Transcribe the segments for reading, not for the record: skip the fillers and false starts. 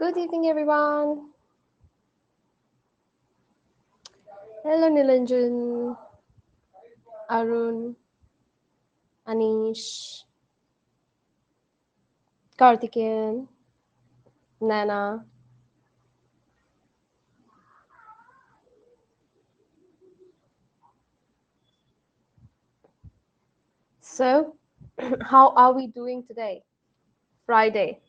Good evening, everyone. Hello, Nilanjan, Arun, Anish, Karthikeyan, Nana. So, how are we doing today? Friday.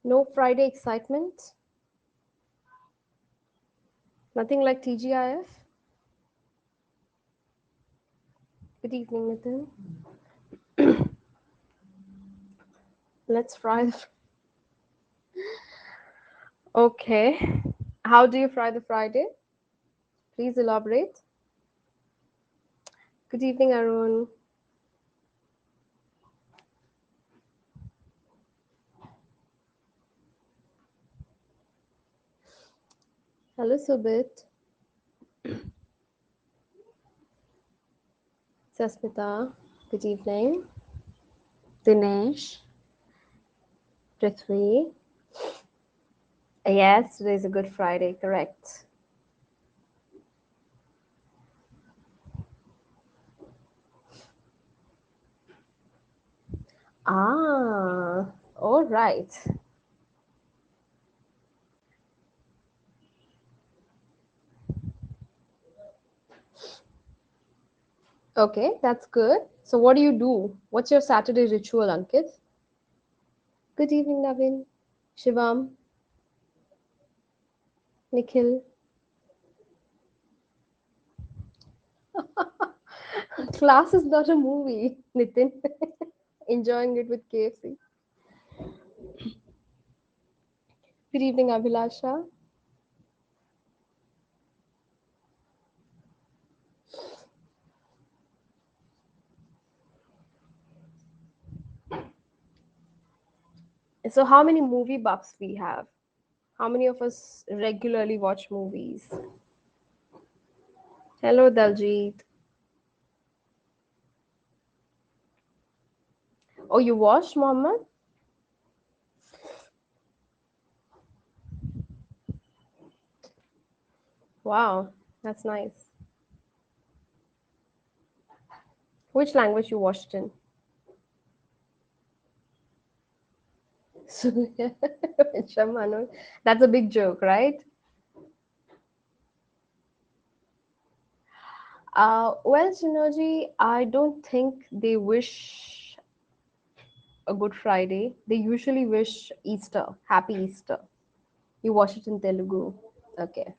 No Friday excitement? Nothing like TGIF? Good evening, Nitin. Let's fry the. Okay. How do you fry the Friday? Please elaborate. Good evening, Arun. Hello, Subit. Sasmita. Good evening. Dinesh. Prithvi. Yes, today is a Good Friday, correct. Ah, all right. Okay, that's good. So, what do you do? What's your Saturday ritual, Ankit? Good evening, Navin, Shivam, Nikhil. Class is not a movie, Nitin. Enjoying it with KFC. Good evening, Abhilasha. So, how many movie buffs we have? How many of us regularly watch movies? Hello, Daljit. Oh, you watched, Mohammed? Wow, that's nice. Which language you watched in? Surya Venture. That's a big joke, right? Well, Synergy, I don't think they wish a Good Friday. They usually wish Easter, Happy Easter. You watch it in Telugu. Okay.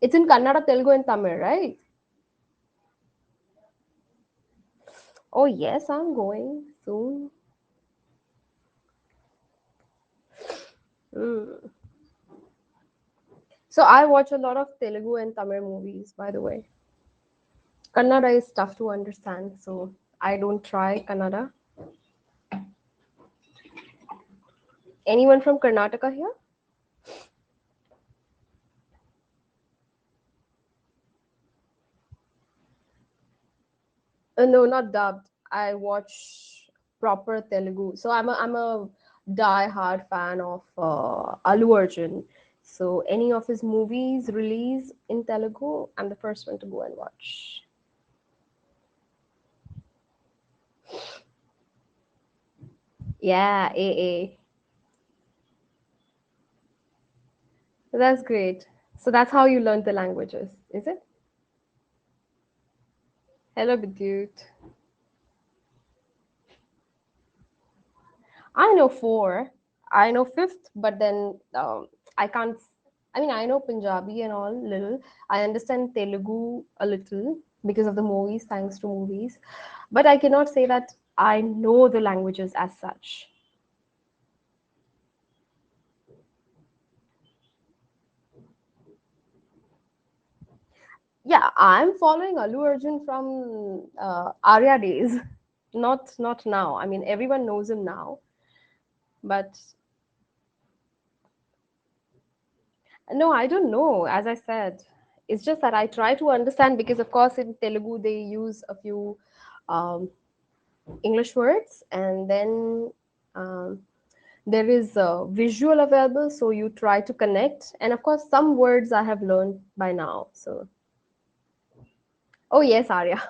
It's in Kannada, Telugu, and Tamil, right? Oh, yes, I'm going soon. Mm. So I watch a lot of Telugu and Tamil movies, by the way. Kannada is tough to understand, so I don't try Kannada. Anyone from Karnataka here? No, not dubbed. I watch proper Telugu. So I'm a die-hard fan of Allu Arjun. So any of his movies release in Telugu, I'm the first one to go and watch. Yeah, AA. That's great. So that's how you learn the languages, is it? Hello, Vidyut. I know four. I know fifth, but then I can't. I mean, I know Punjabi and all little. I understand Telugu a little because of the movies, thanks to movies. But I cannot say that I know the languages as such. Yeah, I'm following Allu Arjun from Arya days, not now. I mean, everyone knows him now, but No, I don't know. As I said, it's just that I try to understand because, of course, in Telugu they use a few um, English words, and then um, there is a visual available, so you try to connect. And of course, some words I have learned by now. So, oh yes, Arya,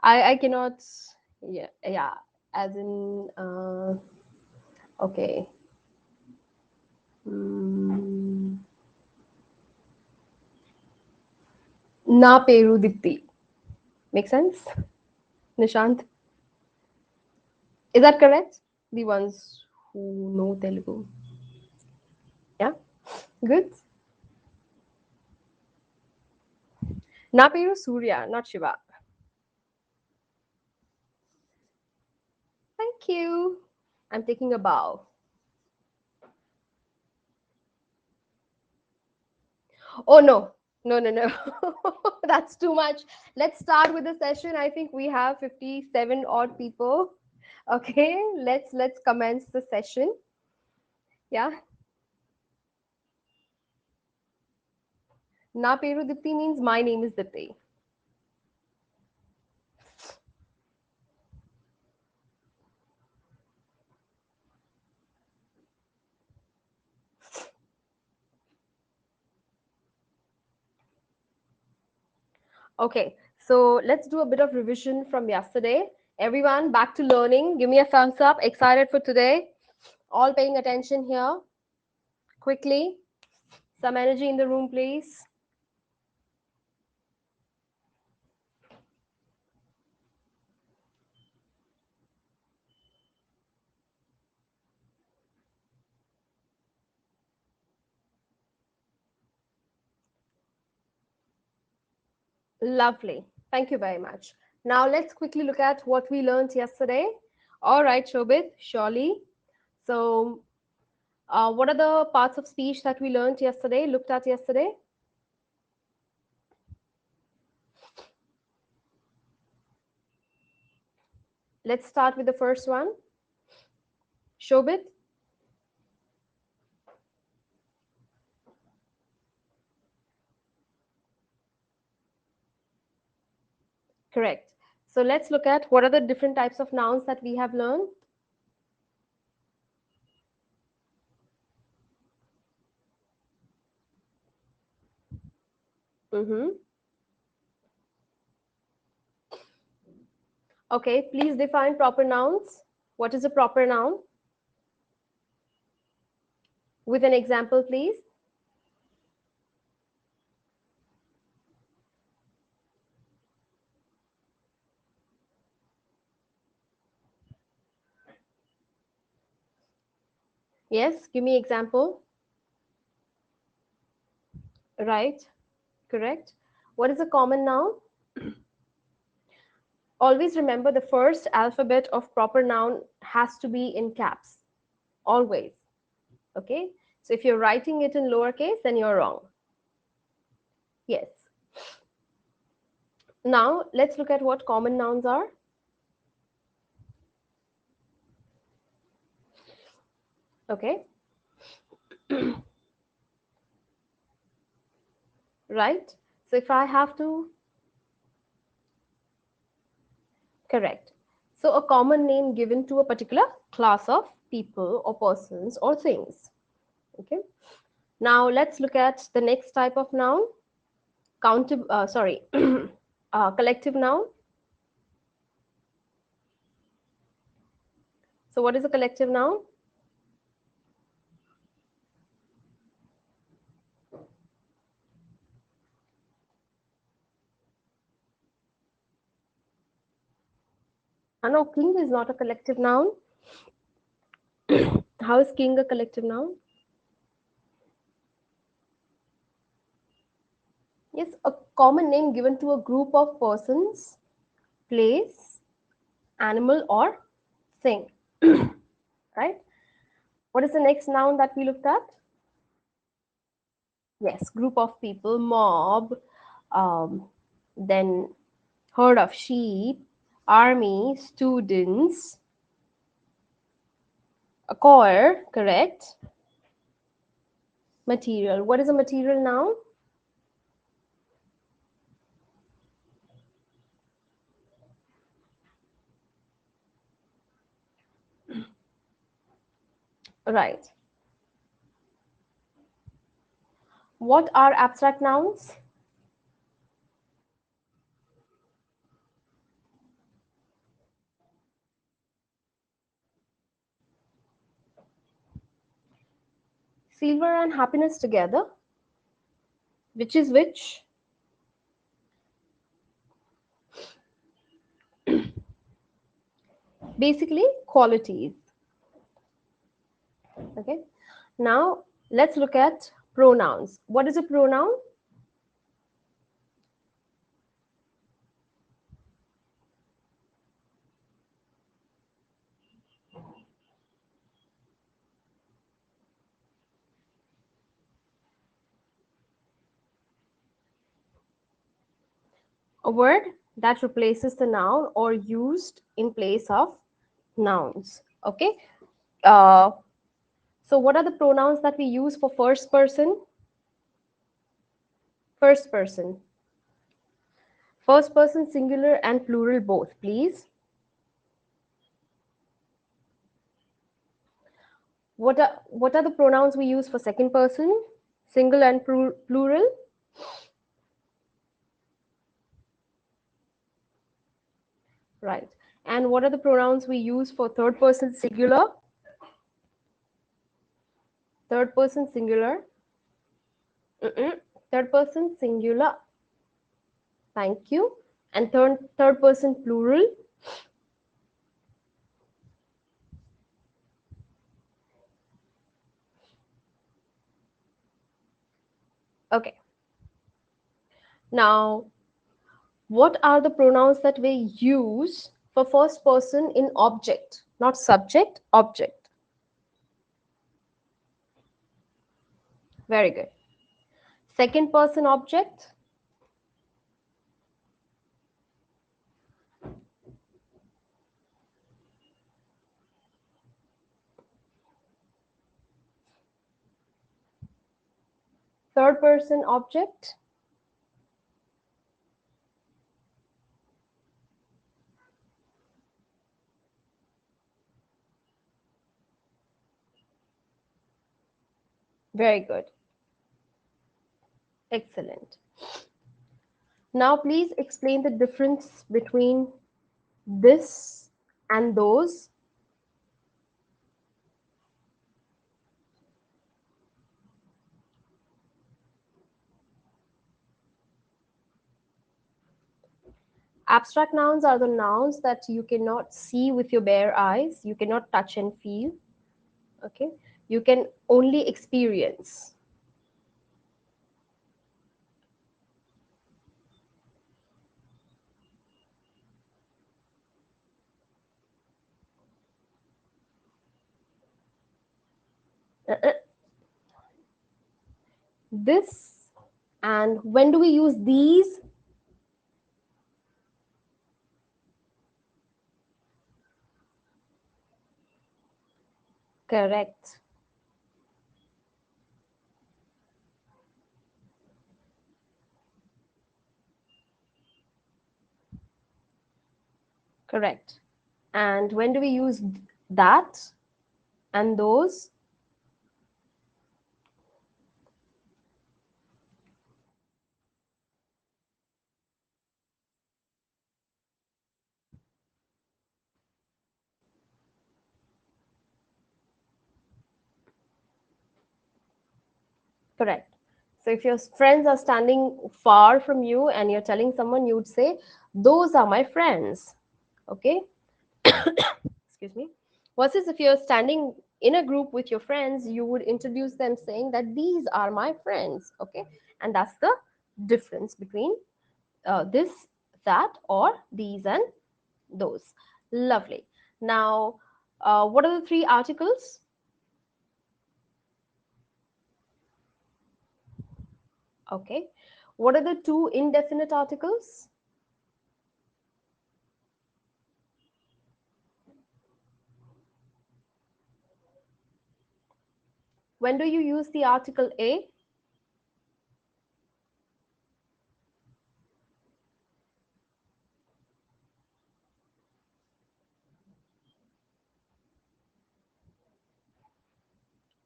I cannot. Yeah, yeah. As in, okay. Mm, Na Peru Dipti. Make sense? Nishant, is that correct? The ones who know Telugu. Yeah, good. Na Peru Surya, not Shiva. Thank you. I'm taking a bow. Oh no, no, no, no. That's too much. Let's start with the session. I think we have 57 odd people. Okay, let's commence the session. Yeah. Na Peru Dipti means my name is Dipti. Okay, so let's do a bit of revision from yesterday. Everyone, back to learning. Give me a thumbs up. Excited for today? All paying attention here. Quickly. Some energy in the room, please. Lovely. Thank you very much. Now let's quickly look at what we learned yesterday. All right, Shobit, surely. So, what are the parts of speech that we learned yesterday, looked at yesterday? Let's start with the first one. Shobit, correct. So let's look at what are the different types of nouns that we have learned. Mm-hmm. Okay, please define proper nouns. What is a proper noun? With an example, please. Yes, give me example. Right, correct. What is a common noun? Always remember the first alphabet of proper noun has to be in caps. Always. Okay? So if you're writing it in lowercase, then you're wrong. Yes. Now let's look at what common nouns are. Okay. Right. So if I have to, correct. So a common name given to a particular class of people or persons or things. Okay. Now let's look at the next type of noun. Sorry, collective noun. So what is a collective noun? No, king is not a collective noun. How is king a collective noun? Yes, a common name given to a group of persons, place, animal, or thing. Right? What is the next noun that we looked at? Yes, group of people, mob, um, then herd of sheep, army, students, a core, correct. Material. What is a material noun? Right. What are abstract nouns? Silver and happiness together. Which is which? Basically, qualities. Okay. Now, let's look at pronouns. What is a pronoun? A word that replaces the noun or used in place of nouns. Okay. Uh, so, what are the pronouns that we use for first person? First person. First person singular and plural both, please. What are the pronouns we use for second person? Single and plural? Right. And what are the pronouns we use for third person singular? Third person singular. Mm-mm. Third person singular. Thank you. And third person plural. Okay. Now, what are the pronouns that we use for first person in object, not subject, object? Very good. Second person object. Third person object. Very good. Excellent. Now, please explain the difference between this and those. Abstract nouns are the nouns that you cannot see with your bare eyes, you cannot touch and feel. Okay, you can only experience. Uh, This, and when do we use these? Correct. Correct. And when do we use that and those? Correct. So if your friends are standing far from you and you're telling someone, you would say, those are my friends. Okay. Excuse me. Versus if you're standing in a group with your friends, you would introduce them saying that these are my friends. Okay. And that's the difference between this, that, or these and those. Lovely. Now, what are the three articles? Okay. What are the two indefinite articles? When do you use the article a?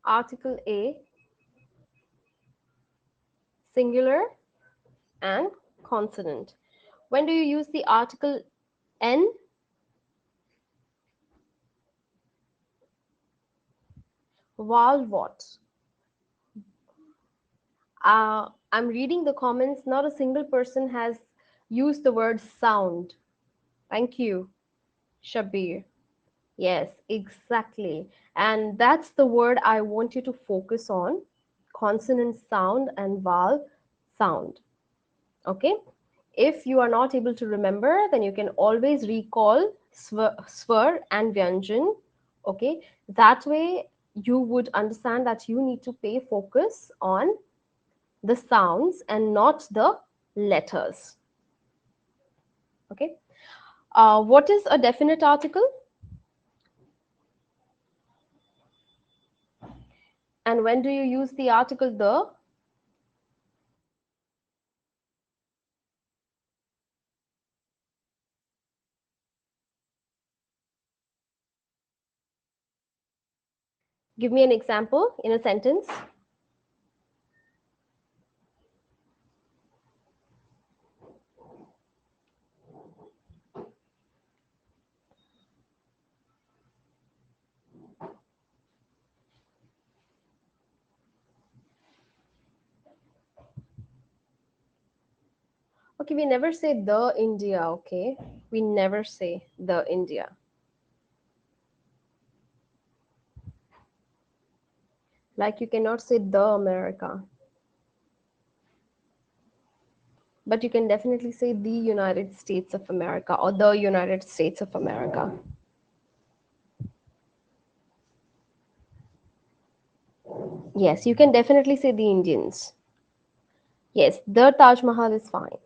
Article a, singular and consonant. When do you use the article n? Vowel what? I'm reading the comments. Not a single person has used the word sound. Thank you, Shabir. Yes, exactly. And that's the word I want you to focus on: consonant sound and vowel sound. Okay? If you are not able to remember, then you can always recall swar and vyanjan. Okay? That way, you would understand that you need to pay focus on the sounds and not the letters. Okay? What is a definite article? And when do you use the article the? Give me an example in a sentence. Okay, we never say the India, okay? We never say the India. Like you cannot say the America, but you can definitely say the United States of America or the United States of America. Yes, you can definitely say the Indians. Yes, the Taj Mahal is fine.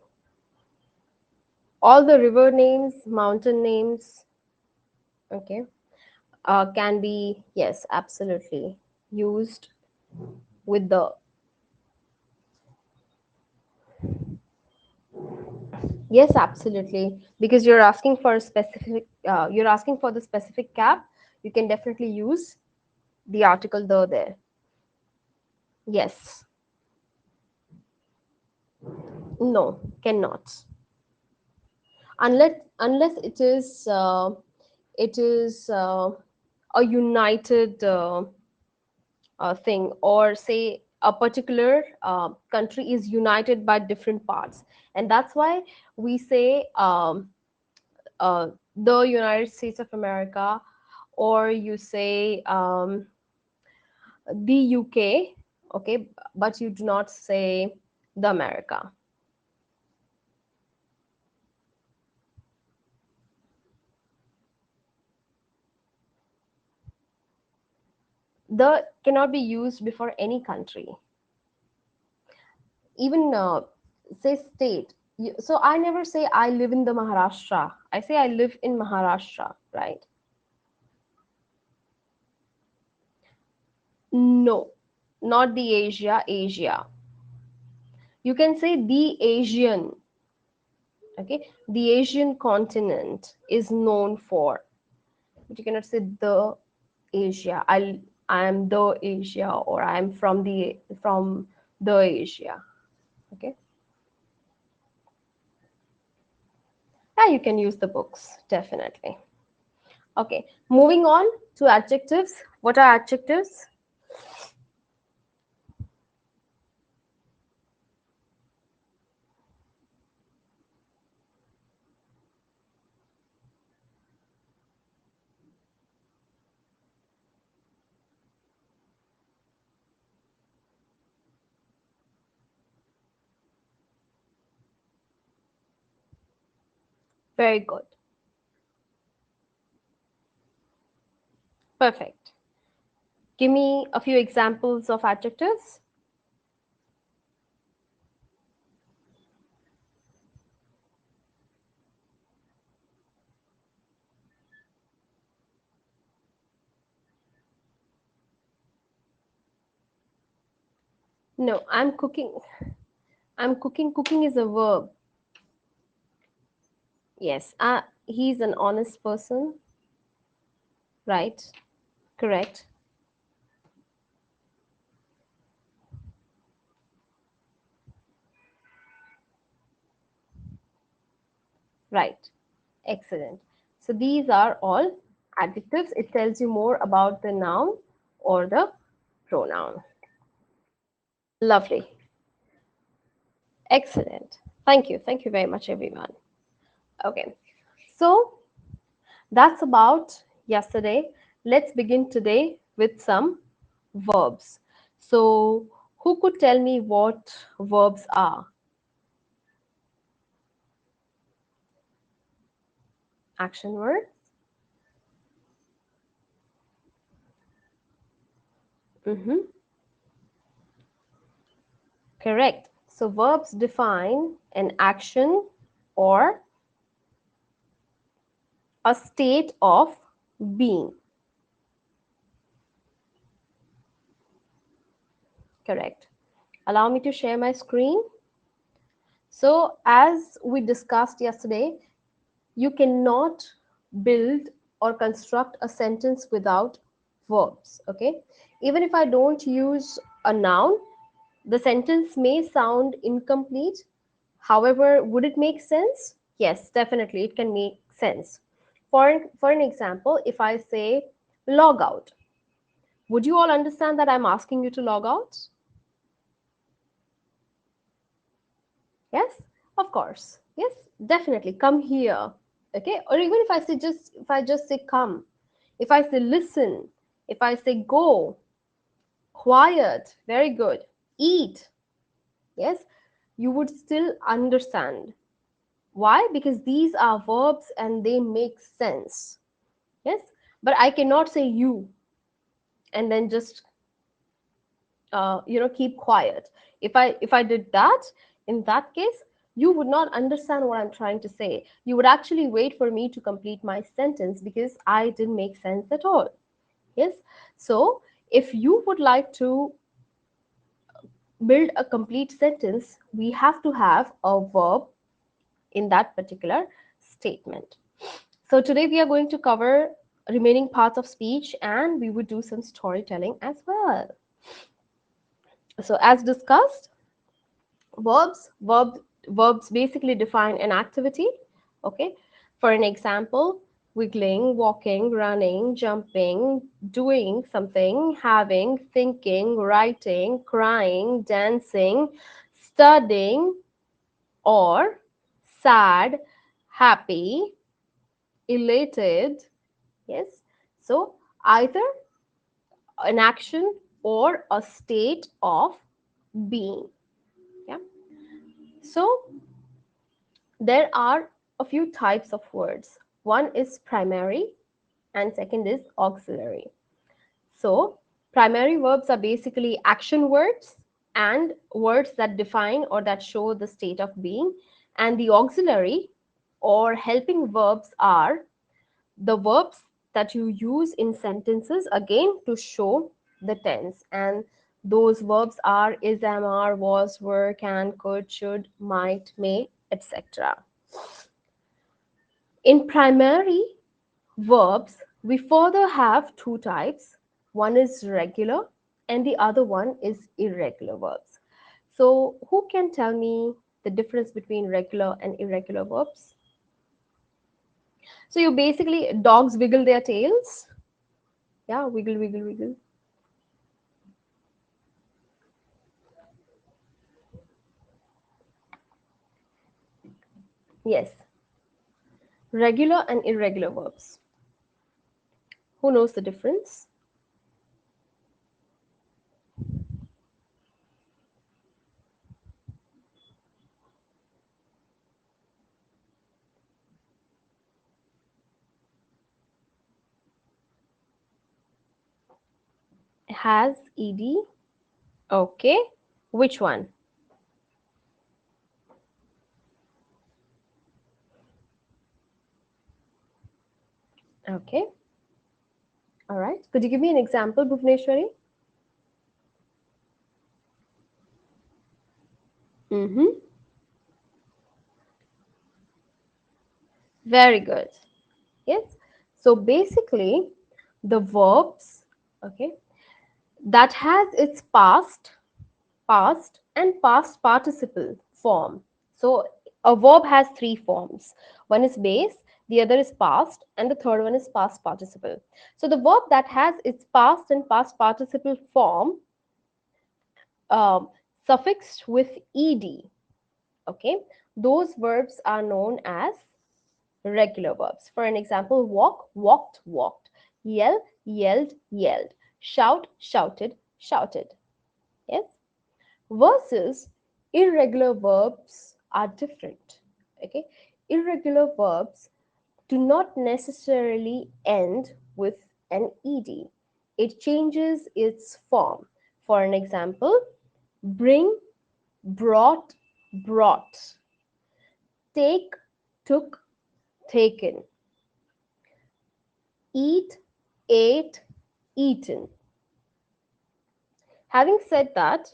All the river names, mountain names, okay, can be, yes, absolutely used with the. Yes, absolutely. Because you're asking for a specific, you're asking for the specific cap, you can definitely use the article the there. Yes. No, cannot. Unless it is a united thing, or say a particular country is united by different parts, and that's why we say the United States of America, or you say the UK, okay, but you do not say the America. The cannot be used before any country, even say state. So I never say I live in the Maharashtra. I say I live in Maharashtra, right? No, not the Asia. You can say the Asian. Okay, the Asian continent is known for, but you cannot say the Asia. I am the Asia, or I am from the Asia. Okay, yeah, you can use the books definitely. Okay, moving on to adjectives. What are adjectives? Very good. Perfect. Give me a few examples of adjectives. No, I'm cooking. I'm cooking. Cooking is a verb. Yes. He's an honest person, right? Correct. Right. Excellent. So these are all adjectives. It tells you more about the noun or the pronoun. Lovely. Excellent. Thank you. Thank you very much, everyone. Okay. So that's about yesterday. Let's begin today with some verbs. So, who could tell me what verbs are? Action word? Mm-hmm. Correct. So, verbs define an action or a state of being. Correct. Allow me to share my screen. So, as we discussed yesterday, you cannot build or construct a sentence without verbs. Okay. Even if I don't use a noun, the sentence may sound incomplete. However, would it make sense? Yes, definitely, it can make sense. For an example, if I say log out, would you all understand that I'm asking you to log out? Yes, of course. Yes, definitely. Come here. Okay. Or even if I just say come, if I say listen, if I say go, quiet, very good, eat, yes, you would still understand. Why? Because these are verbs and they make sense. Yes. But I cannot say you and then just keep quiet. If I did that, in that case, you would not understand what I'm trying to say. You would actually wait for me to complete my sentence because I didn't make sense at all. Yes. So if you would like to build a complete sentence, we have to have a verb in that particular statement. So today we are going to cover remaining parts of speech and we would do some storytelling as well. So as discussed, verbs verb verbs basically define an activity. Okay. For an example, wiggling, walking, running, jumping, doing something, having, thinking, writing, crying, dancing, studying, or sad, happy, elated. Yes. So either an action or a state of being. Yeah. So there are a few types of words. One is primary and second is auxiliary. So primary verbs are basically action words and words that define or that show the state of being. And the auxiliary or helping verbs are the verbs that you use in sentences again to show the tense. And those verbs are is, am, are, was, were, can, could, should, might, may, etc. In primary verbs, we further have two types. One is regular and the other one is irregular verbs. So, who can tell me the difference between regular and irregular verbs? So, you basically, dogs wiggle their tails. Yeah, wiggle, wiggle, wiggle. Yes, regular and irregular verbs. Who knows the difference? Has ed. Okay. Which one? Okay. All right. Could you give me an example, Bhuvneshwari? Very good. Yes. So basically, the verbs, okay, that has its past, and past participle form. So a verb has three forms. One is base, the other is past, and the third one is past participle. So the verb that has its past and past participle form um, suffixed with ed, okay, those verbs are known as regular verbs. For an example, walk, walked, walked, yell, yelled, yelled, shout, shouted, shouted. Yes. Versus irregular verbs are different. Okay. Irregular verbs do not necessarily end with an ed. It changes its form. For an example, bring, brought, brought, take, took, taken, eat, ate, eaten. Having said that,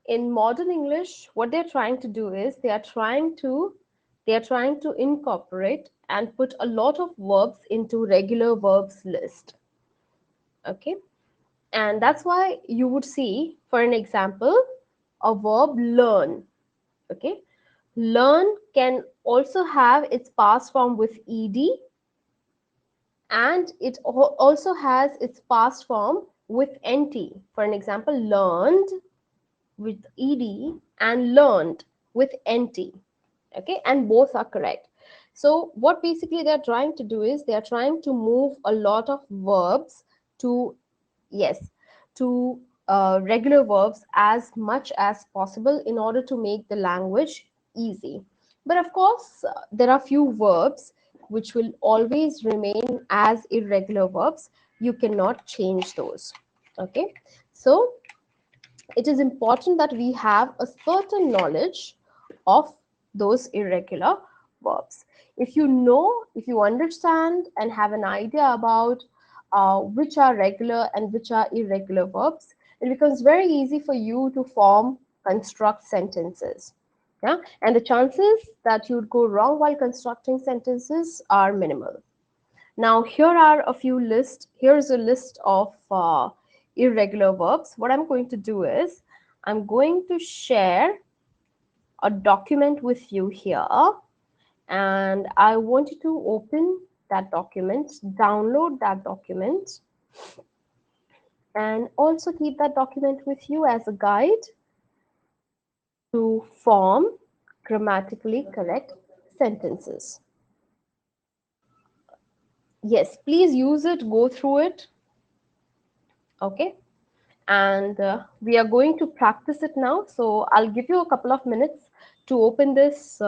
in modern English, what they're trying to do is they are trying to incorporate and put a lot of verbs into regular verbs list. Okay, and that's why you would see, for an example, a verb learn. Okay, learn can also have its past form with ed, and it also has its past form with nt. For an example, learned with ed and learned with nt. Okay, and both are correct. So what basically they're trying to do is they're trying to move a lot of verbs to, yes, to regular verbs as much as possible in order to make the language easy. But of course, there are few verbs which will always remain as irregular verbs. You cannot change those. Okay, so it is important that we have a certain knowledge of those irregular verbs. If you understand and have an idea about which are regular and which are irregular verbs, it becomes very easy for you to construct sentences. Yeah, and the chances that you'd go wrong while constructing sentences are minimal. Now, here's a list of irregular verbs. What I'm going to do is I'm going to share a document with you here, and I want you to open that document, download that document, and also keep that document with you as a guide to form grammatically correct sentences. Yes, please use it, go through it. Okay, and we are going to practice it now. So I'll give you a couple of minutes to open this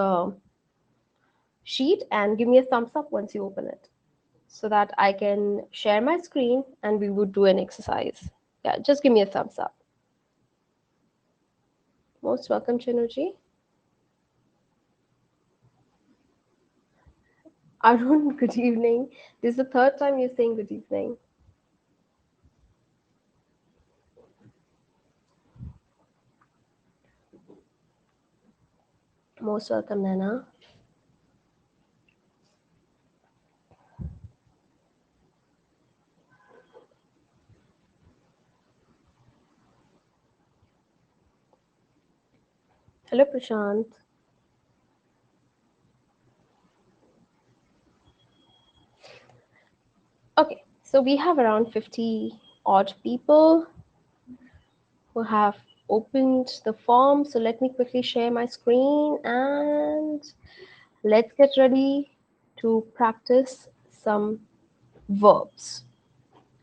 sheet, and give me a thumbs up once you open it so that I can share my screen and we would do an exercise. Yeah, just give me a thumbs up. Most welcome, Chinuji. Arun, good evening. This is the third time you're saying good evening. Most welcome, Nana. Hello, Prashant. Okay, so we have around 50 odd people who have opened the form. So let me quickly share my screen and let's get ready to practice some verbs.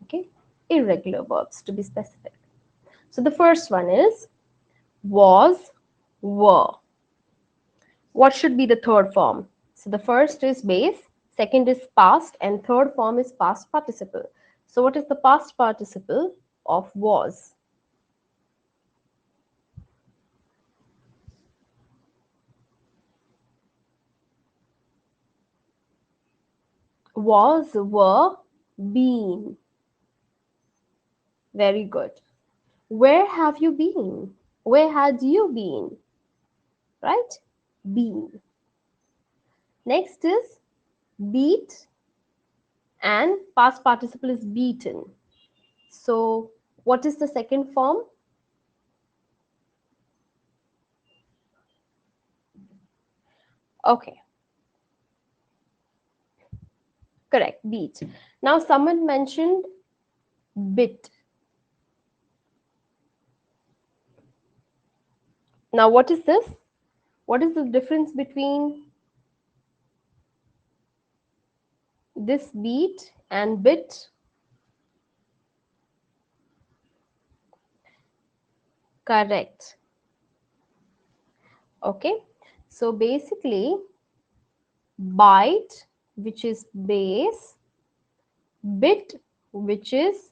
Okay, irregular verbs to be specific. So the first one is was, were. What should be the third form? So the first is base, second is past, and third form is past participle. So what is the past participle of was? Was, were, been. Very good. Where have you been? Where had you been? Right? Been. Next is beat, and past participle is beaten. So what is the second form? Okay, correct, beat. Now someone mentioned bit. Now what is this? What is the difference between this beat and bit? Correct. Okay. So basically, bite, which is base, bit, which is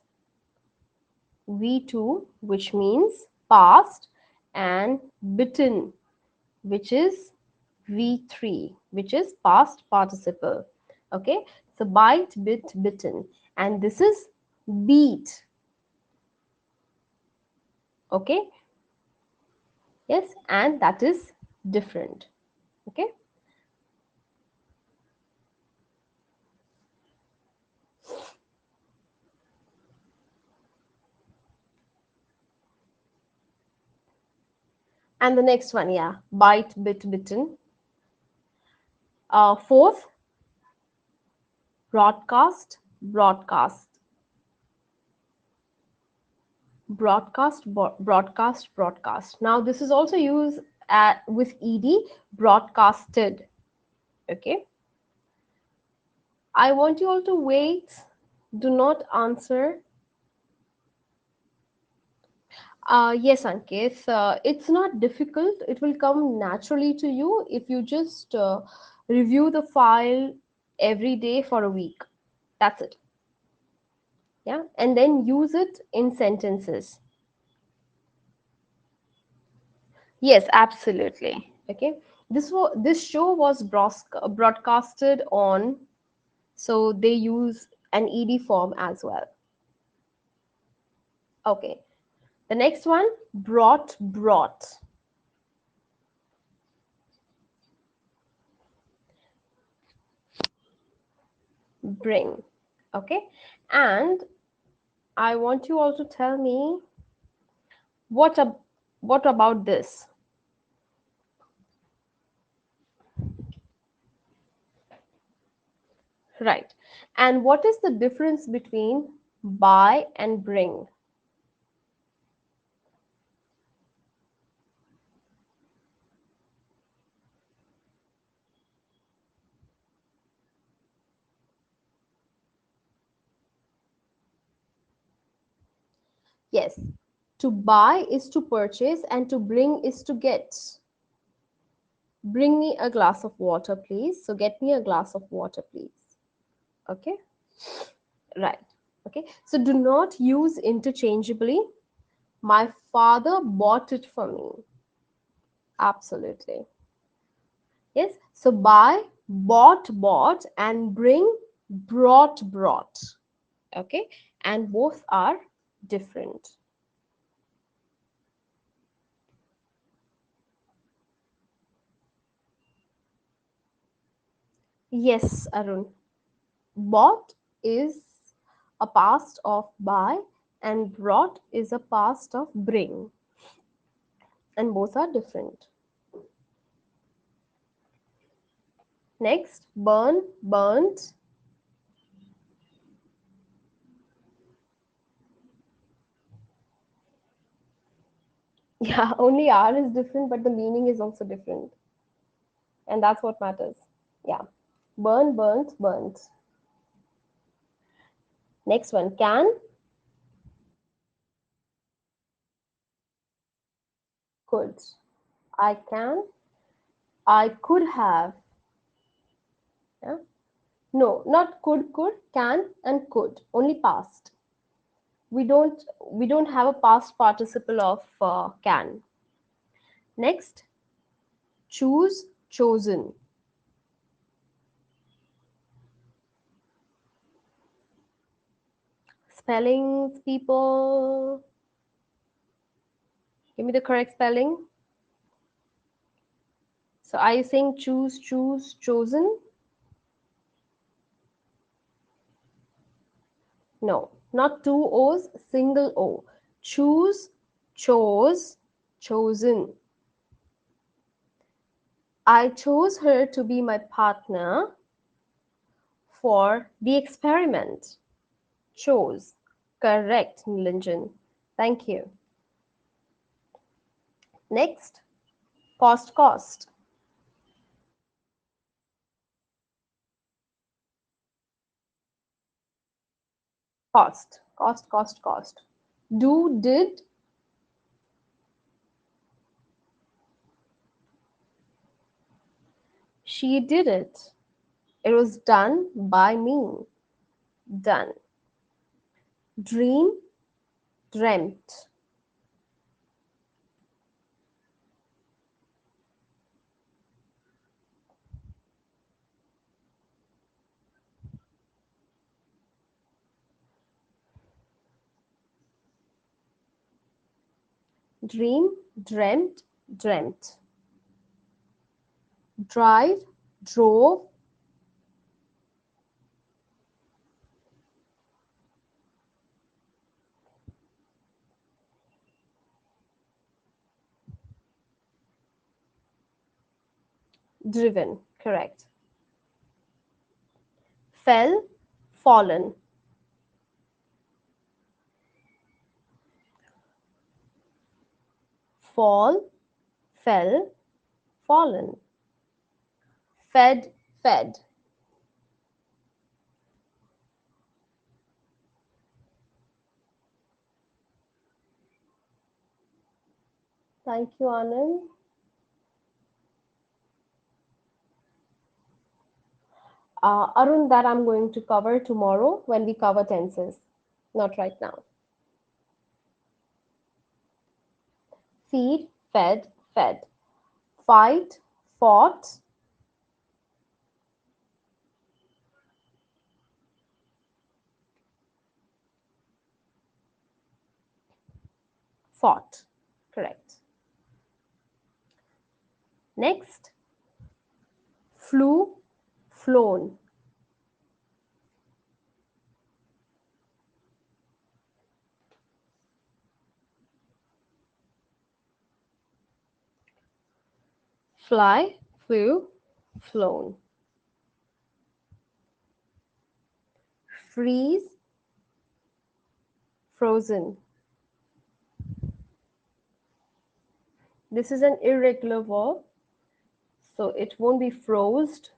V2, which means past, and bitten, which is V3, which is past participle. Okay. So bite, bit, bitten. And this is beat. Okay. Yes. And that is different. Okay. And the next one, yeah, bite, bit, bitten. Fourth, broadcast, broadcast, broadcast, broadcast. Now this is also used with ed, broadcasted. Okay, I want you all to wait, do not answer. Yes, Ankit, it's not difficult, it will come naturally to you if you just review the file every day for a week. That's it. Yeah, and then use it in sentences. Yes, absolutely. Okay. This show was broadcasted on, so they use an ed form as well. Okay. The next one, brought, bring. Okay. And I want you all to tell me what ab- what about this? Right. And what is the difference between buy and bring? Yes. To buy is to purchase and to bring is to get. Bring me a glass of water, please. So get me a glass of water, please. Okay, right. Okay, so do not use interchangeably. My father bought it for me. Absolutely. Yes, so buy, bought, and bring, brought. Okay, and both are different. Yes, Arun. Bought is a past of buy, and brought is a past of bring, and both are different. Next, burn, burnt. Yeah, only R is different, but the meaning is also different. And that's what matters. Yeah. Burn, burnt, burnt. Next one, can, could. I can, I could have. Yeah. No, not could, can, and could. Only past. We don't have a past participle of can. Next, choose, chosen. Spellings, people. Give me the correct spelling. So are you saying choose, chosen? No, not two O's, single O. Choose, chose, chosen. I chose her to be my partner for the experiment. Chose. Correct, Nilanjan. Thank you. Next, cost. Cost. Do, did, she did it. It was done by me. Done. Dream, dreamt. Dream, dreamt, dreamt. Drive, drove, driven. Correct. Fell, fallen. Fall, fell, fallen. Fed, fed. Thank you, Anand. Arun, that I'm going to cover tomorrow when we cover tenses, not right now. Feed, fed, fed. Fight, fought, fought. Correct. Next, flew, flown. Fly, flew, flown. Freeze, frozen. This is an irregular verb, so it won't be frozed.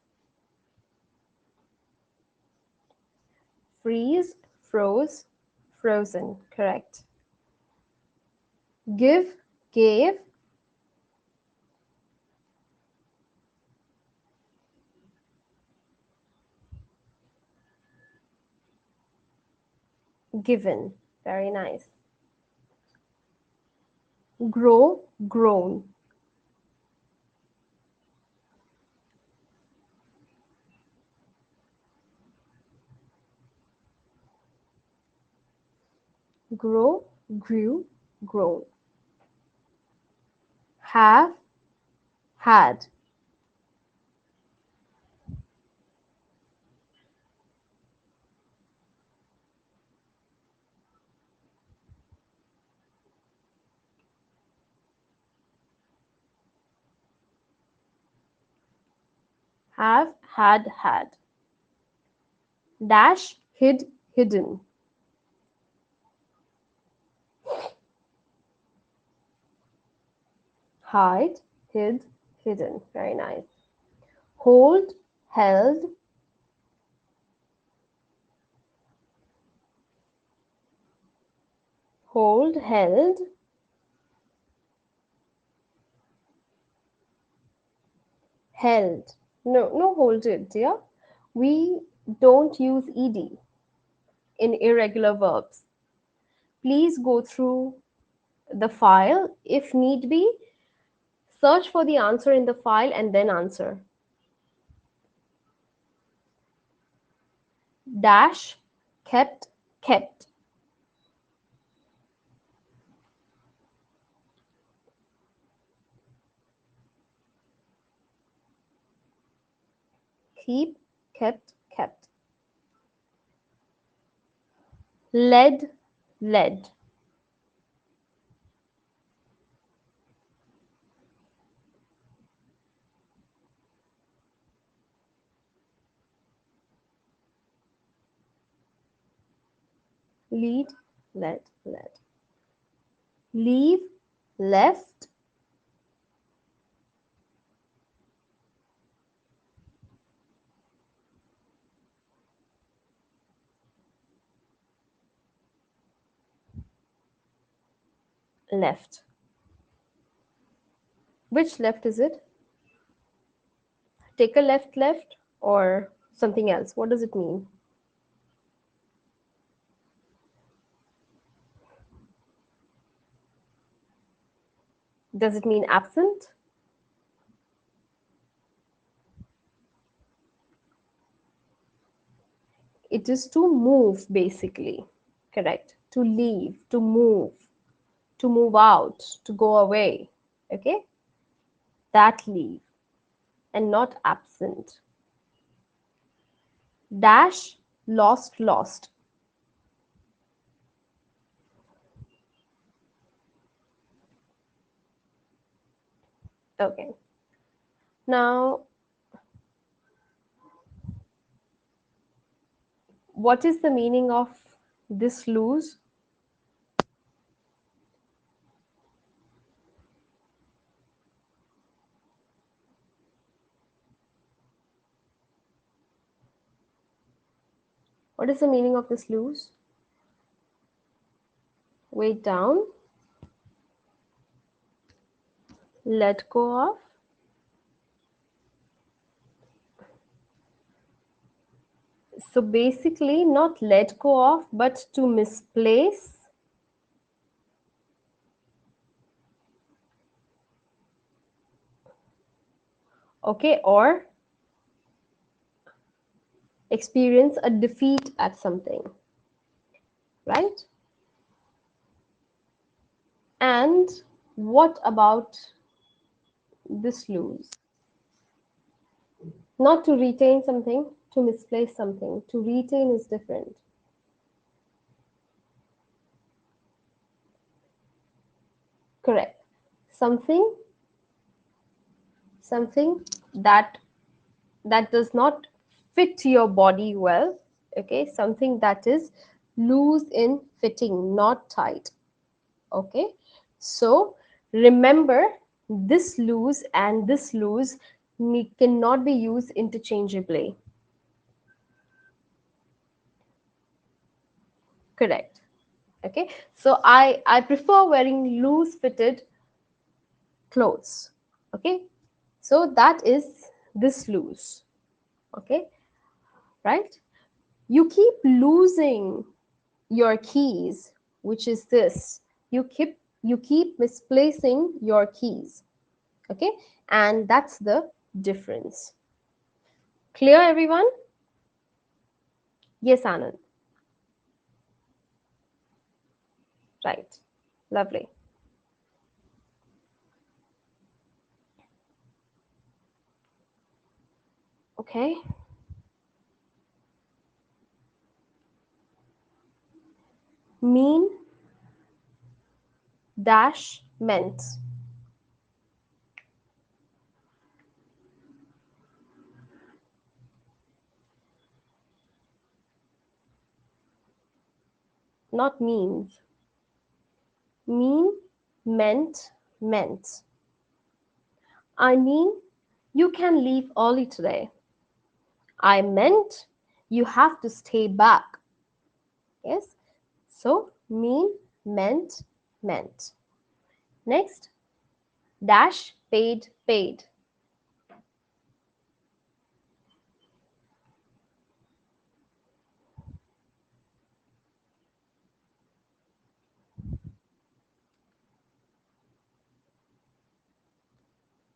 Freeze, froze, frozen. Correct. Give, gave, given. Very nice. Grow, grown. Grow, grew, grown. Have, had. Have, had. Dash, hid, hidden. Hide, hid, hidden. Very nice. Hold, held, hold, held, held. No, no, hold it, dear. We don't use ed in irregular verbs. Please go through the file. If need be, search for the answer in the file and then answer. Dash, kept, kept. Keep, kept, kept. Lead, lead. Lead, lead, lead. Leave, left. Left. Which left is it? Take a left, left, or something else? What does it mean? Does it mean absent? It is to move, basically. Correct. To leave, to move out, to go away. Okay? That leave and not absent. Dash, lost, lost. Okay. Now, what is the meaning of this lose? What is the meaning of this lose? Weight down, let go of. So basically, not let go of, but to misplace. Okay, or experience a defeat at something, right? And what about this lose? Not to retain something, to misplace something. To retain is different. Correct. Something, something that does not fit your body well. Okay, something that is loose in fitting, not tight. Okay, so remember, this loose and this loose cannot be used interchangeably. Correct. Okay, so I prefer wearing loose fitted clothes. Okay, so that is this loose. Okay, right? You keep losing your keys, which is this. You keep misplacing your keys. Okay, and that's the difference. Clear, everyone? Yes, Anand. Right. Lovely. Okay. Mean dash meant. Not means. Mean, meant, meant. I mean, you can leave early today. I meant you have to stay back. Yes. So, mean, meant, meant. Next, dash, paid, paid.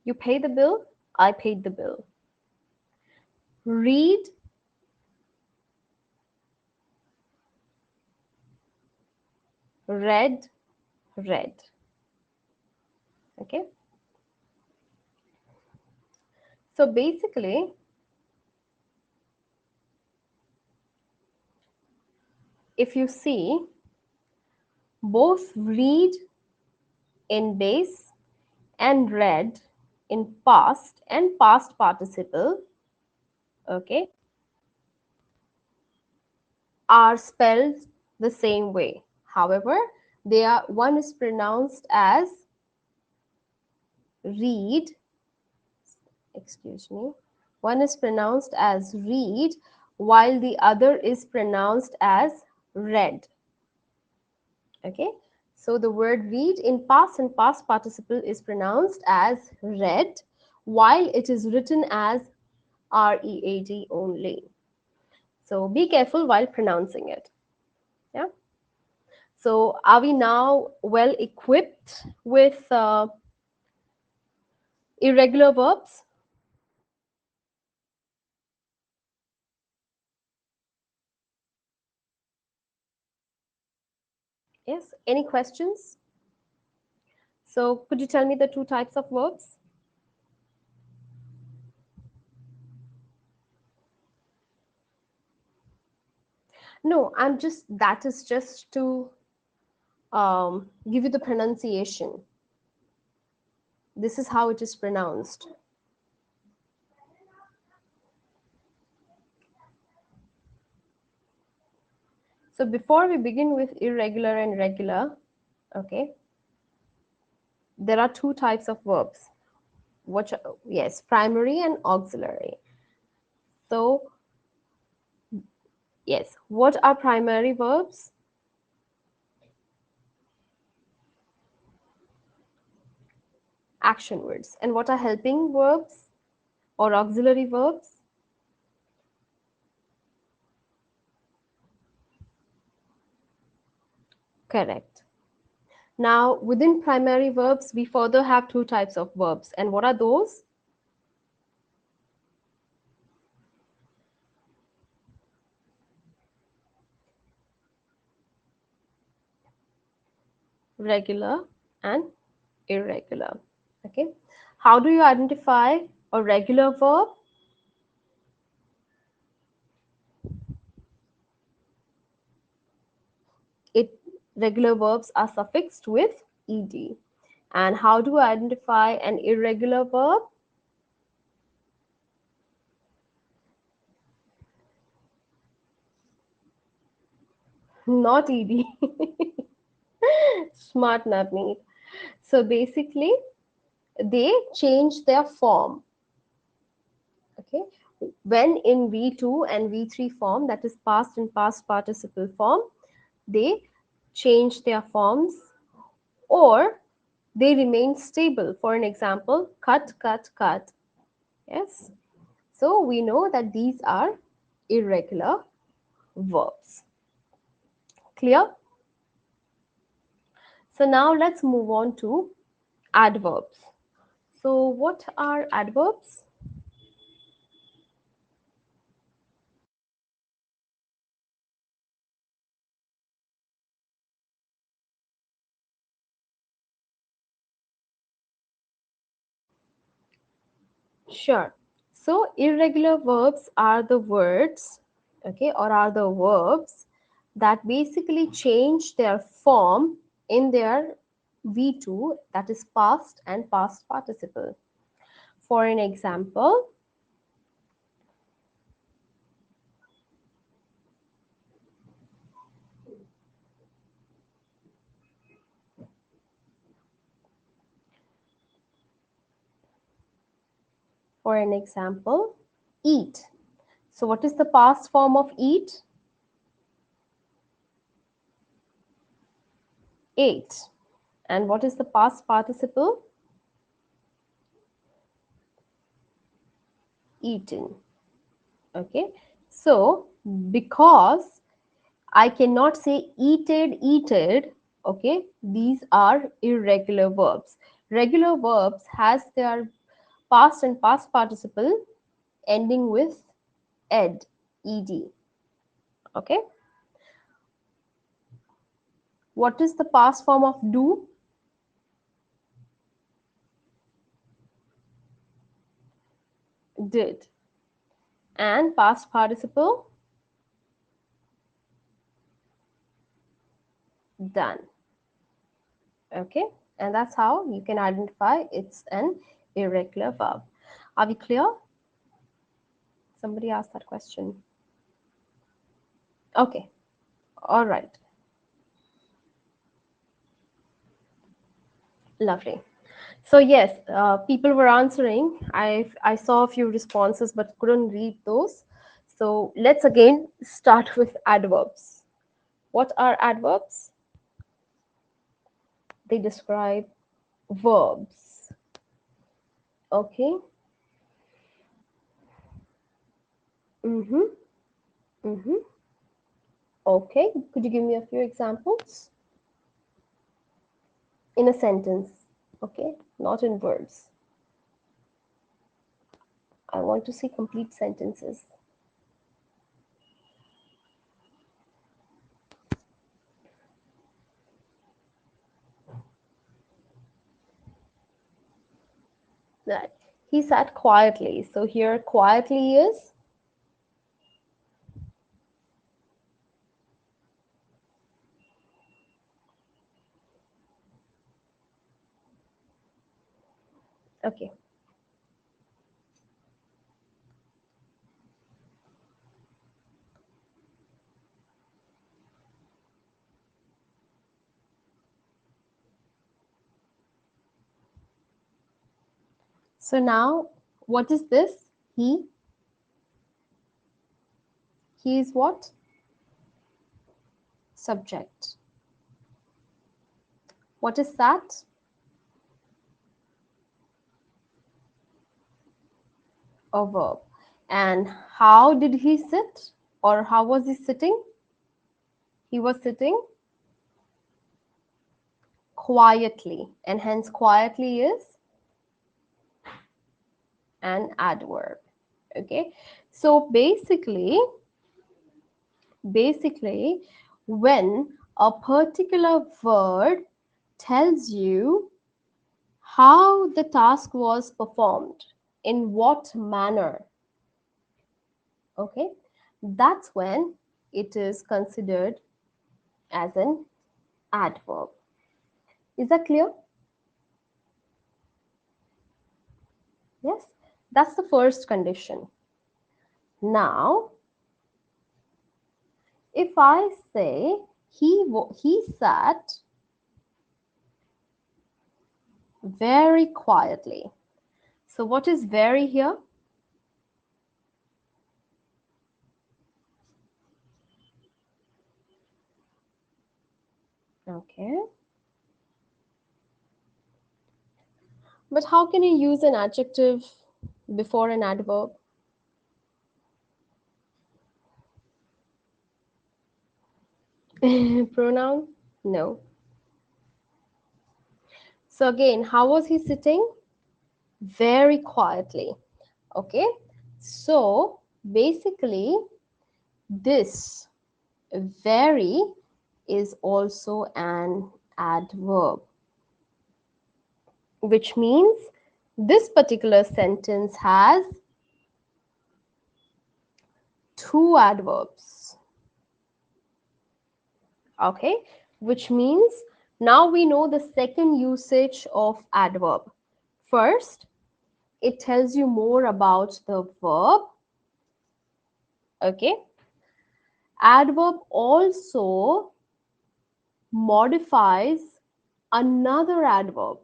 You pay the bill, I paid the bill. Read, read, read. Okay. So basically, if you see, both read in base and read in past and past participle, okay, are spelled the same way. However, one is pronounced as read, excuse me, one is pronounced as read while the other is pronounced as read. Okay, so the word read in past and past participle is pronounced as read while it is written as read only. So be careful while pronouncing it. Yeah. So are we now well equipped with irregular verbs? Yes. Any questions? So could you tell me the two types of verbs? No, that is just to give you the pronunciation. This is how it is pronounced. So before we begin with irregular and regular, okay, there are two types of verbs. Which are, yes, primary and auxiliary. So yes, what are primary verbs? Action words. And what are helping verbs or auxiliary verbs? Correct. Now, within primary verbs, we further have two types of verbs. And what are those? Regular and irregular. Okay. How do you identify a regular verb? It Regular verbs are suffixed with ed. And how do I identify an irregular verb? Not ed. Smart Navneet. So basically, they change their form. Okay. When in V2 and V3 form, that is past and past participle form, they change their forms or they remain stable. For an example, cut, cut, cut. Yes. So we know that these are irregular verbs. Clear? So now let's move on to adverbs. So what are adverbs? Sure. So irregular verbs are the words, okay, or are the verbs that basically change their form in their V2, that is past and past participle. For an example, eat. So what is the past form of eat? Ate. And what is the past participle? Eaten. Okay. So because I cannot say eated, eated, okay, these are irregular verbs. Regular verbs has their past and past participle ending with ed, ed. Okay. What is the past form of do? Did. And past participle? done. Okay, and that's how you can identify it's an irregular verb. Are we clear? Somebody asked that question. Okay, all right, lovely. So yes, people were answering. I saw a few responses but couldn't read those. So let's again start with adverbs. What are adverbs? They describe verbs. Okay. Mm-hmm. Mm-hmm. Okay. Could you give me a few examples in a sentence? Okay, not in words. I want to see complete sentences. That he sat quietly. So here, quietly is okay. So now, what is this? He is what? Subject. What is that? A verb. And how did he sit? Or how was he sitting? He was sitting quietly. And hence, quietly is an adverb. Okay. So basically, when a particular word tells you how the task was performed, in what manner, okay, that's when it is considered as an adverb. Is that clear? Yes, that's the first condition. Now, if I say he sat very quietly. So what is very here? Okay. But how can you use an adjective before an adverb? Pronoun? No. So again, how was he sitting? Very quietly. Okay. So basically, this very is also an adverb, which means this particular sentence has two adverbs. Okay, which means now we know the second usage of adverb. First, it tells you more about the verb. Okay, adverb also modifies another adverb.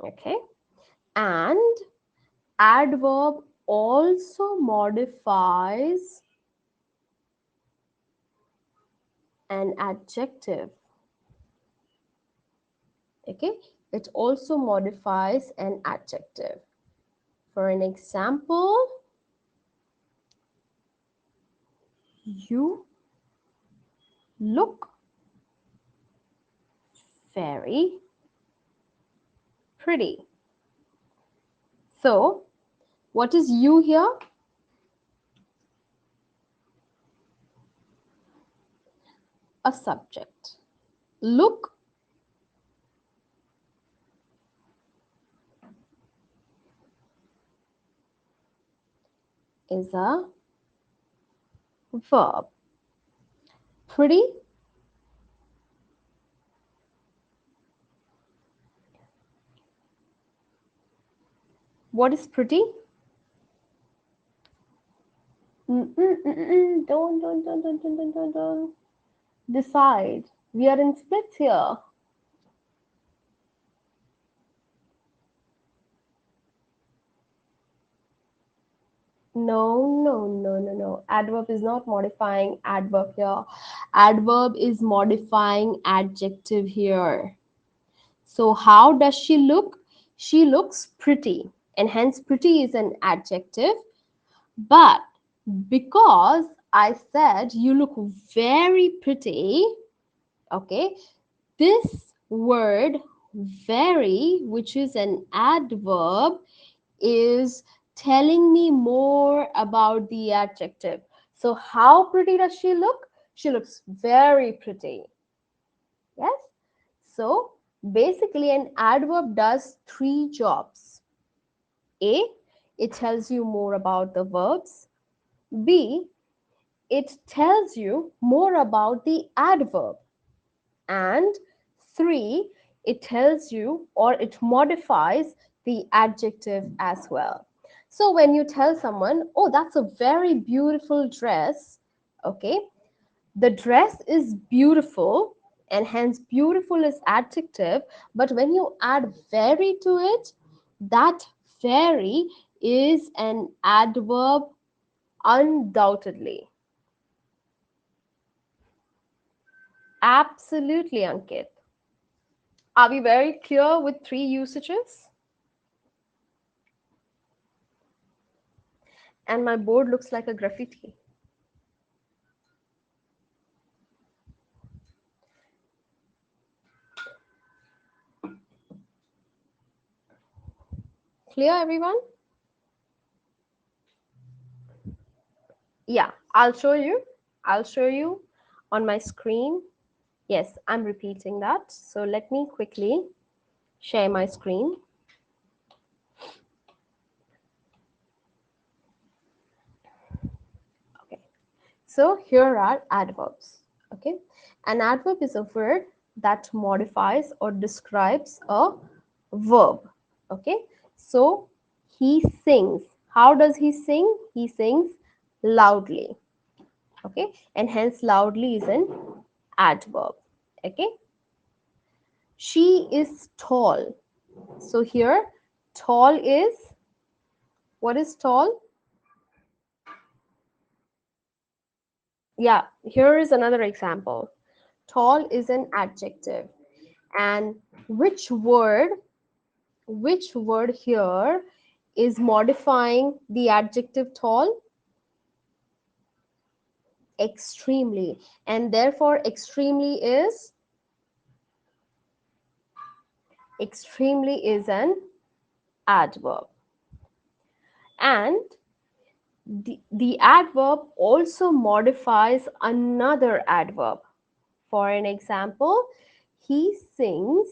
Okay, and adverb also modifies an adjective. Okay, it also modifies an adjective. For an example, you look very pretty. So, what is you here? A subject. Look is a verb. Pretty? What is pretty? Don't. Decide. We are in splits here. No. Adverb is not modifying adverb here. Adverb is modifying adjective here. So, how does she look? She looks pretty, and hence pretty is an adjective. But because I said you look very pretty, okay, this word very, which is an adverb, is telling me more about the adjective. So, how pretty does she look? She looks very pretty. Yes. So, basically, an adverb does three jobs. A, it tells you more about the verbs. B, it tells you more about the adverb. And three, it tells you or it modifies the adjective as well. So when you tell someone, oh, that's a very beautiful dress, okay, the dress is beautiful and hence beautiful is adjective, but when you add very to it, that very is an adverb undoubtedly. Absolutely, Ankit. Are we very clear with three usages? And my board looks like a graffiti. Clear, everyone? Yeah, I'll show you. I'll show you on my screen. Yes, I'm repeating that. So let me quickly share my screen. Okay. So here are adverbs. Okay. An adverb is a word that modifies or describes a verb. Okay. So he sings. How does he sing? He sings loudly. Okay. And hence loudly is an adverb. Okay. She is tall. So here tall is, what is tall? Yeah, here is another example. Tall is an adjective. And which word, which word here is modifying the adjective tall? Extremely. And therefore extremely is an adverb. And the adverb also modifies another adverb. For an example, he sings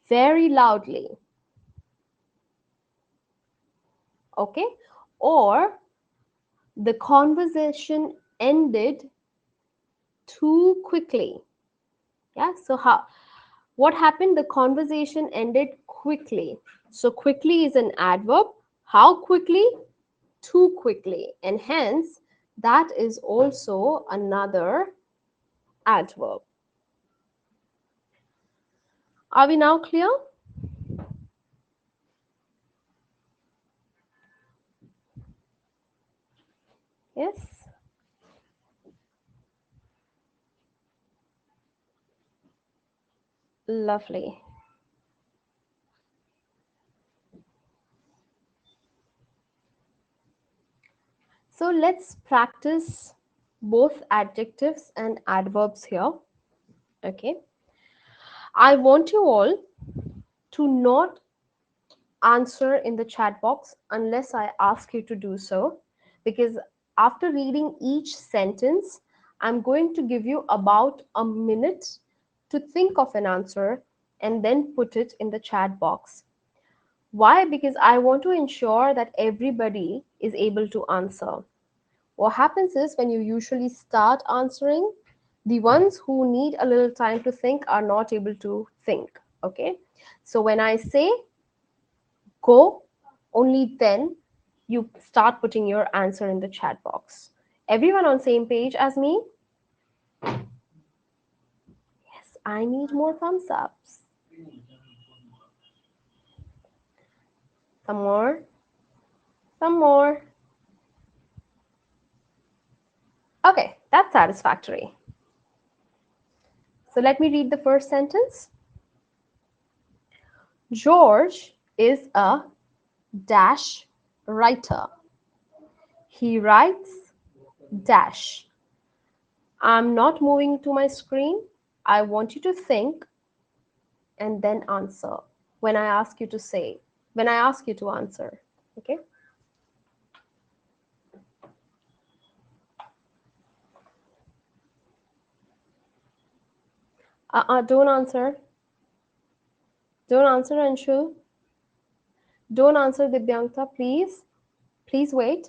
very loudly. Okay? Or the conversation ended too quickly. Yeah? So how, what happened? The conversation ended quickly. So quickly is an adverb. How quickly? Too quickly. And hence that is also another adverb. Are we now clear? Yes. Lovely. So let's practice both adjectives and adverbs here. Okay. I want you all to not answer in the chat box unless I ask you to do so, because after reading each sentence, I'm going to give you about a minute to think of an answer and then put it in the chat box. Why? Because I want to ensure that everybody is able to answer. What happens is when you usually start answering, the ones who need a little time to think are not able to think. Okay. So when I say go, only then you start putting your answer in the chat box. Everyone on same page as me? Yes, I need more thumbs ups. Some more. Some more. Okay, that's satisfactory. So let me read the first sentence. George is a dash writer. He writes dash. I'm not moving to my screen. I want you to think and then answer when I ask you to say, when I ask you to answer. Okay? Don't answer. Don't answer, Anshul. Don't answer, Dibyankta, please. Please wait.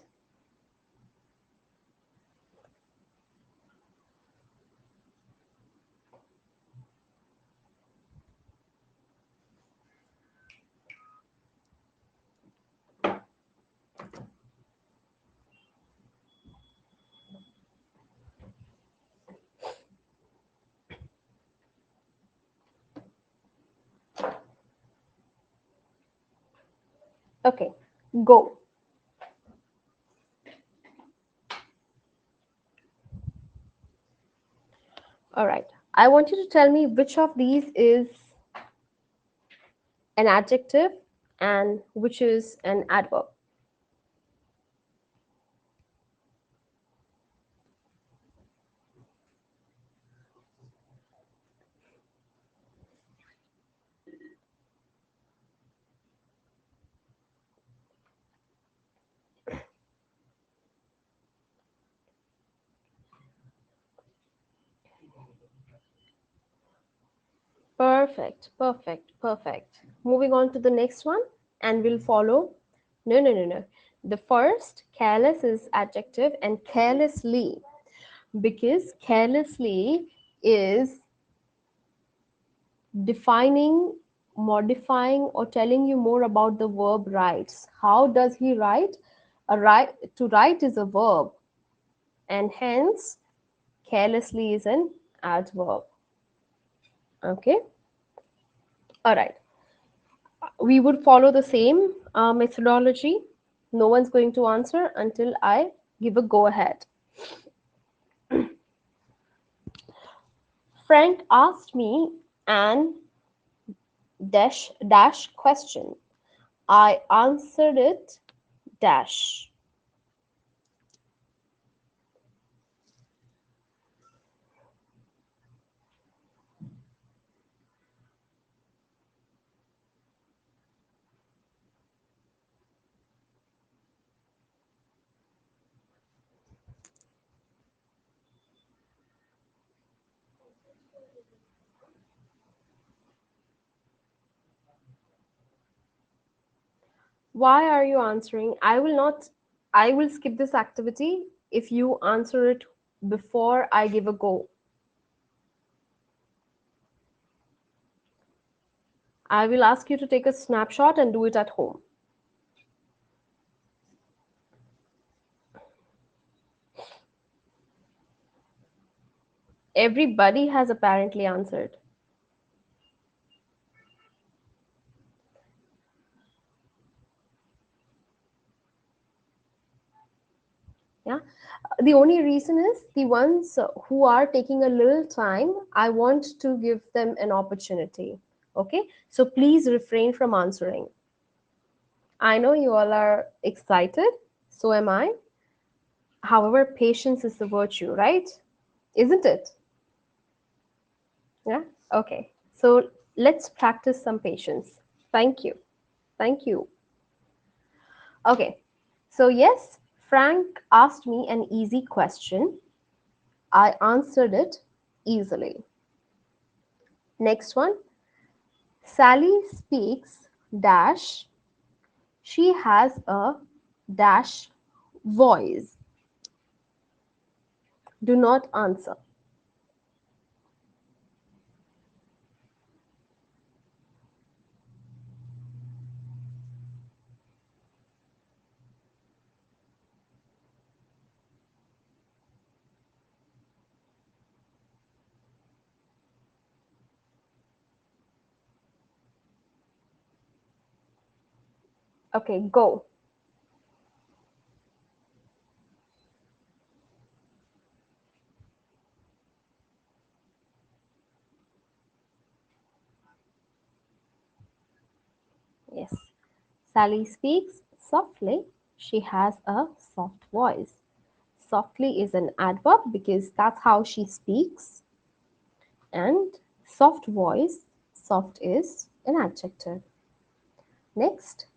Okay, go. All right. I want you to tell me which of these is an adjective and which is an adverb. Perfect, perfect, perfect. Moving on to the next one, and we'll follow. No, no, no, no. The first, careless, is adjective, and carelessly, because carelessly is defining, modifying, or telling you more about the verb writes. How does he write? To write is a verb, and hence carelessly is an adverb. Okay. All right. We would follow the same methodology. No one's going to answer until I give a go ahead. Frank asked me an dash question. I answered it dash. Why are you answering? I will not, I will skip this activity if you answer it before I give a go. I will ask you to take a snapshot and do it at home. Everybody has apparently answered. Yeah. The only reason is the ones who are taking a little time, I want to give them an opportunity. Okay. So please refrain from answering. I know you all are excited. So am I. However, patience is the virtue, right? Isn't it? Yeah. Okay. So let's practice some patience. Thank you. Thank you. Okay. So, yes, Frank asked me an easy question. I answered it easily. Next one. Sally speaks dash. She has a dash voice. Do not answer. Okay, go. Yes. Sally speaks softly. She has a soft voice. Softly is an adverb because that's how she speaks. And soft voice, soft is an adjective. Next,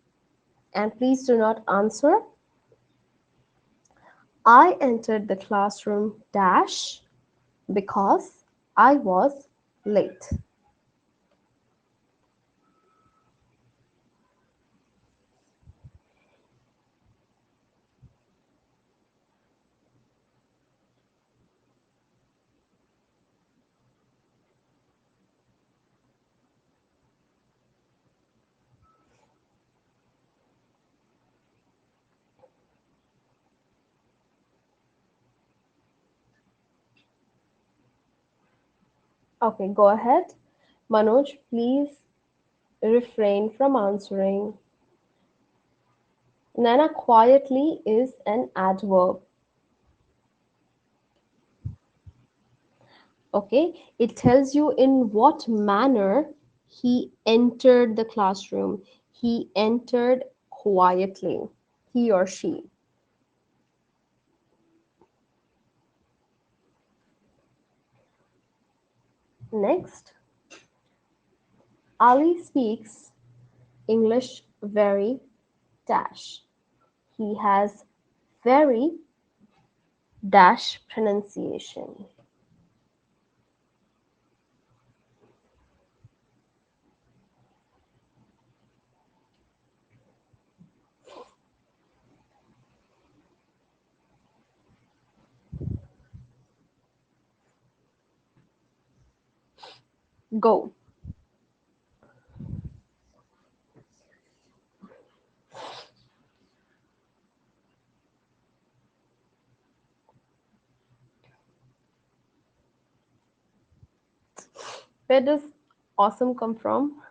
and please do not answer. I entered the classroom dash because I was late. Okay, go ahead. Manoj, please refrain from answering. Nana quietly is an adverb. Okay, it tells you in what manner he entered the classroom. He entered quietly, he or she. Next, Ali speaks English very dash. He has very dash pronunciation. Go. Where does awesome come from?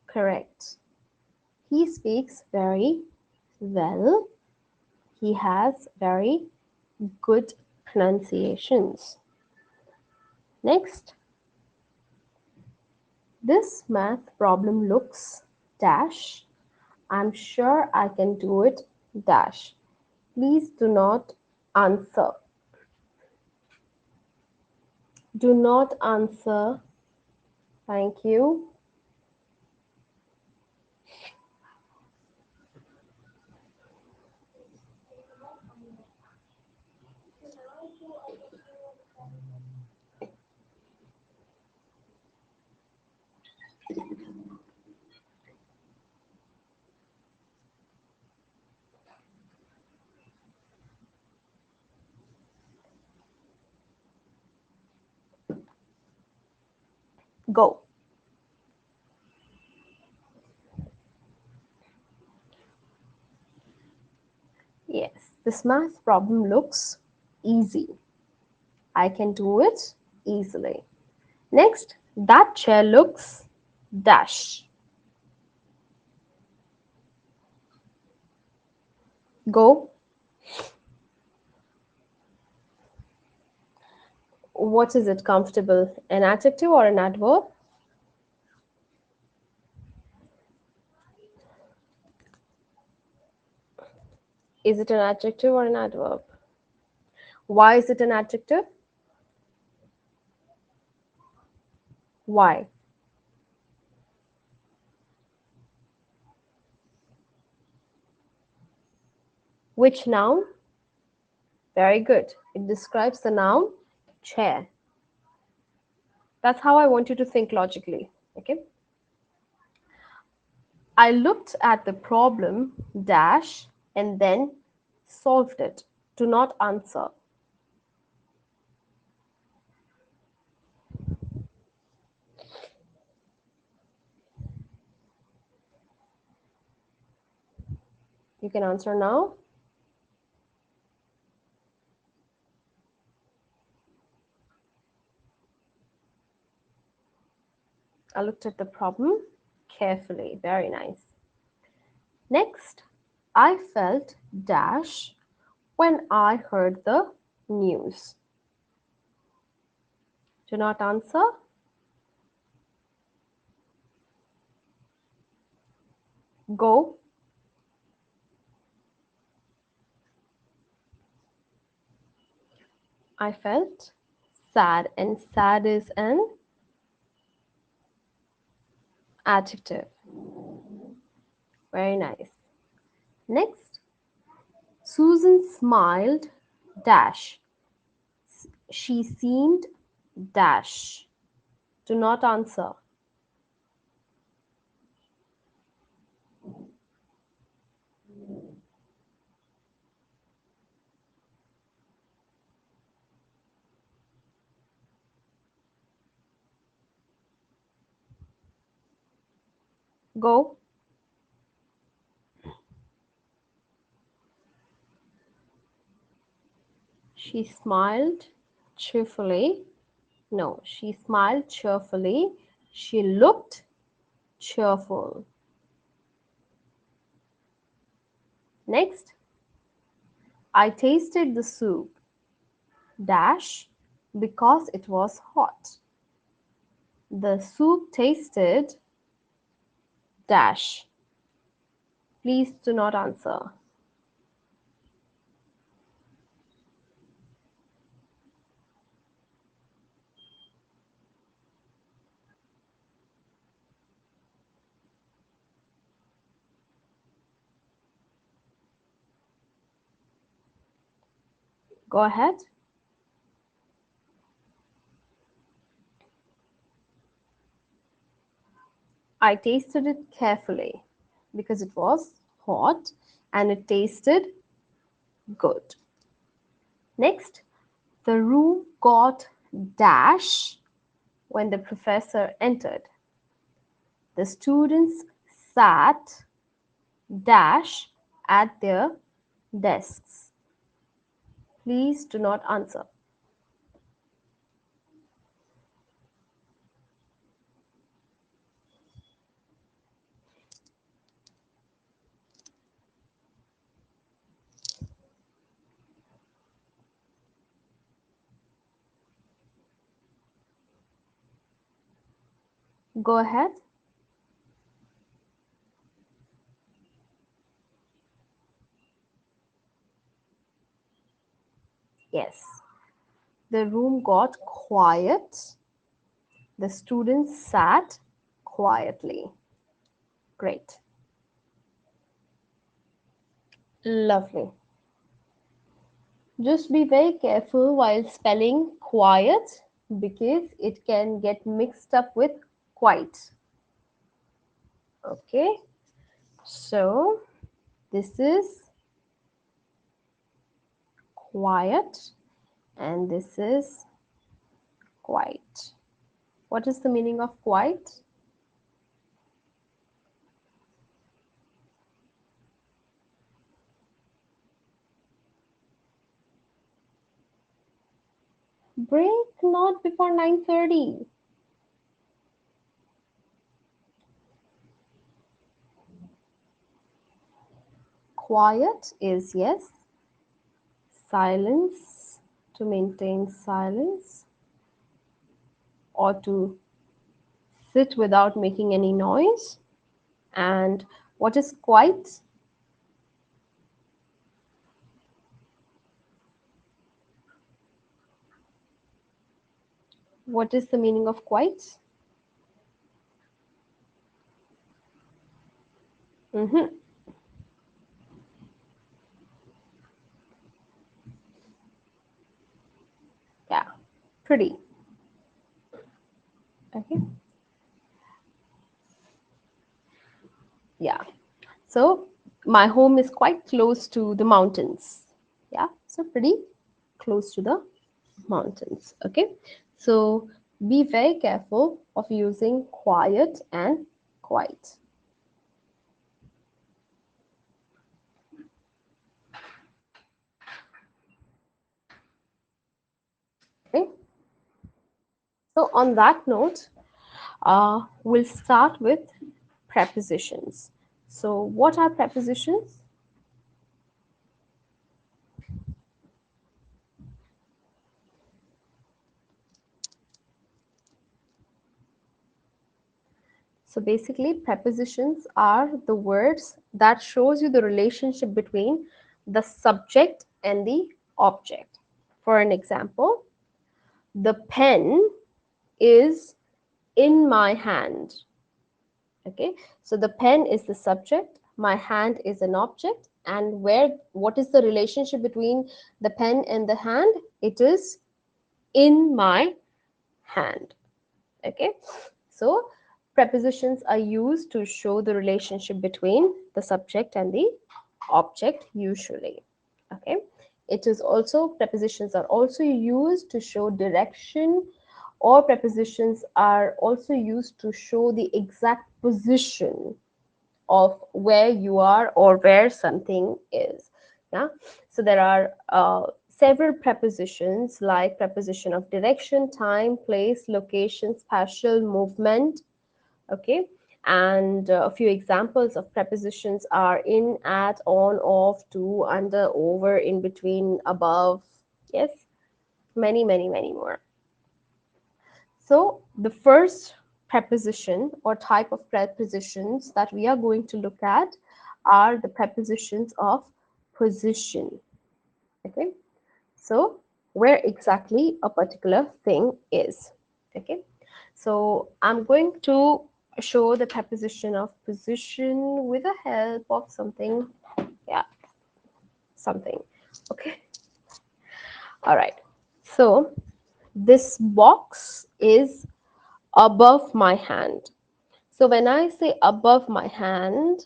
Correct. He speaks very well. He has very good pronunciations. Next, this math problem looks dash. I'm sure I can do it dash. Please do not answer. Do not answer. Thank you. Go. Yes, this math problem looks easy. I can do it easily. Next, that chair looks dash. Go. What is it comfortable? An adjective or an adverb? Is it an adjective or an adverb? Why is it an adjective? Why? Which noun? Very good. It describes the noun chair. That's how I want you to think logically. Okay. I looked at the problem dash and then solved it. Do not answer. You can answer now. I looked at the problem carefully. Very nice. Next, I felt dash when I heard the news. Do not answer. Go. I felt sad, and sad is an adjective. Very nice. Next, Susan smiled dash. She seemed dash. Do not answer. Go. She smiled cheerfully. No, she smiled cheerfully. She looked cheerful. Next, I tasted the soup dash because it was hot. The soup tasted dash. Please do not answer. Go ahead. I tasted it carefully because it was hot and it tasted good. Next, the room got dash when the professor entered. The students sat dash at their desks. Please do not answer. Go ahead. Yes. The room got quiet. The students sat quietly. Great. Lovely. Just be very careful while spelling quiet because it can get mixed up with quite. Okay. So this is quiet and this is quiet. What is the meaning of quiet? Break not before 9:30. Quiet is yes. Silence, to maintain silence or to sit without making any noise. And what is quiet? What is the meaning of quiet? Mm-hmm. Yeah, pretty. Okay. Yeah. So my home is quite close to the mountains. Yeah. So pretty close to the mountains. Okay. So be very careful of using quiet and quite. Okay. So on that note, we'll start with prepositions. So what are prepositions? So basically, prepositions are the words that shows you the relationship between the subject and the object. For an example, the pen is in my hand. Okay, so the pen is the subject, my hand is an object, and what is the relationship between the pen and the hand? It is in my hand. Okay, so prepositions are used to show the relationship between the subject and the object usually. Okay, it is also, prepositions are also used to show direction, or prepositions are also used to show the exact position of where you are or where something is. Yeah, so there are several prepositions, like preposition of direction, time, place, location, spatial, movement. Okay, and a few examples of prepositions are in, at, on, off, to, under, over, in between, above. Yes, many, many, many more. So the first preposition or type of prepositions that we are going to look at are the prepositions of position. Okay, so where exactly a particular thing is. Okay, so I'm going to show the preposition of position with the help of something. Yeah, something. Okay, all right. So this box is above my hand. So when I say above my hand,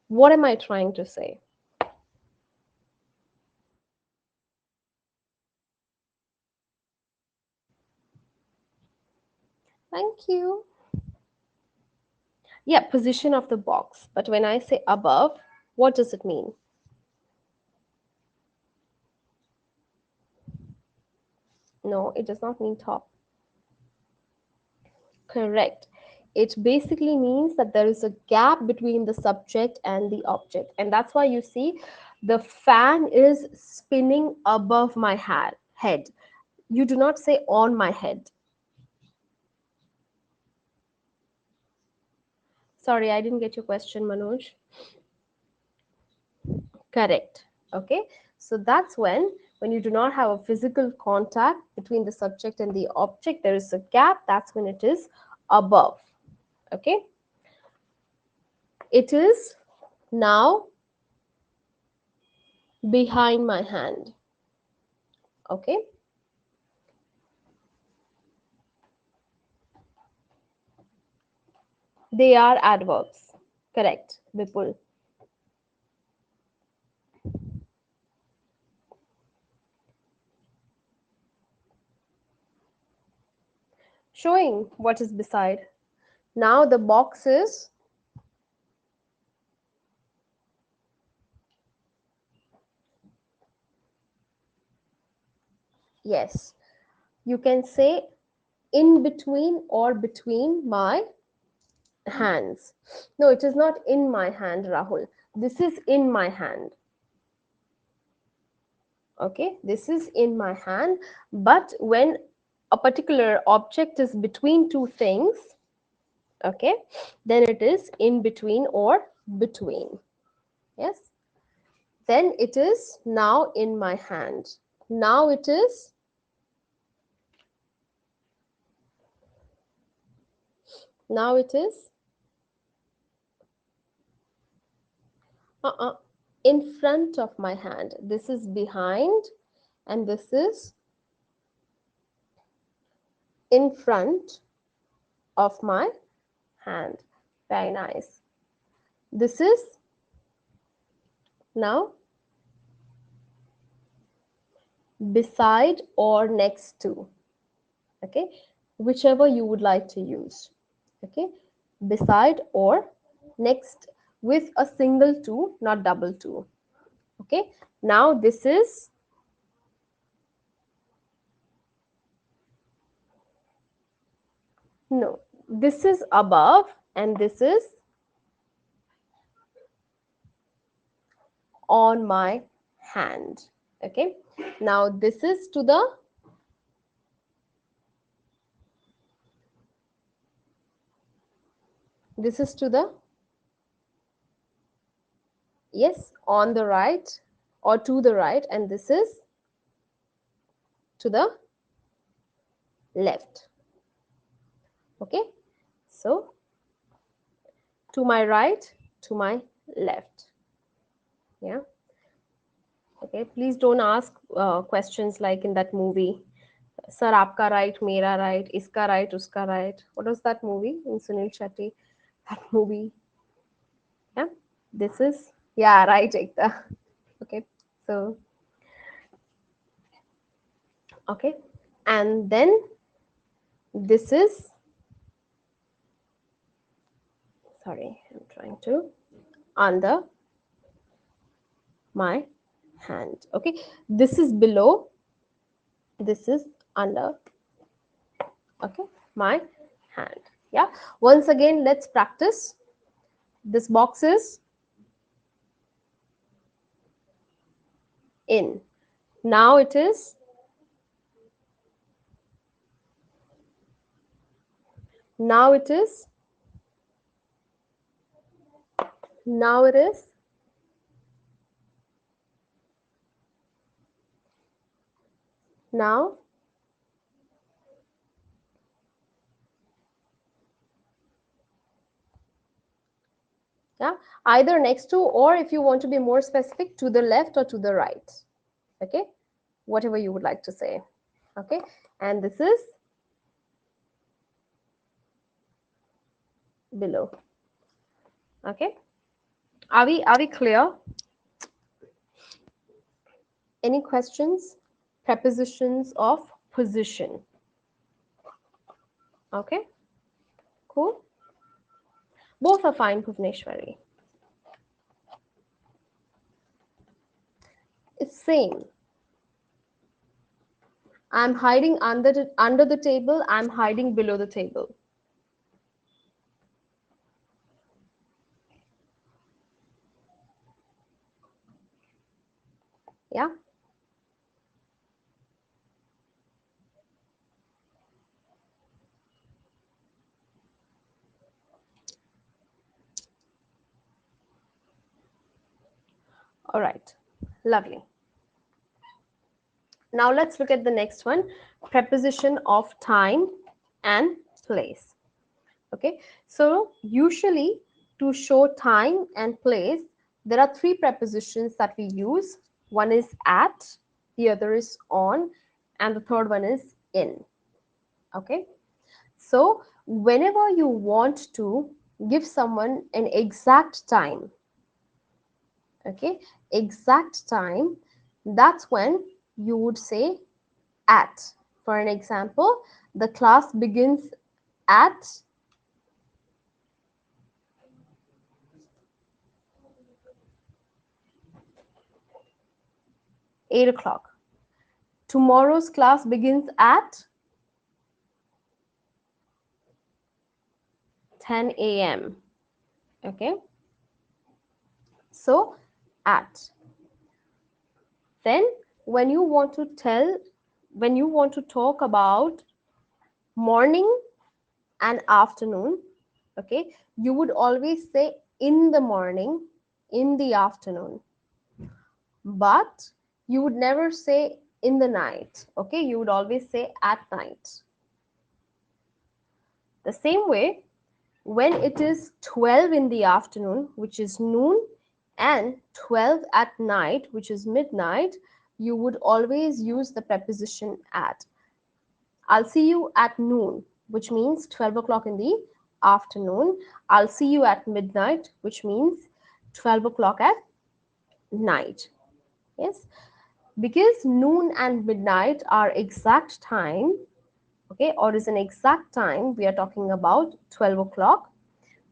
what am I trying to say? Thank you. Yeah, position of the box. But when I say above, what does it mean? No, it does not mean top. Correct. It basically means that there is a gap between the subject and the object. And that's why you see the fan is spinning above my head. You do not say on my head. Sorry, I didn't get your question, Manoj. Correct. Okay. So that's when you do not have a physical contact between the subject and the object, there is a gap. That's when it is above. Okay. It is now behind my hand. Okay. They are adverbs. Correct, Vipul. Showing what is beside. Now the box is, yes. You can say in between or between my hands. No, it is not in my hand, Rahul. This is in my hand. Okay, this is in my hand. But when a particular object is between two things, okay, then it is in between or between. Yes, then it is now in my hand. Now it is, now it is uh-uh, in front of my hand. This is behind, and this is in front of my hand. Very nice. This is now beside or next to. Okay, whichever you would like to use. Okay, beside or next with a single to, not double to. Okay, now this is no, this is above and this is on my hand. Okay, now this is to the this is to the yes, on the right or to the right, and this is to the left. Okay, so to my right, to my left. Yeah. Okay, please don't ask questions like in that movie, sir aapka right, mera right, iska right, uska right. What was that movie in Sunil Shetty? That movie. Yeah, this is, yeah, right, Ekta. Okay, so okay, and then this is, sorry, I'm trying to, under my hand. Okay, this is below, this is under, okay, my hand. Yeah, once again let's practice. This box is in, now it is, now it is, now it is, now, yeah, either next to, or if you want to be more specific, to the left or to the right. Okay, whatever you would like to say. Okay, and this is below. Okay, are we clear? Any questions? Prepositions of position. Okay, cool. Both are fine, Bhuvneshwari. It's same. I'm hiding under the table. I'm hiding below the table. Yeah. All right. Lovely. Now let's look at the next one, preposition of time and place. Okay, so usually to show time and place, there are three prepositions that we use. One is at, the other is on, and the third one is in. Okay, so whenever you want to give someone an exact time, okay, exact time, that's when you would say at. For an example, the class begins at 8 o'clock. Tomorrow's class begins at 10 a.m. Okay, so at. Then when you want to talk about morning and afternoon, okay, you would always say in the morning, in the afternoon, but you would never say in the night. Okay, you would always say at night. The same way, when it is 12 in the afternoon, which is noon, and 12 at night, which is midnight, you would always use the preposition at. I'll see you at noon, which means 12 o'clock in the afternoon. I'll see you at midnight, which means 12 o'clock at night. Yes, because noon and midnight are exact time, okay, or is an exact time, we are talking about 12 o'clock,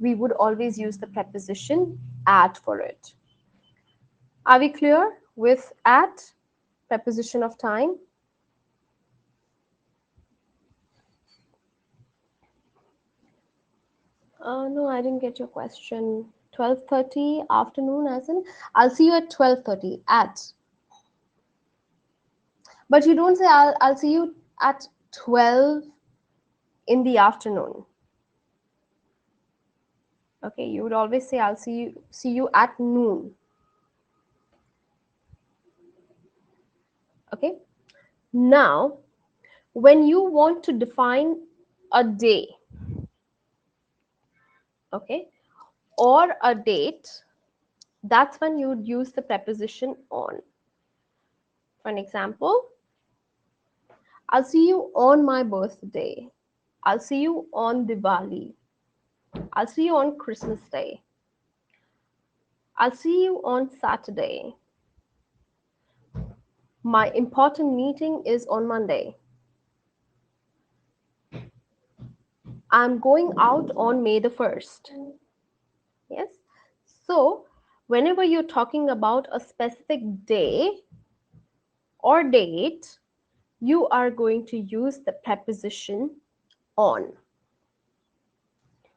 we would always use the preposition at for it. Are we clear with at, preposition of time? No, I didn't get your question. 12:30 afternoon, as in I'll see you at 12:30 at. But you don't say I'll see you at 12 in the afternoon. Okay, you would always say I'll see you at noon. Okay? Now, when you want to define a day, okay, or a date, that's when you would use the preposition on. For an example, I'll see you on my birthday. I'll see you on Diwali. I'll see you on Christmas Day. I'll see you on Saturday. My important meeting is on Monday. I'm going out on May the 1st. Yes. So, whenever you're talking about a specific day or date, you are going to use the preposition on.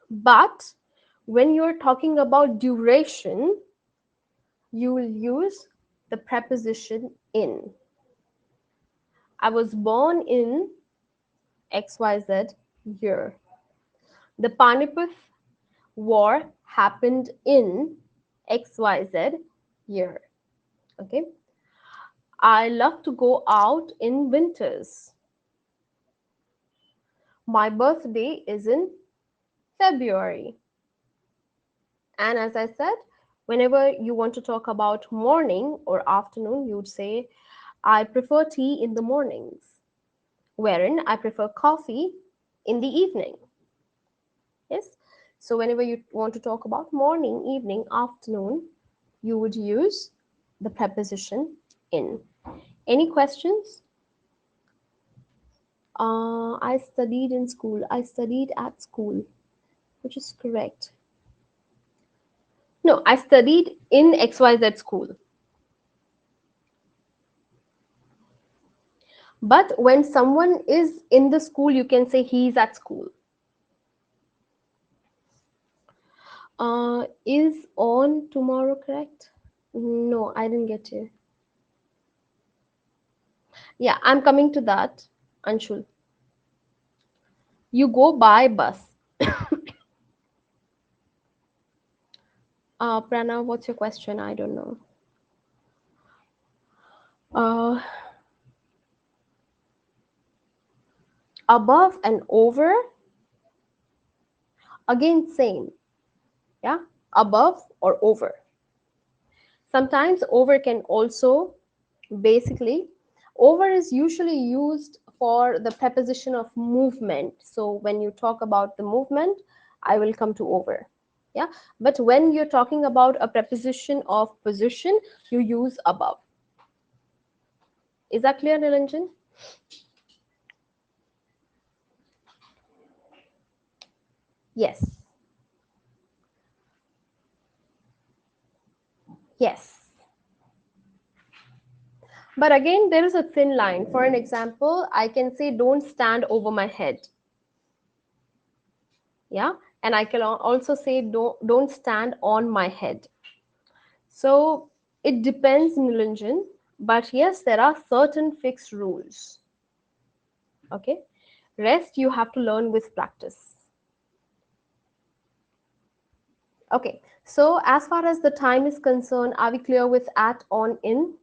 But when you're talking about duration, you will use the preposition in. I was born in XYZ year. The Panipat war happened in XYZ year. Okay. I love to go out in winters. My birthday is in February. And as I said, whenever you want to talk about morning or afternoon, you would say, I prefer tea in the mornings, wherein I prefer coffee in the evening. Yes. So whenever you want to talk about morning, evening, afternoon, you would use the preposition in. Any questions? I studied in school. I studied at school, which is correct. No, I studied in XYZ school. But when someone is in the school, you can say he's at school. Is on tomorrow correct? No, I didn't get you. Yeah, I'm coming to that, Anshul. You go by bus. Pranav, what's your question? I don't know. Uh, Above and over, again, same. Yeah, above or over. Sometimes over can also, basically, over is usually used for the preposition of movement. So when you talk about the movement, I will come to over. Yeah, but when you're talking about a preposition of position, you use above. Is that clear, Nilanjan? Yes. Yes. But again, there is a thin line. For an example, I can say, don't stand over my head. Yeah. And I can also say, don't stand on my head. So it depends, Nilanjan. But yes, there are certain fixed rules. Okay. Rest you have to learn with practice. Okay. So as far as the time is concerned, are we clear with at, on, in?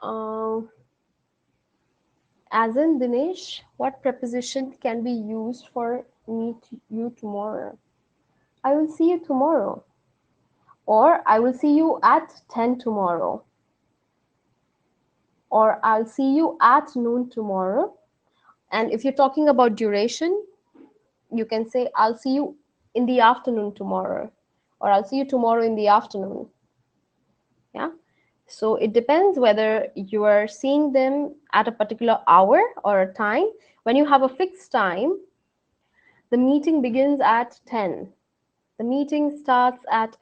Uh, as in Dinesh, what preposition can be used for meet you tomorrow? I will see you tomorrow. Or I will see you at 10 tomorrow. or I'll see you at noon tomorrow. And if you're talking about duration, you can say, I'll see you in the afternoon tomorrow, or I'll see you tomorrow in the afternoon. Yeah. So it depends whether you are seeing them at a particular hour or a time. When you have a fixed time, the meeting begins at 10. The meeting starts at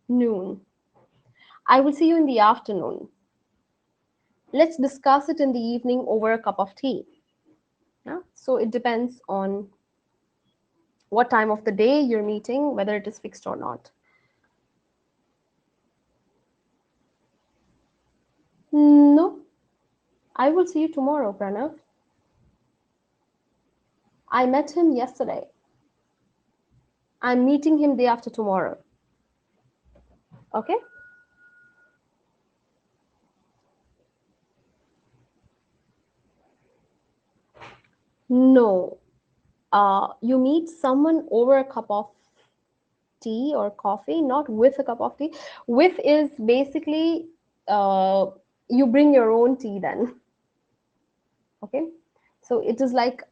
noon. I will see you in the afternoon. Let's discuss it in the evening over a cup of tea. Yeah? So it depends on what time of the day you're meeting, whether it is fixed or not. No, I will see you tomorrow, Pranav. I met him yesterday. I'm meeting him day after tomorrow. Okay? No. You meet someone over a cup of tea or coffee, not with a cup of tea. With is basically uh, you bring your own tea then. Okay? So it is like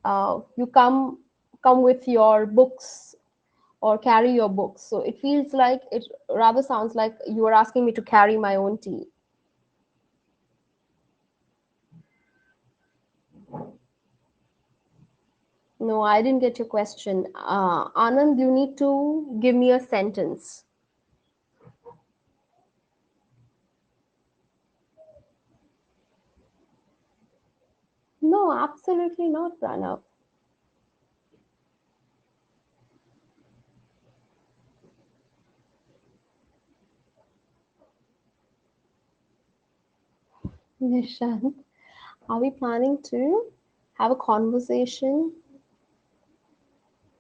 you come with your books or carry your books. So it feels like it rather sounds like you are asking me to carry my own tea. No, I didn't get your question. Anand, you need to give me a sentence. No, absolutely not, Pranav. Nishant, are we planning to have a conversation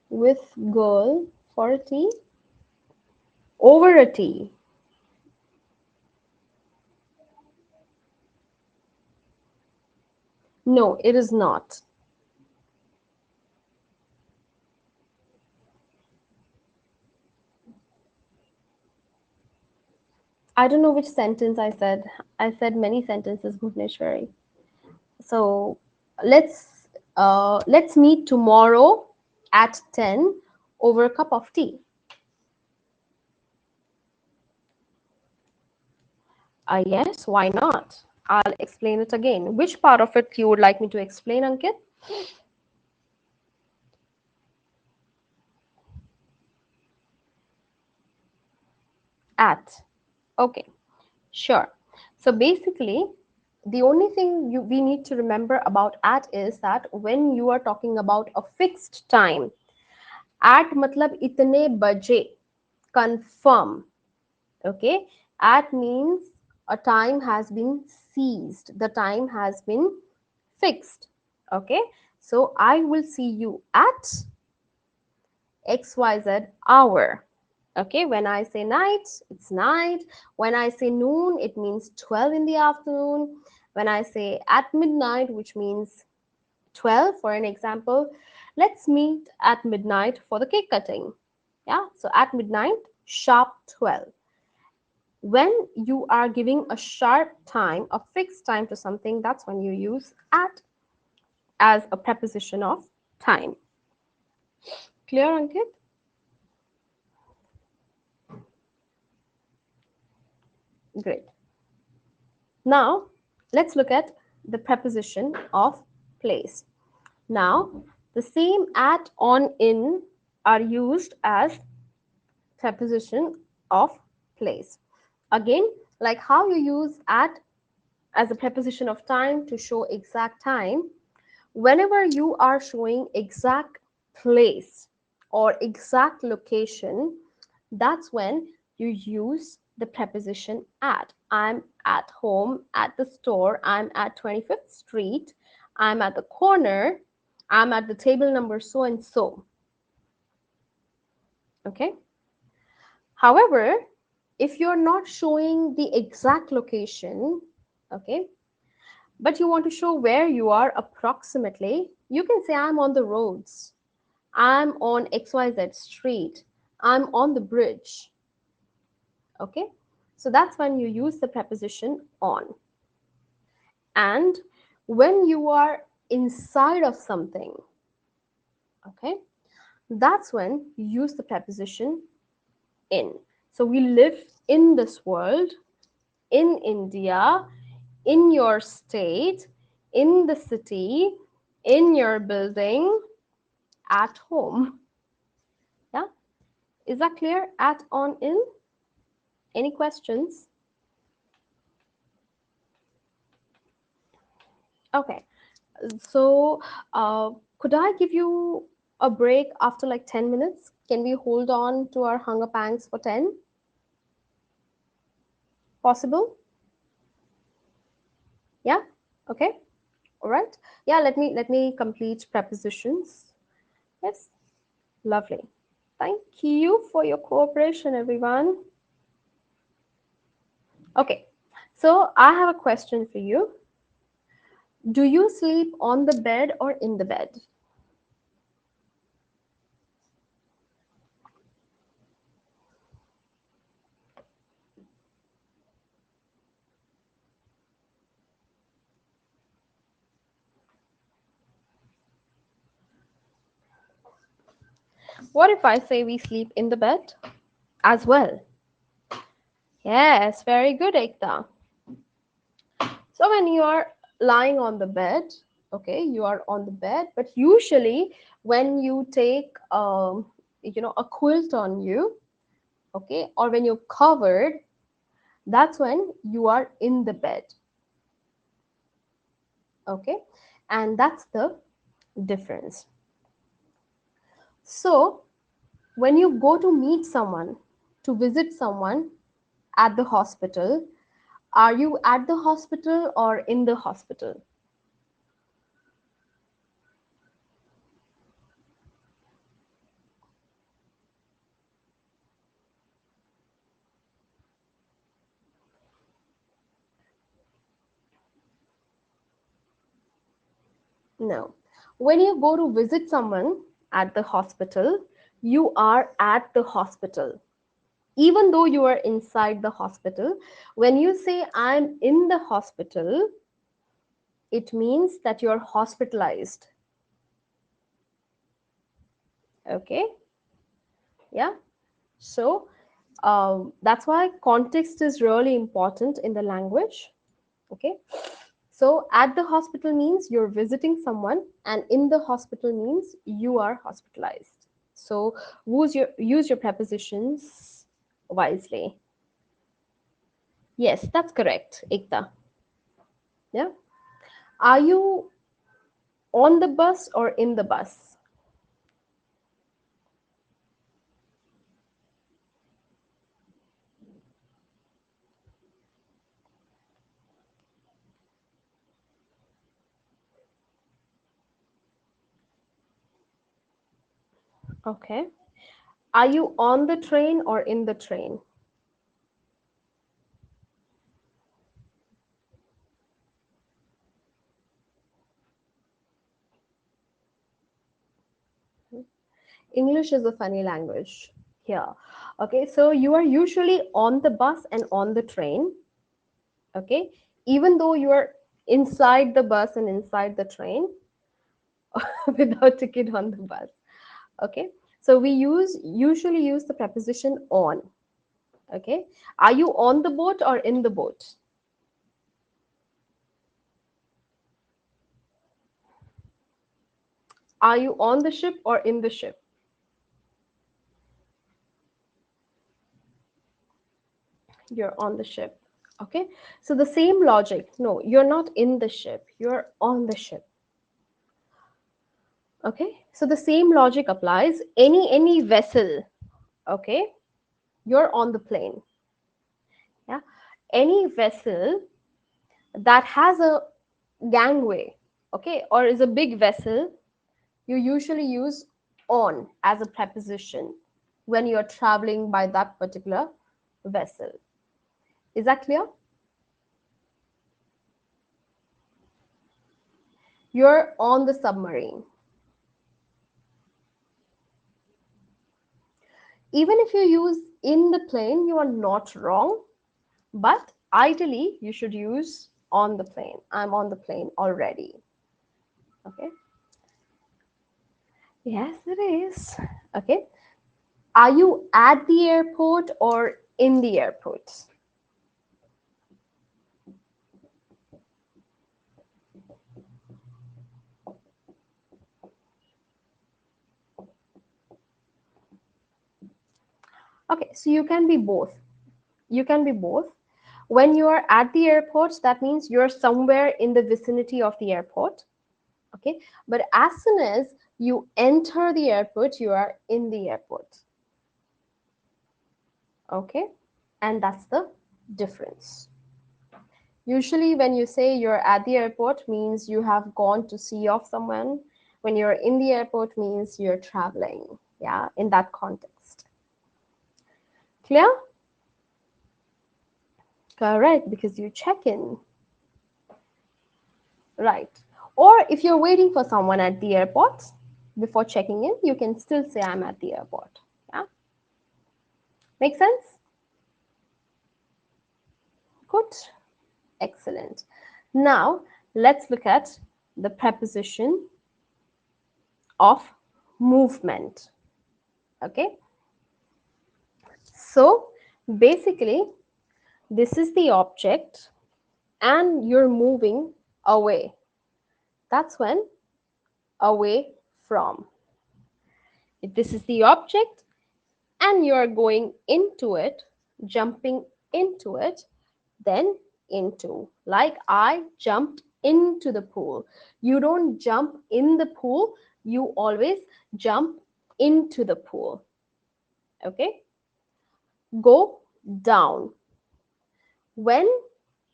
with girl for a tea? Over a tea? No, it is not. I don't know which sentence I said. I said many sentences, Bhuvneshwari. So let's meet tomorrow at 10 over a cup of tea. Yes, why not? I'll explain it again. Which part of it you would like me to explain, Ankit? At. Okay, sure. So basically, the only thing we need to remember about at is that when you are talking about a fixed time, at matlab itne baje, confirm. Okay, at means a time has been seized, the time has been fixed. Okay, so I will see you at xyz hour. Okay, when I say night, it's night. When I say noon, it means 12 in the afternoon. When I say at midnight, which means 12 for an example, let's meet at midnight for the cake cutting. Yeah, so at midnight, sharp 12. When you are giving a sharp time, a fixed time to something, that's when you use at as a preposition of time. Clear, Ankit? Great. Now, let's look at the preposition of place. Now, the same at, on, in are used as preposition of place. Again, like how you use at as a preposition of time to show exact time, whenever you are showing exact place or exact location, that's when you use the preposition at. I'm at home at the store. I'm at 25th Street. I'm at the corner. I'm at the table number so and so. Okay. However, if you're not showing the exact location, okay, but you want to show where you are approximately, you can say I'm on the roads. I'm on XYZ street. I'm on the bridge. Okay. So that's when you use the preposition on. And when you are inside of something, okay, that's when you use the preposition in. So we live in this world, in India, in your state, in the city, in your building, at home. Yeah, is that clear? At, on, in. Any questions? Okay, so could I give you a break after like 10 minutes? Can we hold on to our hunger pangs for 10? Possible? Yeah? Okay. All right. Yeah, let me complete prepositions. Yes. Lovely. Thank you for your cooperation, everyone. Okay. So I have a question for you. Do you sleep on the bed or in the bed? What if I say we sleep in the bed as well? Yes, very good, Ekta. So when you are lying on the bed, okay, you are on the bed, but usually when you take a quilt on you, okay, or when you're covered, that's when you are in the bed, okay, and that's the difference. So when you go to meet someone, to visit someone at the hospital, are you at the hospital or in the hospital? No. When you go to visit someone at the hospital, you are at the hospital. Even though you are inside the hospital, when you say I'm in the hospital, it means that you're hospitalized. Okay? Yeah? So, that's why context is really important in the language. Okay? So, at the hospital means you're visiting someone, and in the hospital means you are hospitalized. So, use your prepositions wisely. Yes, that's correct, Ekta. Yeah. Are you on the bus or in the bus? Okay. Are you on the train or in the train? English is a funny language here. Okay, so you are usually on the bus and on the train. Okay, even though you are inside the bus and inside the train without ticket on the bus. Okay, so we usually use the preposition on. Okay, are you on the boat or in the boat? Are you on the ship or in the ship? You're on the ship. Okay, so the same logic. No, you're not in the ship, you're on the ship. Okay, so the same logic applies. Any vessel, okay, you're on the plane. Yeah, any vessel that has a gangway, okay, or is a big vessel, you usually use on as a preposition when you're traveling by that particular vessel. Is that clear? You're on the submarine. Even if you use in the plane, you are not wrong, but ideally you should use on the plane. I'm on the plane already. Okay. Yes, it is. Okay. Are you at the airport or in the airport? Okay, so you can be both. You can be both. When you are at the airport, that means you're somewhere in the vicinity of the airport. Okay, but as soon as you enter the airport, you are in the airport. Okay, and that's the difference. Usually, when you say you're at the airport, means you have gone to see off someone. When you're in the airport, means you're traveling. Yeah, in that context. Clear? Correct, because you check in. Right. Or if you're waiting for someone at the airport before checking in, you can still say, I'm at the airport. Yeah. Make sense? Good. Excellent. Now, let's look at the preposition of movement. Okay. So, basically, this is the object and you're moving away. That's when away from. If this is the object and you're going into it, jumping into it, then into. Like I jumped into the pool. You don't jump in the pool, you always jump into the pool. Okay? Go down. When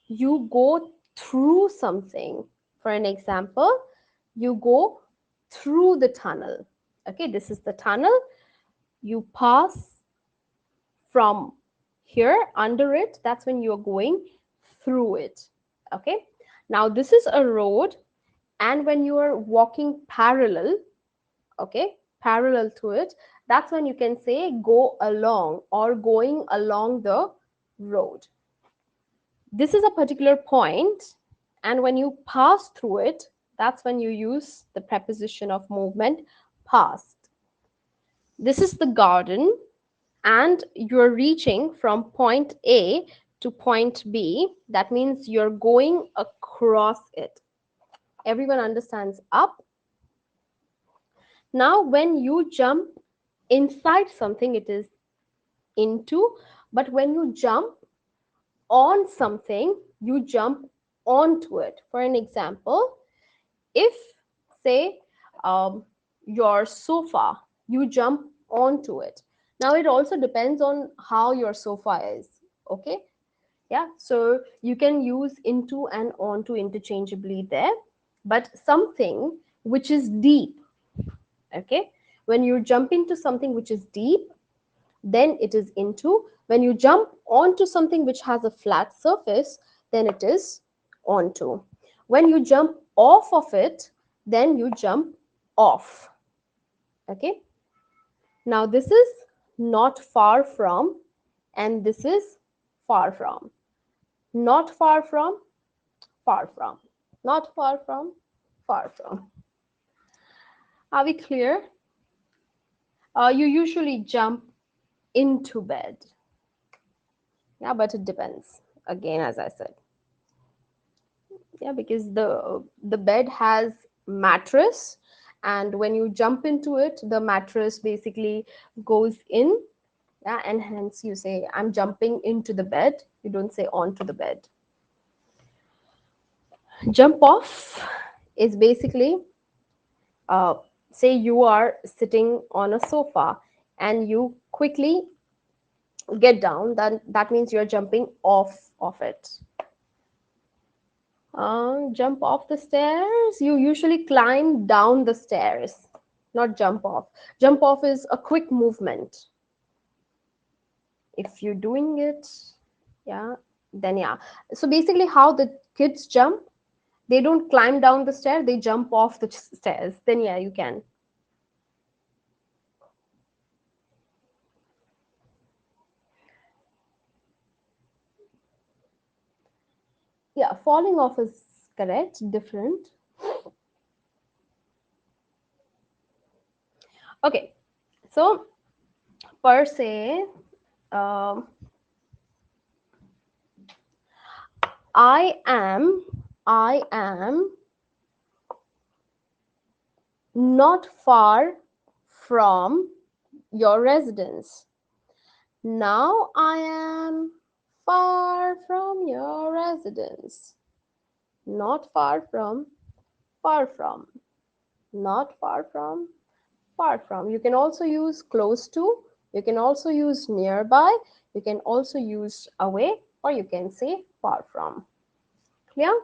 you go through something, for an example, you go through the tunnel. Okay, this is the tunnel. You pass from here under it, that's when you're going through it. Okay, now this is a road, and when you are walking parallel, okay, parallel to it, that's when you can say go along or going along the road. This is a particular point, and when you pass through it, that's when you use the preposition of movement, passed. This is the garden, and you're reaching from point A to point B. That means you're going across it. Everyone understands up? Now, when you jump inside something, it is into, but when you jump on something, you jump onto it. For an example, if, say, your sofa, you jump onto it. Now, it also depends on how your sofa is. Okay, yeah, so you can use into and onto interchangeably there, but something which is deep, okay, when you jump into something which is deep, then it is into. When you jump onto something which has a flat surface, then it is onto. When you jump off of it, then you jump off. Okay, now this is not far from, and this is far from. Not far from, far from. Not far from, far from. Are we clear? You usually jump into bed. Yeah, but it depends. Again, as I said, yeah, because the bed has mattress, and when you jump into it, the mattress basically goes in. Yeah, and hence you say, I'm jumping into the bed. You don't say onto the bed. Jump off is basically, uh, say you are sitting on a sofa and you quickly get down, then that means you're jumping off of it. Jump off the stairs, you usually climb down the stairs, not jump off. Jump off is a quick movement. If you're doing it, yeah, then yeah. So basically, how the kids jump, they don't climb down the stair, they jump off the stairs. Then yeah, you can. Yeah, falling off is correct, different. Okay, so per se, um, I am not far from your residence. Now I am far from your residence. Not far from, far from, not far from, far from. You can also use close to, you can also use nearby, you can also use away, or you can say far from. Clear?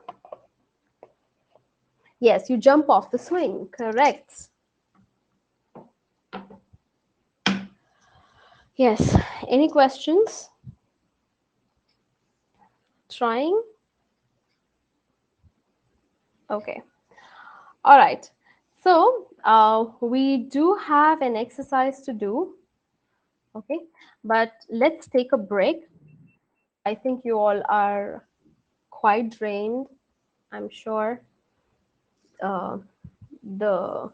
Yes, you jump off the swing. Correct. Yes. Any questions? Trying? Okay. All right. So we do have an exercise to do. Okay. But let's take a break. I think you all are quite drained. I'm sure uh, the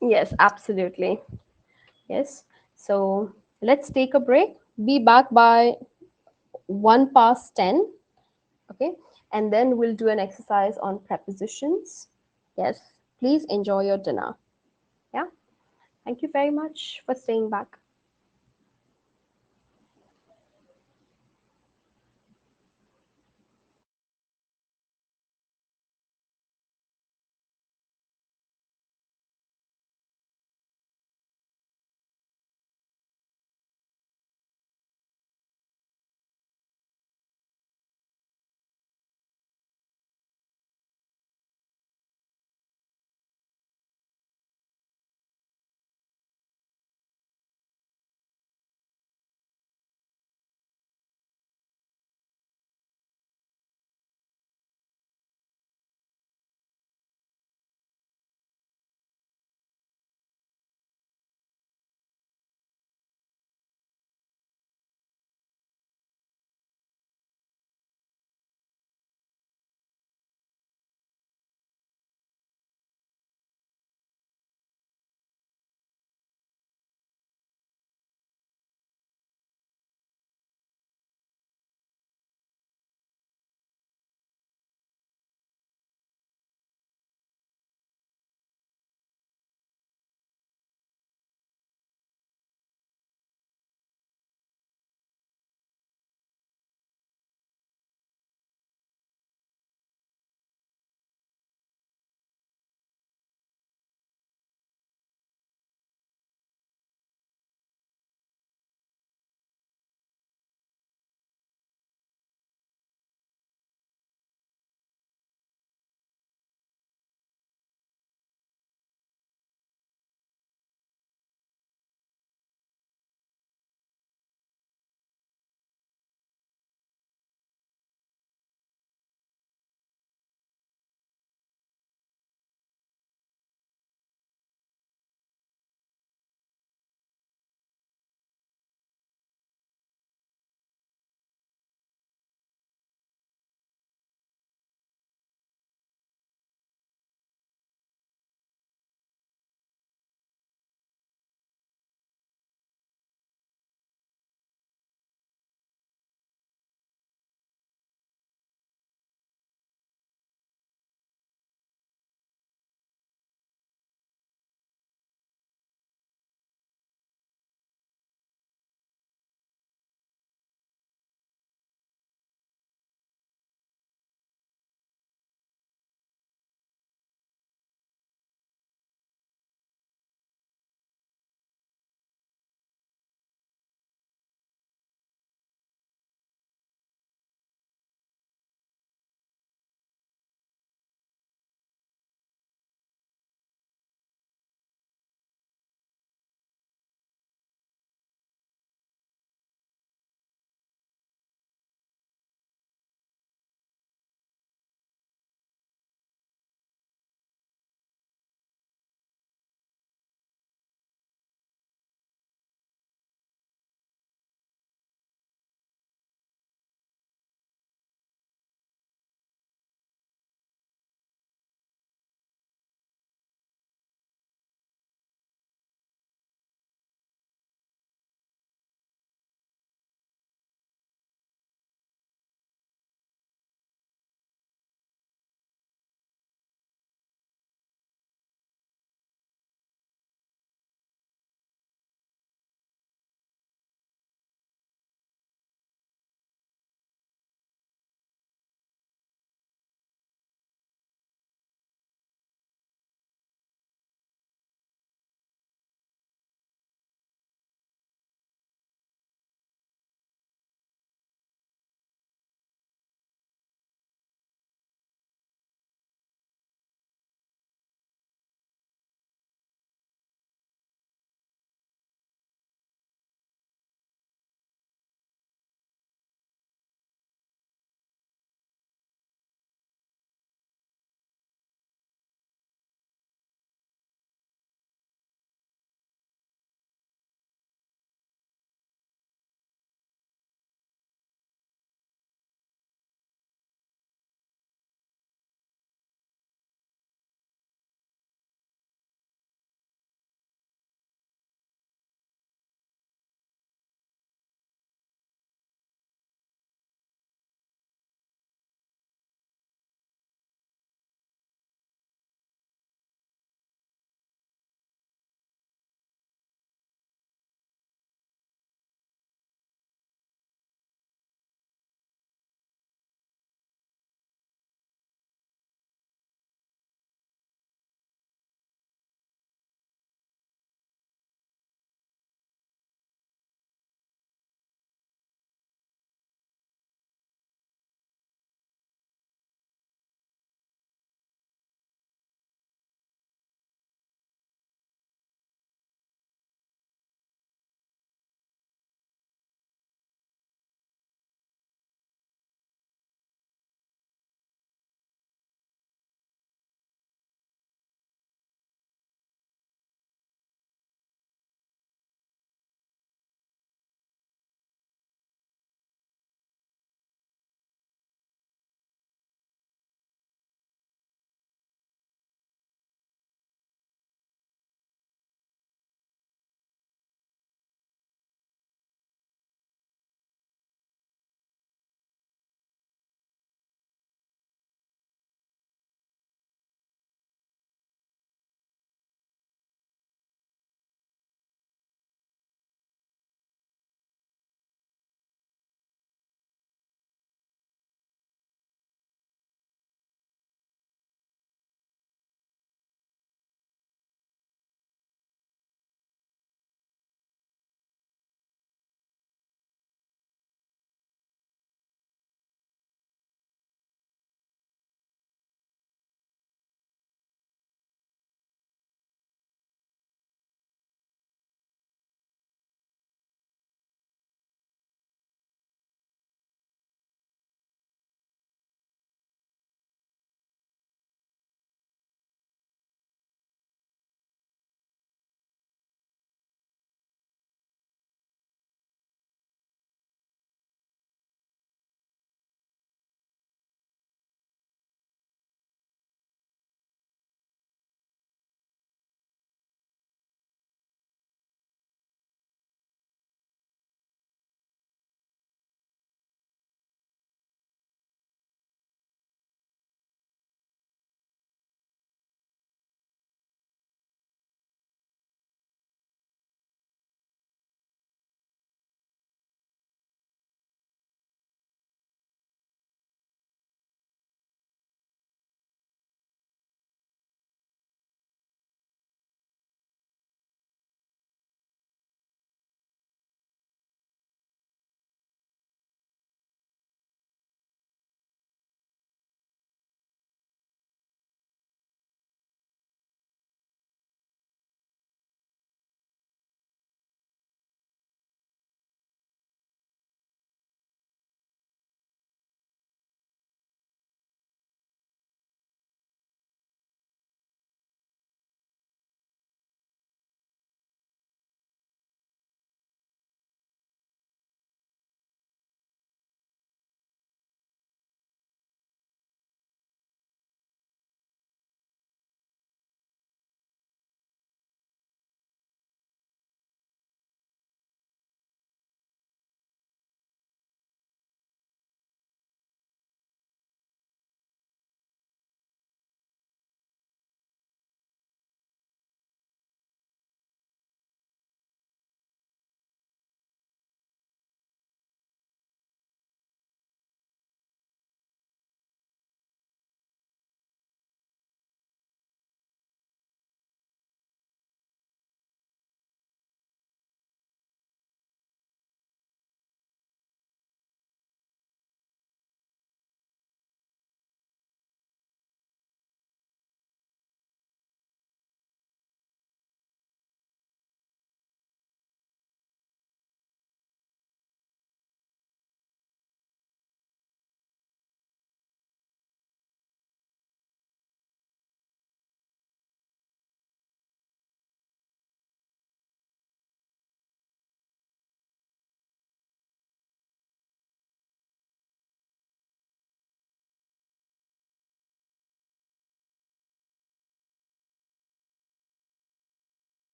yes, absolutely. Yes. So let's take a break. Be back by 1 past 10. Okay. And then we'll do an exercise on prepositions. Yes. Please enjoy your dinner. Yeah. Thank you very much for staying back.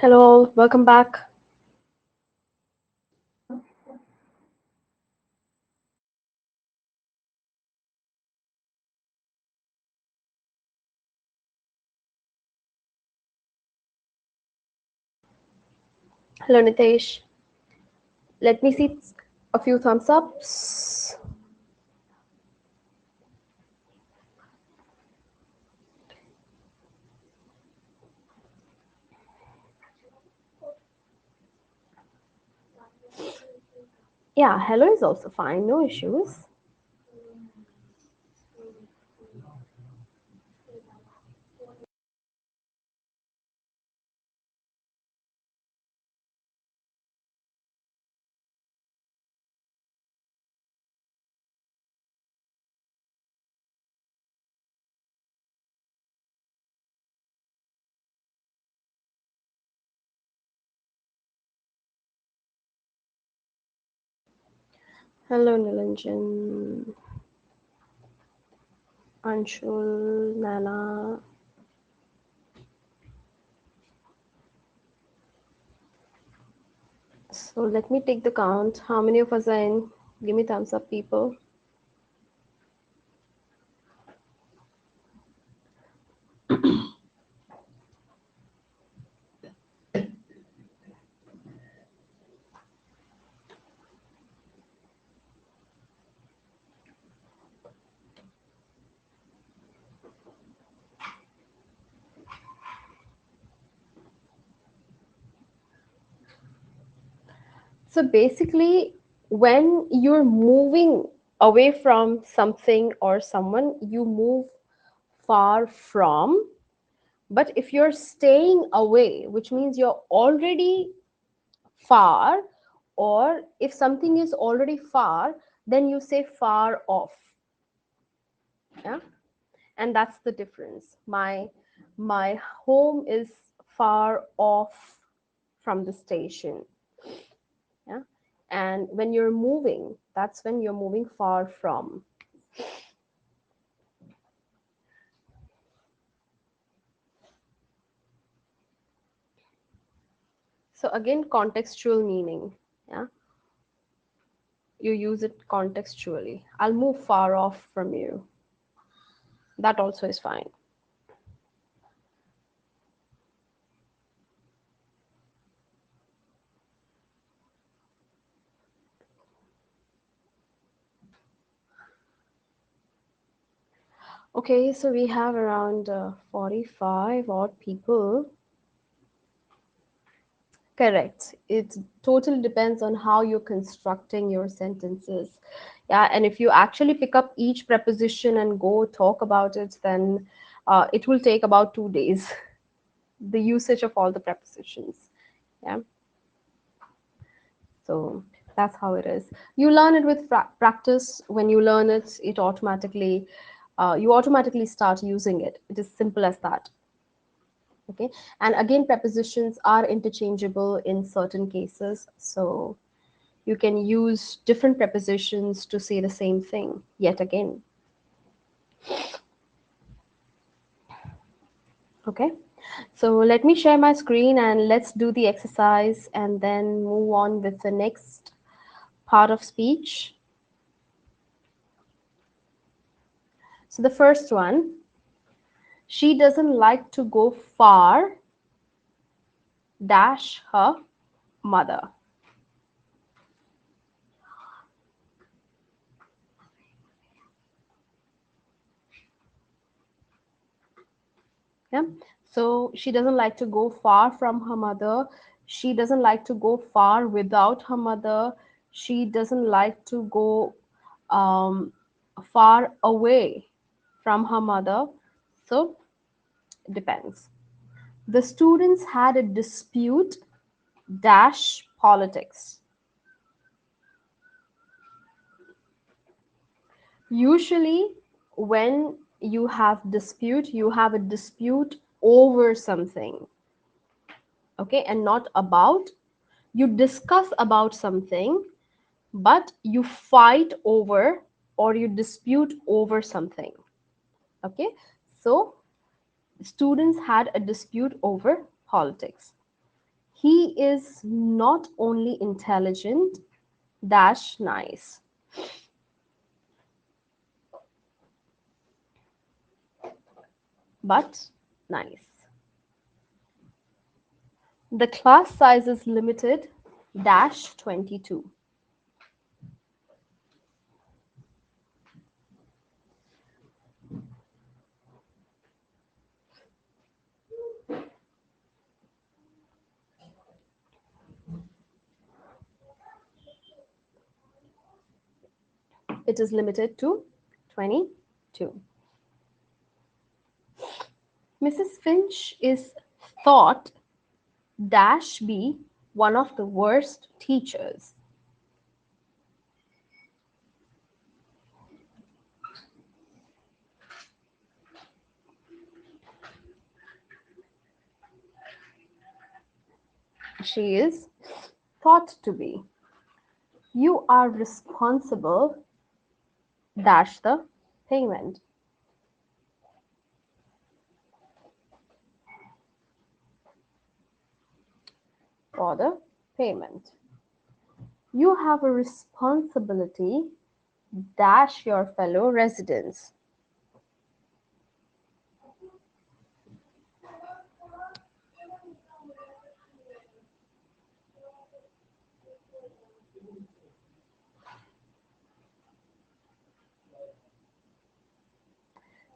Hello, welcome back. Hello, Nitesh. Let me see a few thumbs ups. Yeah, hello is also fine, no issues. Hello, Nilanjan, Anshul, Nana. So let me take the count. How many of us are in? Give me thumbs up, people. So basically, when you're moving away from something or someone, you move far from. But if you're staying away, which means you're already far, or if something is already far, then you say far off. Yeah, and that's the difference. My home is far off from the station. Yeah, and when you're moving, that's when you're moving far from. So again, contextual meaning. Yeah, you use it contextually. I'll move far off from you. That also is fine. Okay, so we have around 45 odd people. Correct. It totally depends on how you're constructing your sentences. Yeah, and if you actually pick up each preposition and go talk about it, then it will take about 2 days, the usage of all the prepositions. Yeah, so that's how it is. You learn it with practice. When you learn it, you automatically start using it. It is simple as that. Okay, and again, prepositions are interchangeable in certain cases, so you can use different prepositions to say the same thing yet again. Okay, so let me share my screen and let's do the exercise and then move on with the next part of speech. So the first one, she doesn't like to go far dash her mother. Yeah, so she doesn't like to go far from her mother. She doesn't like to go far without her mother. She doesn't like to go um, far away from her mother. So it depends. The students had a dispute dash politics. Usually, when you have a dispute over something, okay, and not about. You discuss about something, but you fight over or you dispute over something. Okay, so students had a dispute over politics. He is not only intelligent dash nice, but nice. The class size is limited dash 22. It is limited to 22. Mrs. Finch is thought dash be one of the worst teachers. She is thought to be. You are responsible dash the payment for the payment. You have a responsibility dash your fellow residents.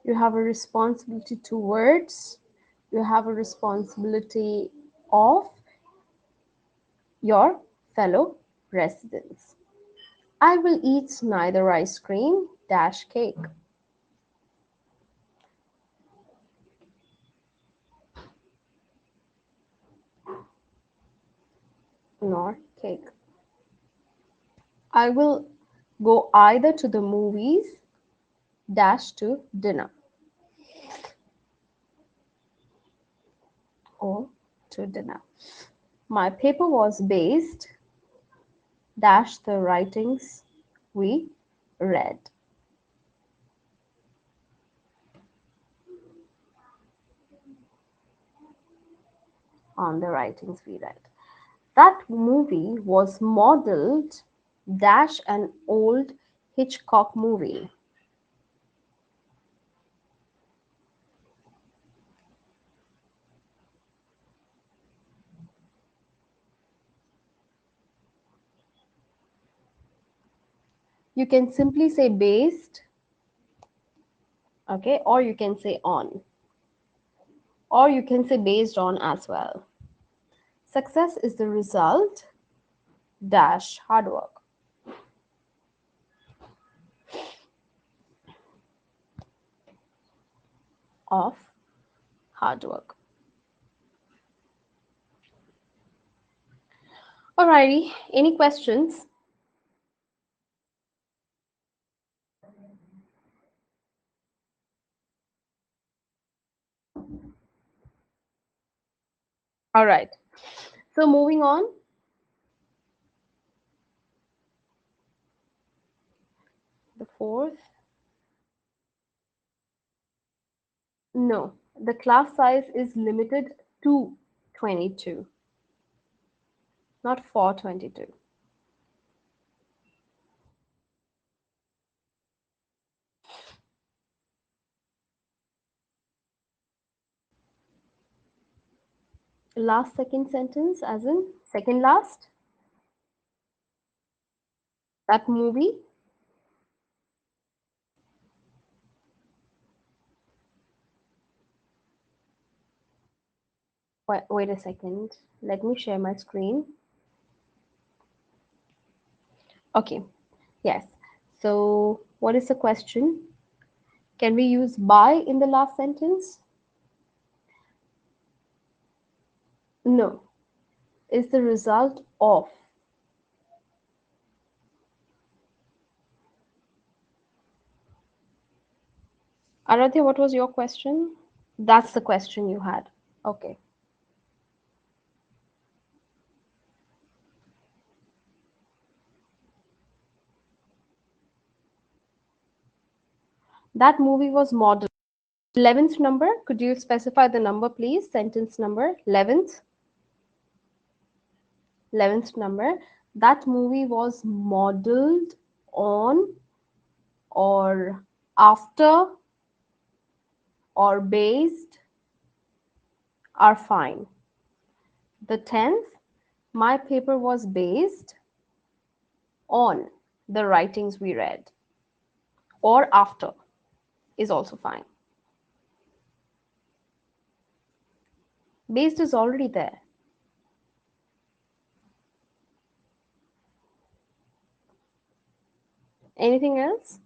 You have a responsibility towards, you have a responsibility of your fellow residents. I will eat neither ice cream dash cake nor cake. I will go either to the movies dash to dinner or to dinner. My paper was based dash the writings we read. On the writings we read. That movie was modeled dash an old Hitchcock movie. You can simply say based, okay, or you can say on, or you can say based on as well. Success is the result dash hard work of hard work. Alrighty, any questions? All right. So moving on, the fourth. No, the class size is limited to 22, not for 22. Last second sentence, as in second last. That movie. Wait a second. Let me share my screen. Okay. Yes. So, what is the question? Can we use by in the last sentence? No. Is the result of. Aradhya, what was your question? That's the question you had. Okay. That movie was modeled. 11th number, could you specify the number, please? Sentence number 11th. 11th number, that movie was modeled on or after or based are fine. The 10th, my paper was based on the writings we read or after is also fine. Based is already there. Anything else?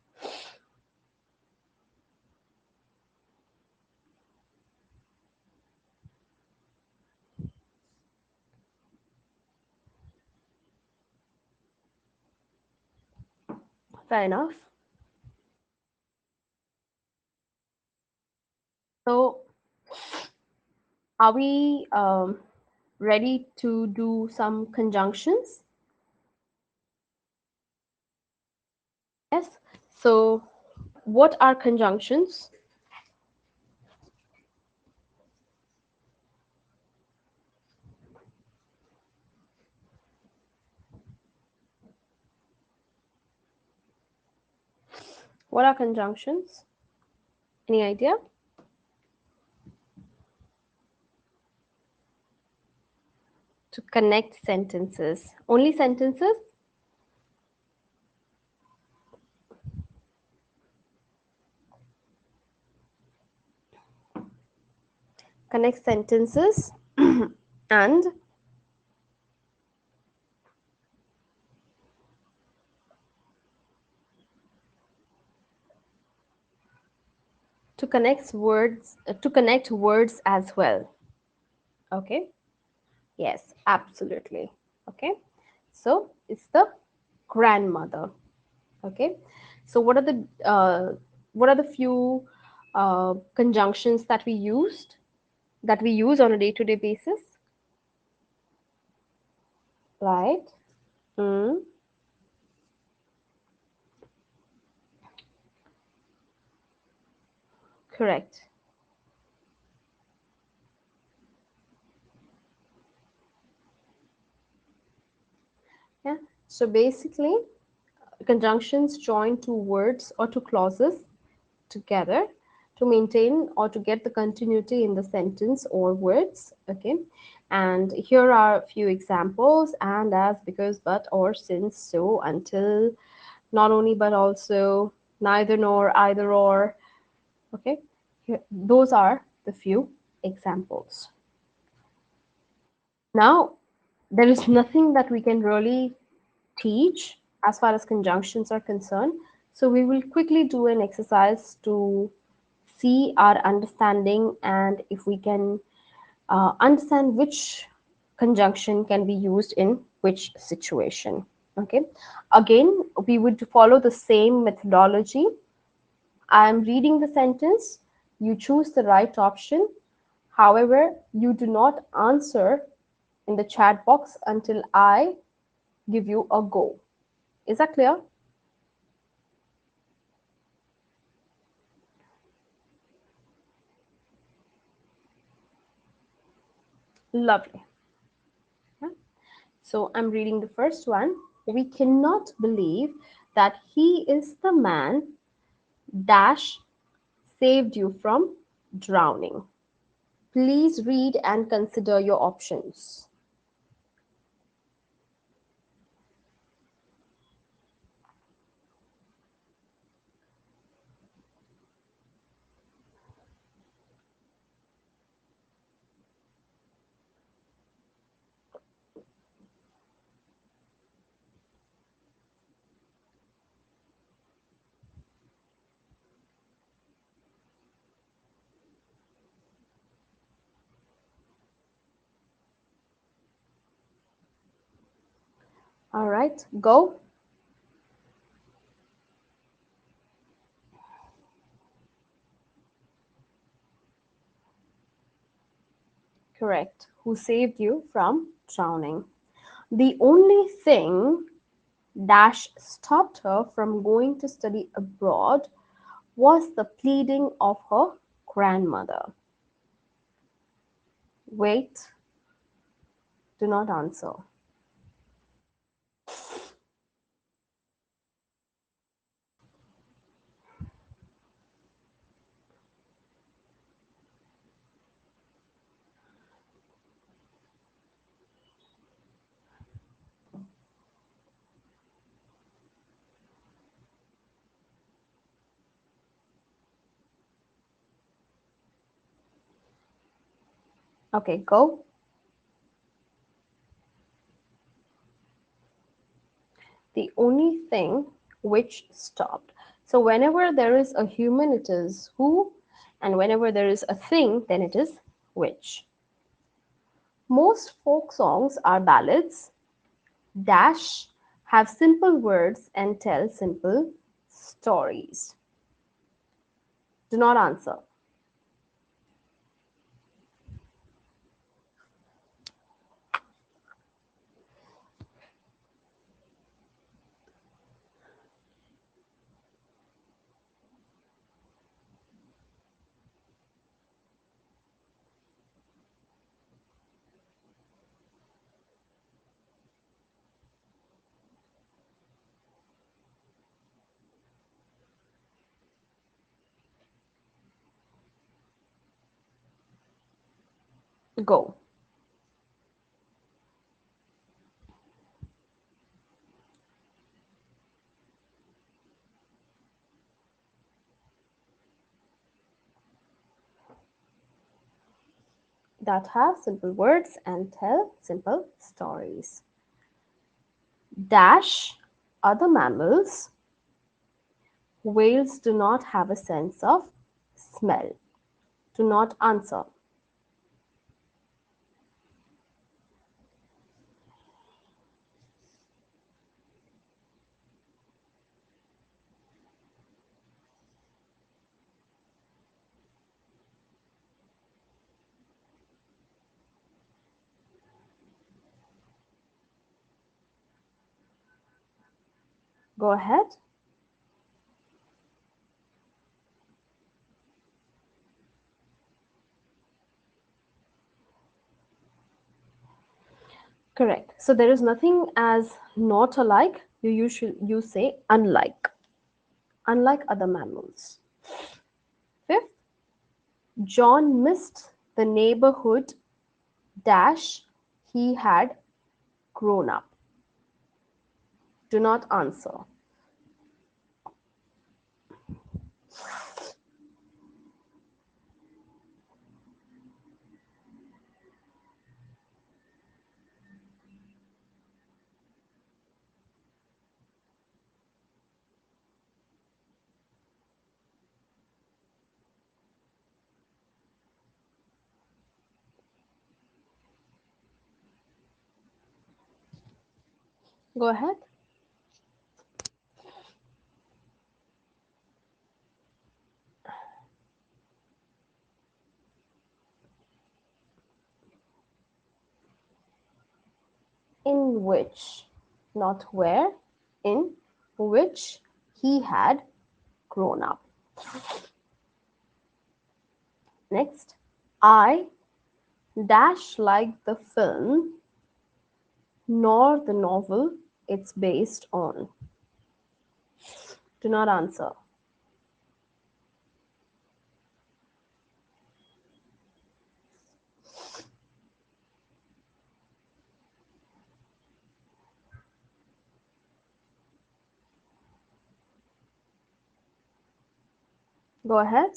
Fair enough. So, are we ready to do some conjunctions? Yes. So, what are conjunctions? What are conjunctions? Any idea? To connect sentences. Only sentences? Connect sentences and to connect words as well. Okay. Yes, absolutely. Okay. So it's the grandmother. Okay. So what are the few conjunctions that we use on a day-to-day basis? Right. Mm, correct. Yeah. So basically, conjunctions join two words or two clauses together to maintain or to get the continuity in the sentence or words. Okay. And here are a few examples: and, as, because, but, or, since, so, until, not only but also, neither nor, either or. Okay. Those are the few examples. Now, there is nothing that we can really teach as far as conjunctions are concerned. So we will quickly do an exercise to see our understanding and if we can understand which conjunction can be used in which situation. Okay. Again, we would follow the same methodology. I am reading the sentence. You choose the right option. However, you do not answer in the chat box until I give you a go. Is that clear? Lovely. Yeah. So I'm reading the first one. We cannot believe that he is the man dash saved you from drowning. Please read and consider your options. All right, go. Correct. Who saved you from drowning? The only thing dash stopped her from going to study abroad was the pleading of her grandmother. Wait, do not answer. Okay, go. The only thing which stopped. So whenever there is a human, it is who, and whenever there is a thing, then it is which. Most folk songs are ballads, dash, have simple words and tell simple stories. Do not answer. Go. That have simple words and tell simple stories. Dash, other mammals, whales do not have a sense of smell. Do not answer. Go ahead. Correct. So there is nothing as not alike. You usually you say unlike, unlike other mammals. Fifth, John missed the neighborhood dash he had grown up. Do not answer. Go ahead. In which, not where, in which he had grown up. Next, I dash like the film nor the novel it's based on. Do not answer. Go ahead.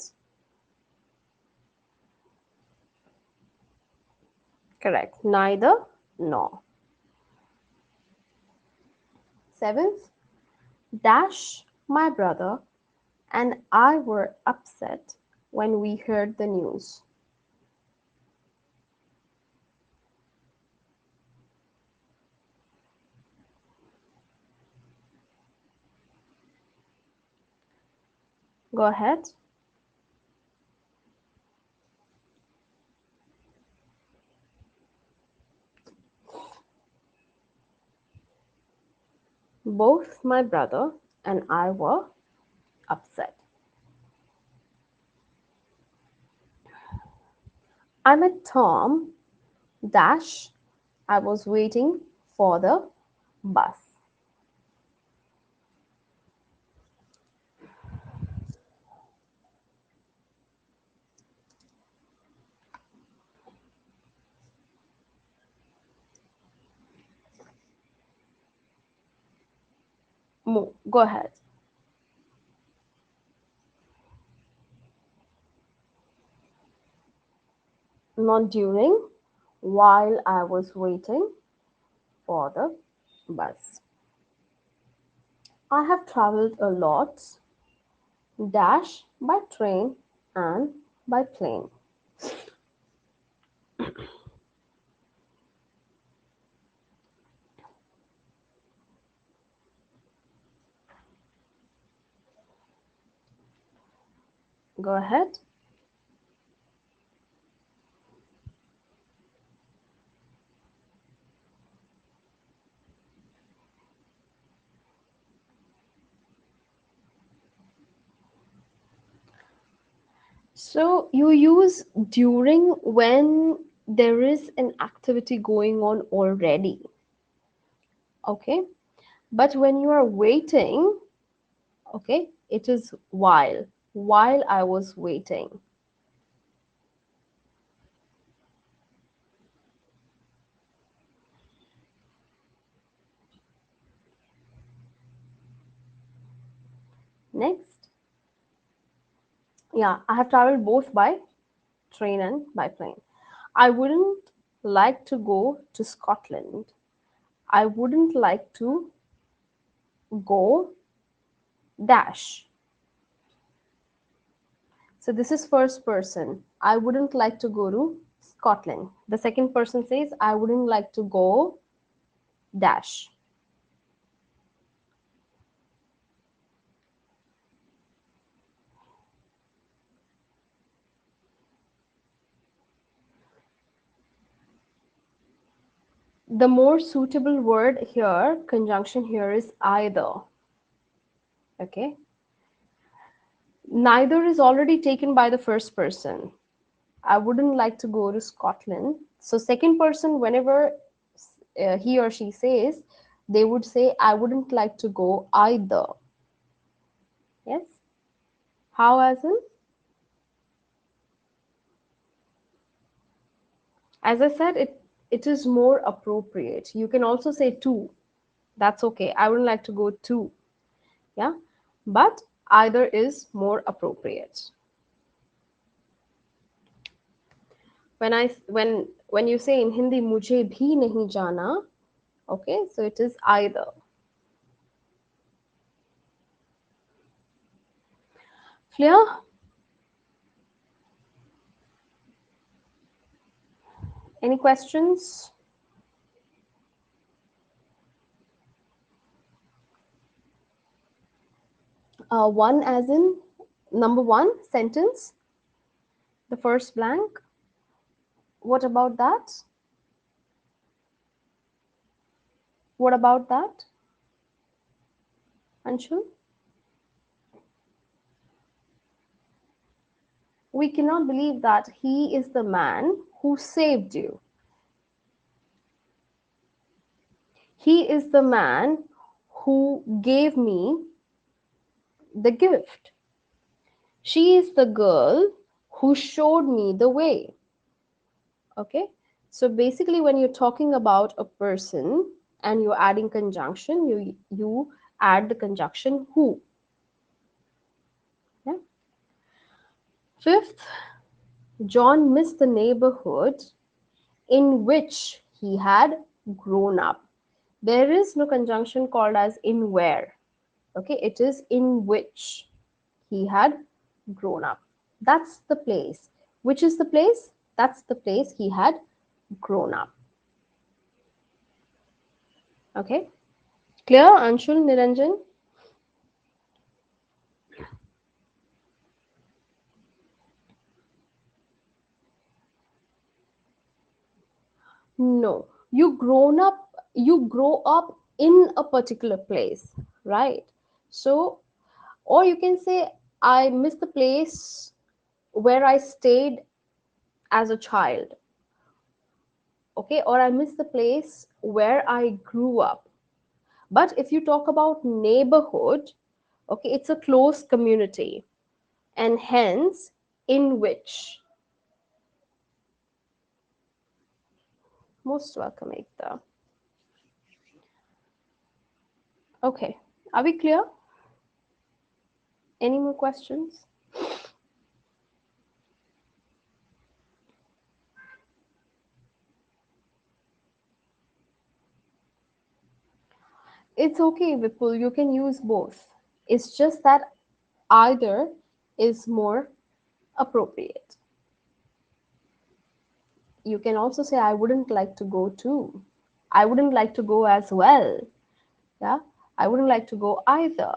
Correct. Neither nor. Seventh, Dash, my brother, and I were upset when we heard the news. Go ahead. Both my brother and I were upset. I met Tom. Dash, I was waiting for the bus. Go ahead. not during, while I was waiting for the bus. I have traveled a lot, dash by train and by plane. Go ahead. So you use during when there is an activity going on already. Okay. But when you are waiting, okay, it is while I was waiting. Next, yeah, I have traveled both by train and by plane. I wouldn't like to go to Scotland. I wouldn't like to go dash. So this is first person. I wouldn't like to go to Scotland. The second person says, I wouldn't like to go dash. The more suitable word here, conjunction here is either. Okay. Neither is already taken by the first person. I wouldn't like to go to Scotland. So, second person, whenever he or she says, they would say, I wouldn't like to go either. Yes. How as in? As I said, it is more appropriate. You can also say to. That's okay. I wouldn't like to go to. Yeah. But either is more appropriate. When you say in Hindi, मुझे भी नहीं जाना, okay, so it is either. Clear? Any questions? One as in number one sentence, the first blank. What about that? What about that, Anshul? We cannot believe that he is the man who saved you. He is the man who gave me the gift. She is the girl who showed me the way. Okay. So basically, when you're talking about a person and you're adding conjunction, you add the conjunction who. Yeah. Fifth, John missed the neighborhood in which he had grown up. There is no conjunction called as in where. Okay, it is in which he had grown up. That's the place. Which is the place? That's the place he had grown up. Okay, clear, Anshul, Niranjan? No, you grow up in a particular place, right? So, or you can say, I miss the place where I stayed as a child, okay? Or I miss the place where I grew up. But if you talk about neighborhood, okay, it's a close community, and hence, in which. Most welcome, Ekta. Okay, are we clear? Any more questions? It's okay, Vipul. You can use both. It's just that either is more appropriate. You can also say, I wouldn't like to go too. I wouldn't like to go as well. Yeah. I wouldn't like to go either.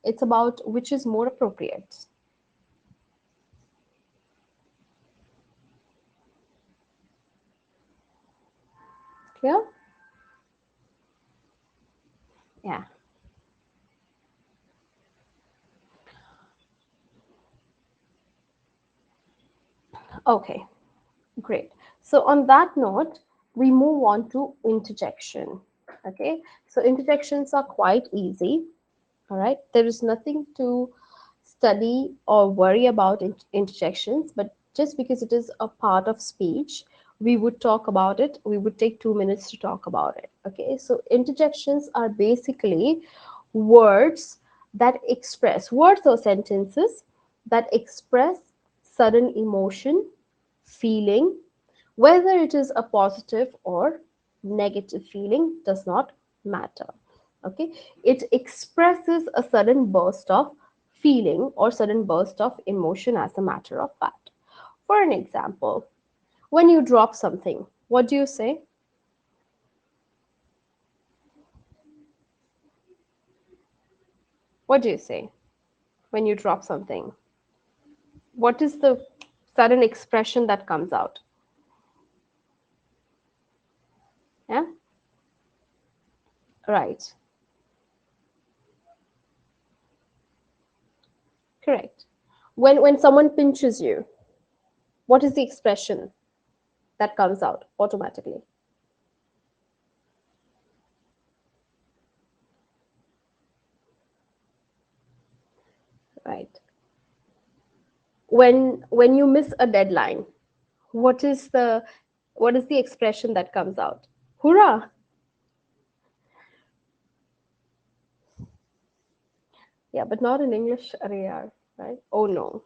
It's about which is more appropriate. Clear? Yeah. Okay. Great. So on that note, we move on to interjection. Okay. So interjections are quite easy. All right. There is nothing to study or worry about interjections, but just because it is a part of speech, we would talk about it. We would take 2 minutes to talk about it. Okay. So interjections are basically words that express, words or sentences that express sudden emotion, feeling, whether it is a positive or negative feeling does not matter. Okay, it expresses a sudden burst of feeling or sudden burst of emotion as a matter of fact. For an example, when you drop something, what do you say? What do you say when you drop something? What is the sudden expression that comes out? Yeah, right, correct. When someone pinches you, what is the expression that comes out automatically? Right. When you miss a deadline, what is the expression that comes out? Hurrah. Yeah, but not in English, Ariyar, right? Oh no.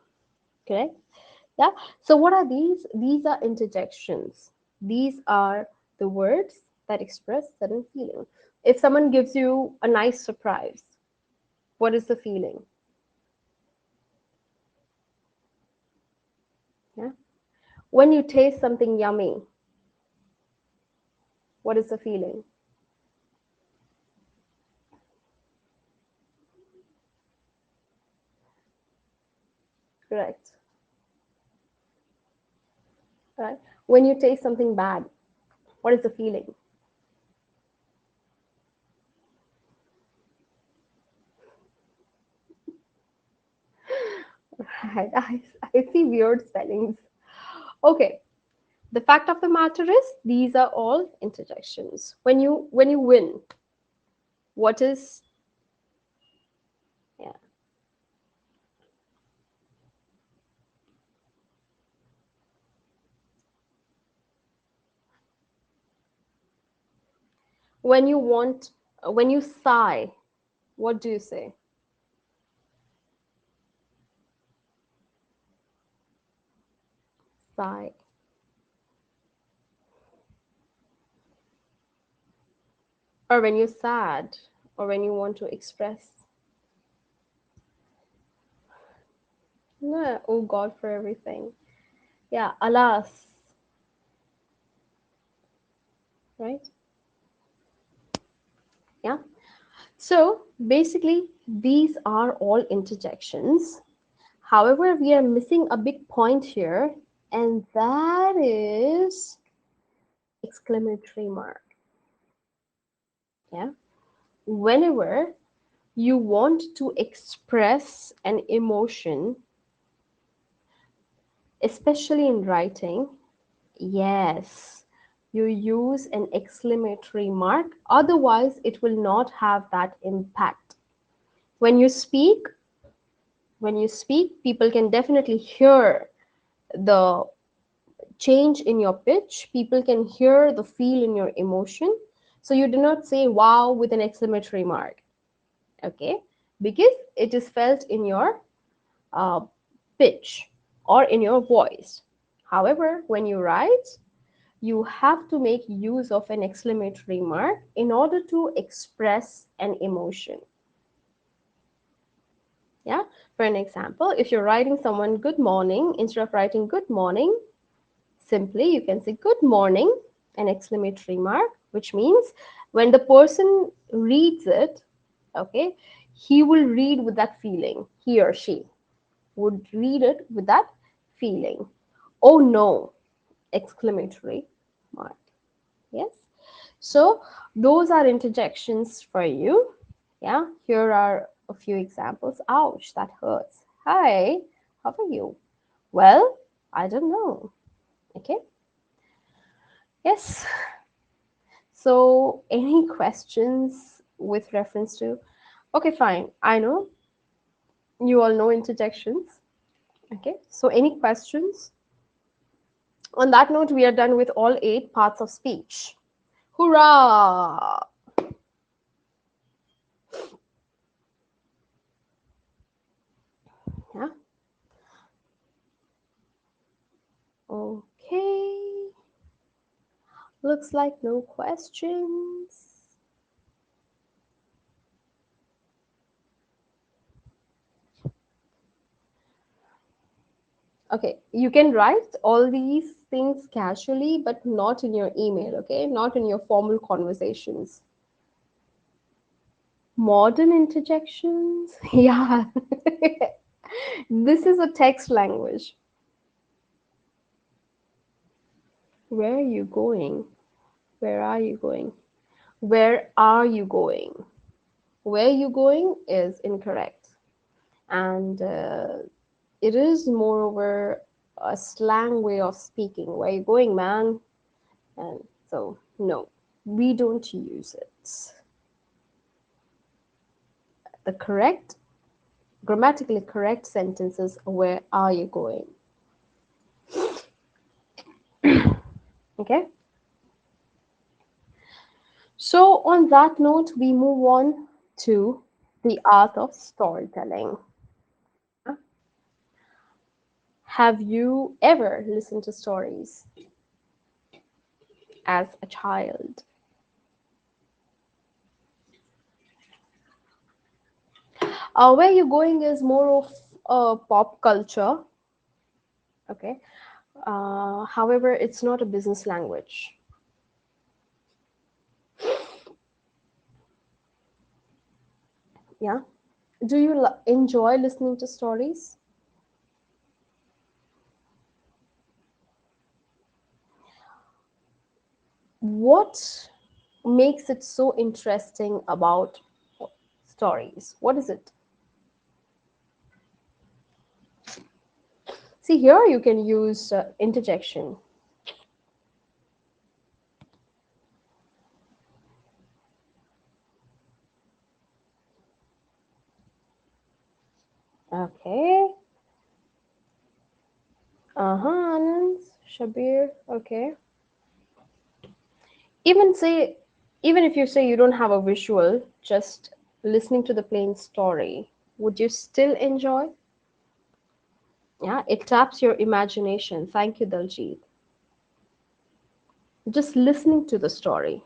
Correct. Yeah. So what are these are interjections. These are the words that express certain feeling. If someone gives you a nice surprise, what is the feeling? Yeah. When you taste something yummy, what is the feeling? Correct. Right. When you taste something bad, what is the feeling? Right. I see weird spellings. Okay. The fact of the matter is these are all interjections. When you win, what is, yeah. When you want, when you sigh, what do you say? Sigh. Or when you're sad, or when you want to express, no, oh God for everything. Yeah, alas, right? Yeah. So basically, these are all interjections. However, we are missing a big point here, and that is exclamatory mark. Yeah. Whenever you want to express an emotion, especially in writing, yes, you use an exclamatory mark. Otherwise, it will not have that impact. When you speak, when you speak, people can definitely hear the change in your pitch. People can hear the feel in your emotion. So you do not say wow with an exclamatory mark, okay? Because it is felt in your pitch or in your voice. However, when you write, you have to make use of an exclamatory mark in order to express an emotion. Yeah, for an example, if you're writing someone good morning, instead of writing good morning, simply you can say good morning, an exclamatory mark, which means when the person reads it, okay, he will read with that feeling. He or she would read it with that feeling. Oh no, exclamatory mark. Yes. So those are interjections for you. Yeah. Here are a few examples. Ouch, that hurts. Hi, how are you? Well, I don't know. Okay. Yes. So any questions with reference to? Okay, fine. I know you all know interjections. Okay. So any questions? On that note, we are done with all 8 parts of speech. Hurrah! Yeah. Okay. Looks like no questions. Okay, you can write all these things casually, but not in your email, okay? Not in your formal conversations. Modern interjections? Yeah. This is a text language. Where are you going? Where are you going? Where are you going? Where you going is incorrect. And it is moreover a slang way of speaking. Where you going, man? And so, no, we don't use it. The correct, grammatically correct sentences, where are you going? Okay. So, on that note, we move on to the art of storytelling. Have you ever listened to stories as a child? Where you're going is more of pop culture. Okay. However, it's not a business language. Yeah. Do you enjoy listening to stories? What makes it so interesting about stories? What is it? See, here you can use interjection. Okay. Uh-huh, Anand, Shabir. Okay. Even say, even if you say you don't have a visual, just listening to the plain story, would you still enjoy? Yeah, it taps your imagination. Thank you, Daljit. Just listening to the story.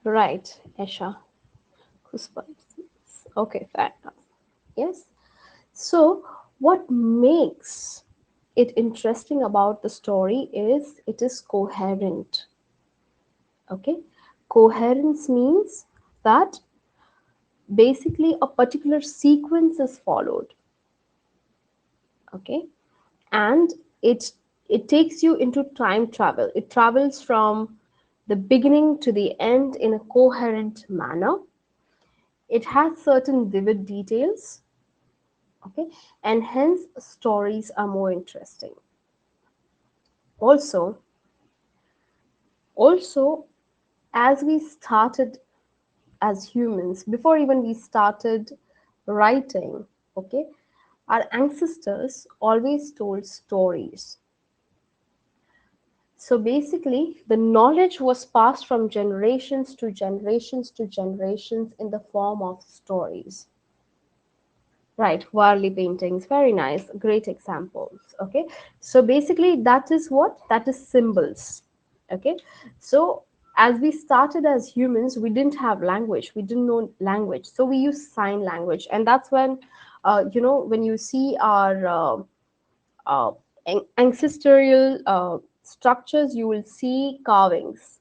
Right, Esha. Goosebumps. Okay, fair enough. Yes. So, what makes it interesting about the story is it is coherent. Okay. Coherence means that basically a particular sequence is followed. Okay. And it takes you into time travel. It travels from the beginning to the end in a coherent manner. It has certain vivid details, okay, and hence stories are more interesting. Also also as we started as humans, before even we started writing, okay, our ancestors always told stories. So basically, the knowledge was passed from generations to generations to generations in the form of stories. Right, Warli paintings, very nice, great examples. Okay, so basically, that is what? That is symbols. Okay, so as we started as humans, we didn't have language, we didn't know language, so we use sign language, and that's when, when you see our uh, ancestral structures, you will see carvings.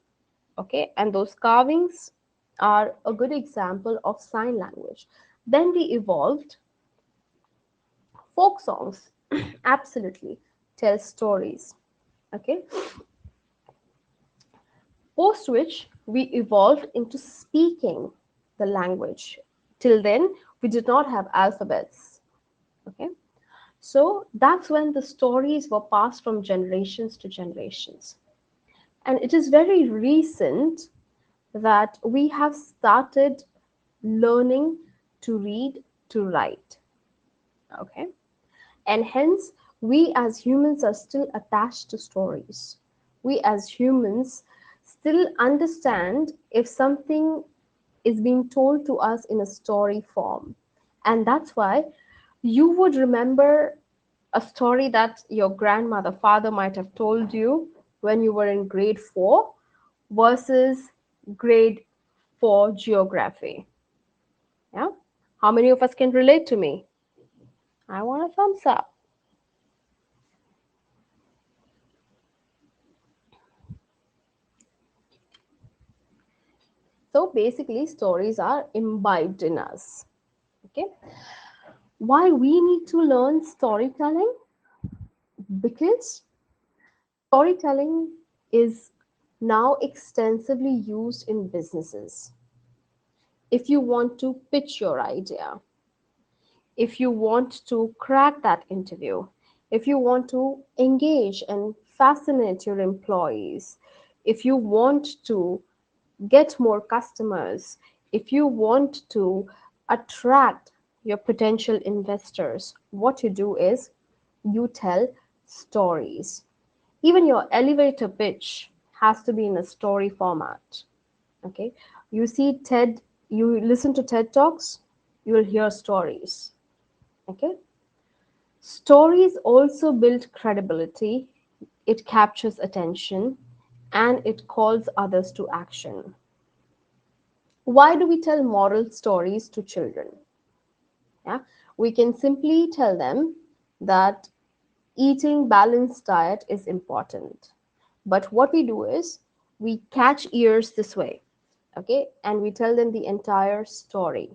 Okay, and those carvings are a good example of sign language. Then we evolved folk songs. Absolutely, tell stories. Okay, post which we evolved into speaking the language. Till then, we did not have alphabets. Okay, so that's when the stories were passed from generations to generations. And it is very recent that we have started learning to read, to write. Okay, and hence we as humans are still attached to stories. We as humans still understand if something is being told to us in a story form. And that's why you would remember a story that your grandmother, father might have told you when you were in grade 4 versus grade 4 geography. Yeah? How many of us can relate to me? I want a thumbs up. So basically, stories are imbibed in us. Okay. Why we need to learn storytelling? Because storytelling is now extensively used in businesses. If you want to pitch your idea, if you want to crack that interview, if you want to engage and fascinate your employees, if you want to get more customers, if you want to attract your potential investors, what you do is you tell stories. Even your elevator pitch has to be in a story format. Okay, you see TED, you listen to TED Talks, you will hear stories. Okay, stories also build credibility, it captures attention, and it calls others to action. Why do we tell moral stories to children? Yeah, we can simply tell them that eating balanced diet is important. But what we do is we catch ears this way, okay, and we tell them the entire story.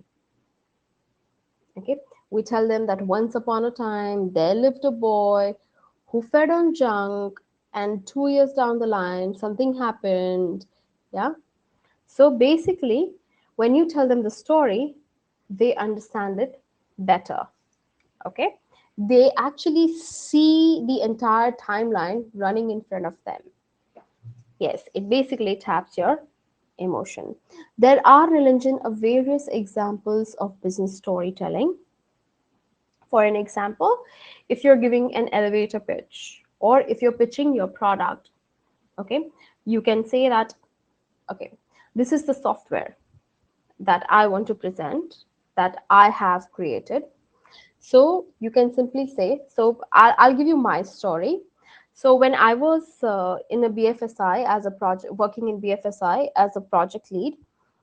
Okay, we tell them that once upon a time there lived a boy who fed on junk, and 2 years down the line something happened. Yeah, so basically, when you tell them the story, they understand it better. Okay, they actually see the entire timeline running in front of them. Yes, it basically taps your emotion. There are religion of various examples of business storytelling. For an example, if you're giving an elevator pitch or if you're pitching your product, okay, you can say that, okay, this is the software that I want to present, that I have created. So you can simply say, so I'll give you my story. So when I was in a BFSI as a project, working in BFSI as a project lead,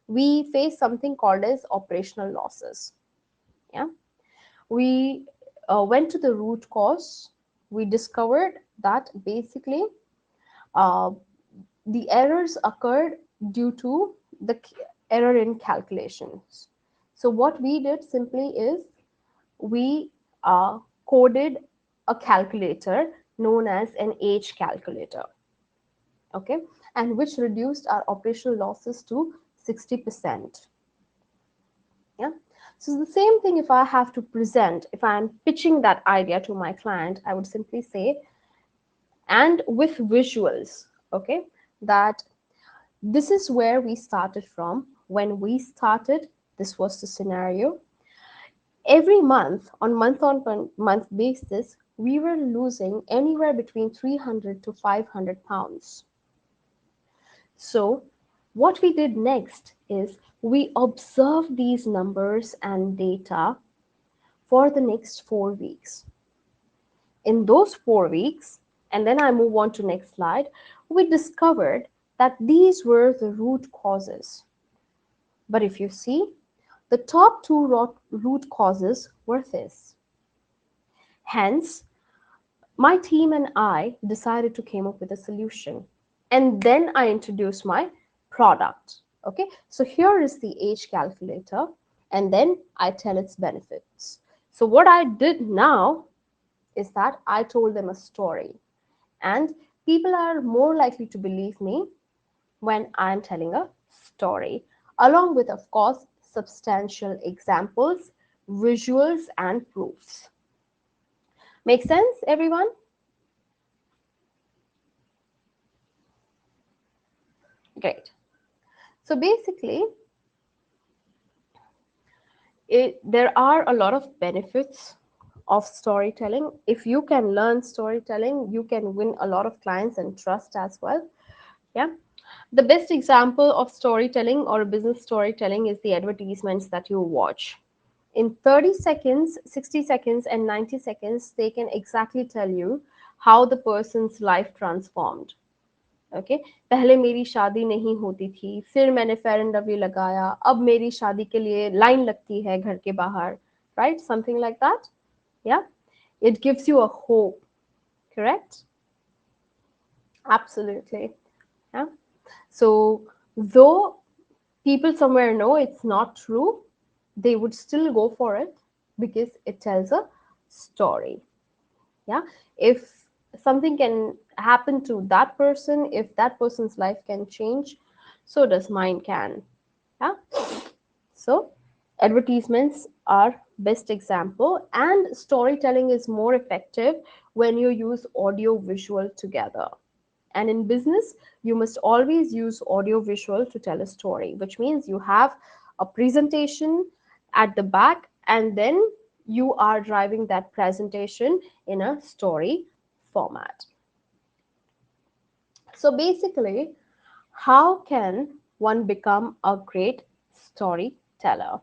we faced something called as operational losses. Yeah, we went to the root cause. We discovered that basically uh, the errors occurred due to the error in calculations. So what we did simply is we coded a calculator known as an age calculator, okay, and which reduced our operational losses to 60%. Yeah, so the same thing, if I have to present, if I'm pitching that idea to my client, I would simply say, and with visuals, okay, that this is where we started from. When we started, this was the scenario. Every month, on month basis, we were losing anywhere between 300 to 500 pounds. So, what we did next is we observed these numbers and data for the next 4 weeks. In those 4 weeks, and then I move on to next slide, we discovered that these were the root causes. But if you see, the top two root causes were this. Hence, my team and I decided to come up with a solution. And then I introduced my product. Okay, so here is the age calculator, and then I tell its benefits. So what I did now is that I told them a story, and people are more likely to believe me when I'm telling a story, along with, of course, substantial examples, visuals, and proofs. Make sense, everyone? Great. So basically, there are a lot of benefits of storytelling. If you can learn storytelling, you can win a lot of clients and trust as well. Yeah. The best example of storytelling or business storytelling is the advertisements that you watch. In 30 seconds, 60 seconds, and 90 seconds, they can exactly tell you how the person's life transformed. Okay पहले मेरी शादी नहीं होती थी, फिर मैंने fair and lovely लगाया, अब मेरी शादी के लिए लाइन लगती है घर के बाहर, राइट, समथिंग लाइक दैट. या it gives you a hope, correct? Absolutely. Yeah. So though people somewhere know it's not true, they would still go for it because it tells a story. Yeah, if something can happen to that person, if that person's life can change, so does mine can. Yeah. So advertisements are best example, and storytelling is more effective when you use audio visual together. And in business, you must always use audio visual to tell a story, which means you have a presentation at the back, and then you are driving that presentation in a story format. So basically, how can one become a great storyteller?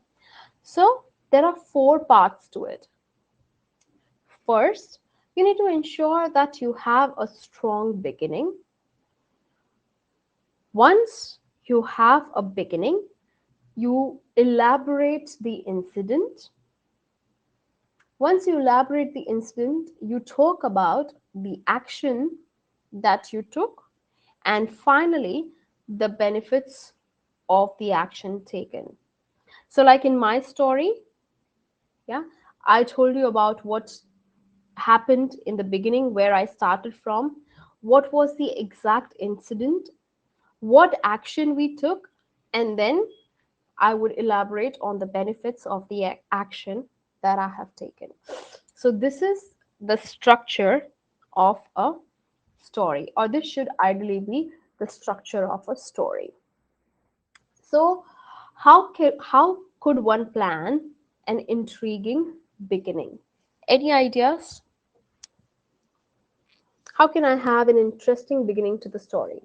So there are four parts to it. First, you need to ensure that you have a strong beginning. Once you have a beginning, you elaborate the incident. Once you elaborate the incident, you talk about the action that you took, and finally, the benefits of the action taken. So, like in my story, yeah, I told you about what happened in the beginning, where I started from, what was the exact incident, what action we took, and then I would elaborate on the benefits of the action that I have taken. So, this is the structure of a story, or this should ideally be the structure of a story. So, how could one plan an intriguing beginning? Any ideas? How can I have an interesting beginning to the story?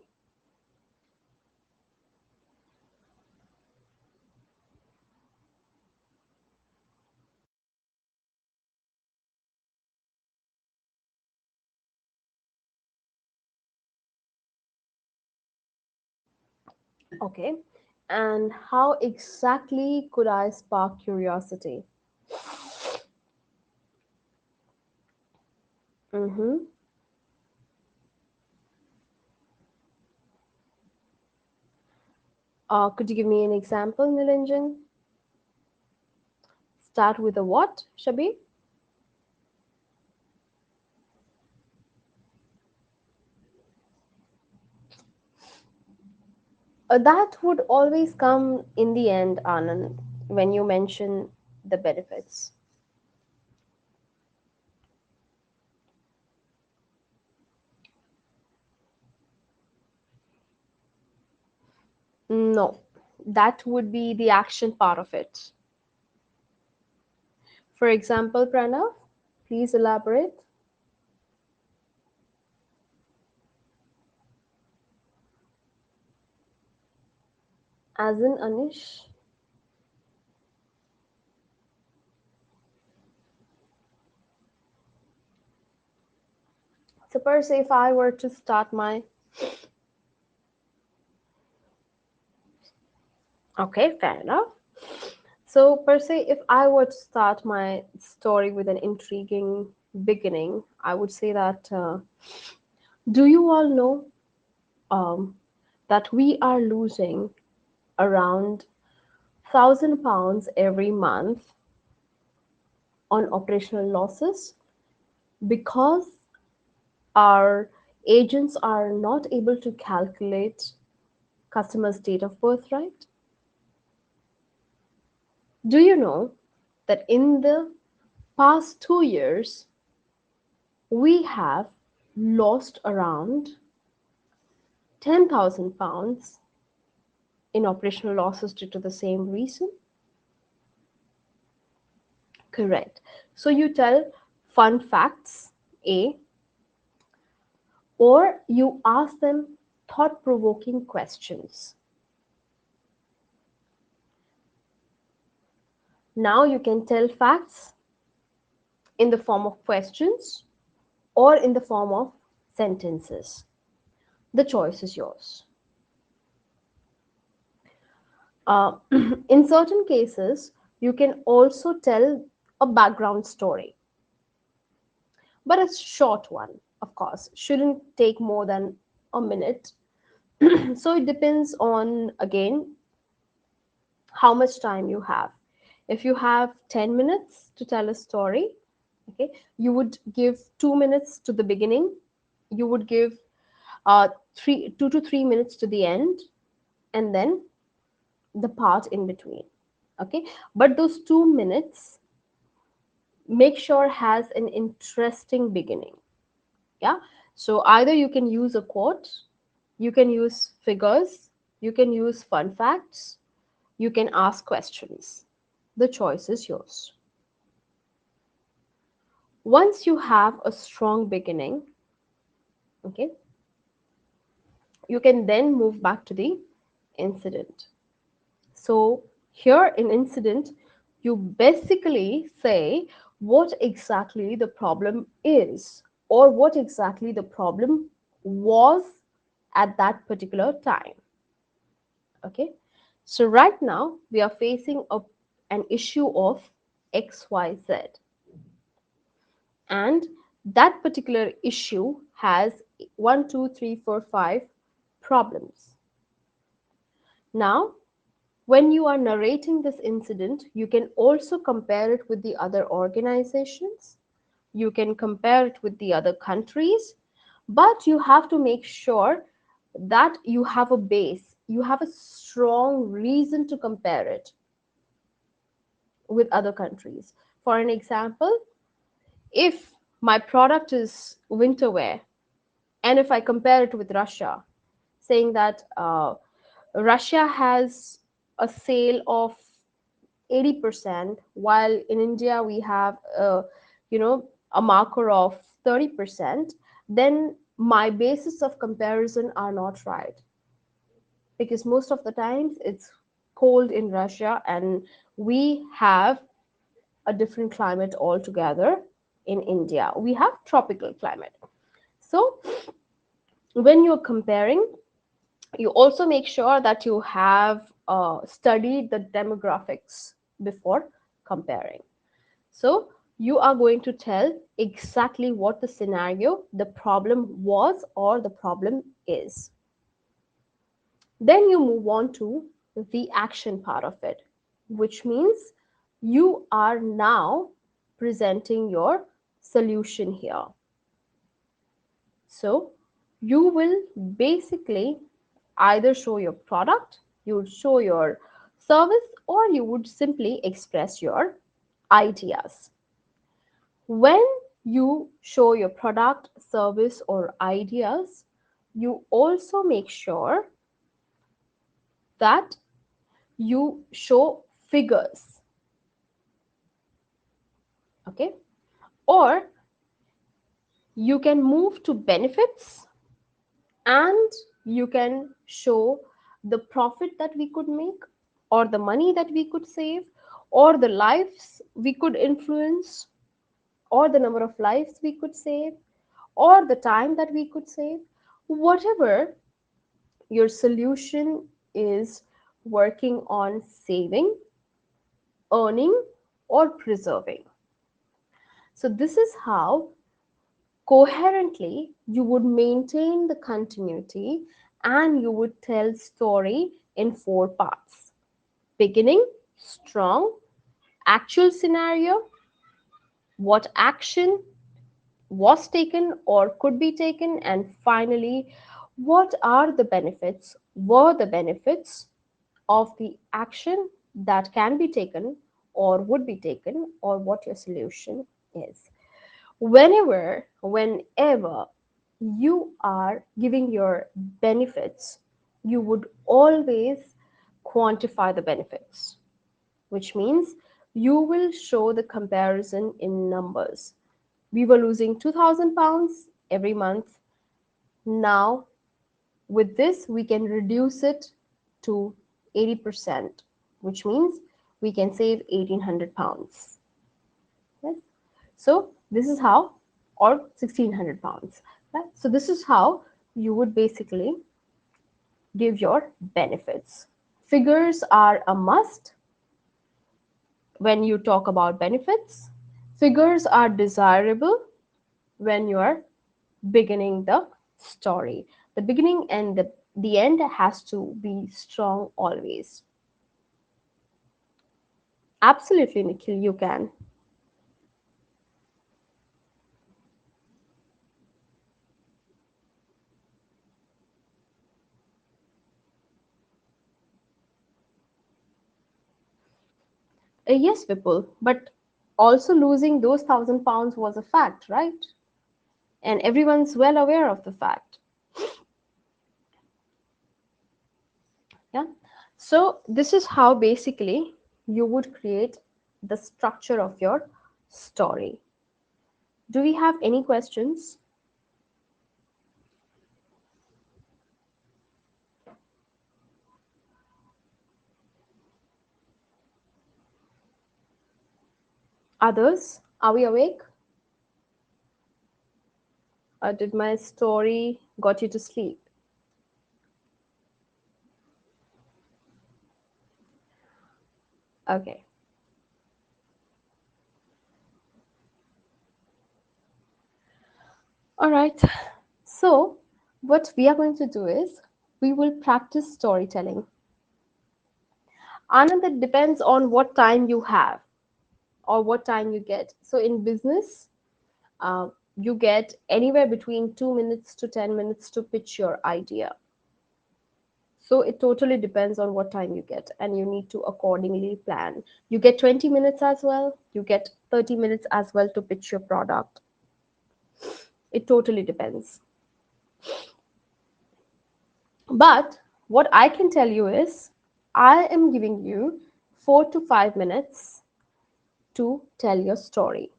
Okay. And how exactly could I spark curiosity? Mm-hmm. Could you give me an example, Nilanjan? Start with a what, Shabi? That would always come in the end, Anand, when you mention the benefits. No, that would be the action part of it. For example, Pranav, please elaborate. As in Anish. So per se, if I were to start my okay, fair enough. So per se, if I were to start my story with an intriguing beginning, I would say that do you all know um, that we are losing around £1,000 every month on operational losses because our agents are not able to calculate customers' date of birth right? Do you know that in the past 2 years, we have lost around £10,000 in operational losses due to the same reason? Correct. So you tell fun facts, A, or you ask them thought provoking questions. Now you can tell facts in the form of questions or in the form of sentences. The choice is yours. Uh, in certain cases, you can also tell a background story, but a short one, of course, shouldn't take more than a minute. So it depends on, again, how much time you have. If you have 10 minutes to tell a story, okay, you would give 2 minutes to the beginning, you would give 2 to 3 minutes to the end, and then the part in between. Okay, but those 2 minutes make sure has an interesting beginning. Yeah, so either you can use a quote, you can use figures, you can use fun facts, you can ask questions. The choice is yours. Once you have a strong beginning, okay, you can then move back to the incident. So here in incident, you basically say what exactly the problem is or what exactly the problem was at that particular time. Okay. So right now we are facing an issue of XYZ, and that particular issue has one, two, three, four, five problems. Now, when you are narrating this incident, you can also compare it with the other organizations. You can compare it with the other countries, but you have to make sure that you have a base, you have a strong reason to compare it with other countries. For an example, if my product is winter wear, and if I compare it with Russia, saying that Russia has a sale of 80%, while in India we have a marker of 30%, then my basis of comparison are not right, because most of the times it's cold in Russia and we have a different climate altogether. In India we have tropical climate. So when you're comparing, you also make sure that you have studied the demographics before comparing. So you are going to tell exactly what the scenario, the problem was, or the problem is. Then you move on to the action part of it, which means you are now presenting your solution here. So you will basically either show your product, you would show your service, or you would simply express your ideas. When you show your product, service, or ideas, you also make sure that you show figures, okay? Or you can move to benefits and you can show the profit that we could make, or the money that we could save, or the lives we could influence, or the number of lives we could save, or the time that we could save, whatever your solution is working on saving, earning, or preserving. So, this is how coherently you would maintain the continuity and you would tell story in four parts: beginning, strong, actual scenario, what action was taken or could be taken, and finally, what are the benefits, were the benefits of the action that can be taken or would be taken, or what your solution is. Whenever you are giving your benefits, you would always quantify the benefits, which means you will show the comparison in numbers. We were losing 2,000 pounds every month. Now, with this, we can reduce it to 80%, which means we can save 1,800 pounds. Yes? So, this is how, or 1,600 pounds. Right? So, this is how you would basically give your benefits. Figures are a must when you talk about benefits. Figures are desirable when you are beginning the story. The beginning and the end has to be strong always. Absolutely, Nikhil, you can. Yes, Vipul, but also losing those 1,000 pounds was a fact, right? And everyone's well aware of the fact. Yeah. So this is how basically you would create the structure of your story. Do we have any questions? Others? Are we awake? Or did my story got you to sleep? Okay. All right. So, what we are going to do is we will practice storytelling. Anand, it depends on what time you have or what time you get. So, in business, you get anywhere between 2 minutes to 10 minutes to pitch your idea. So, it totally depends on what time you get, and you need to accordingly plan. You get 20 minutes as well, you get 30 minutes as well to pitch your product. It totally depends. But what I can tell you is, I am giving you 4 to 5 minutes to tell your story.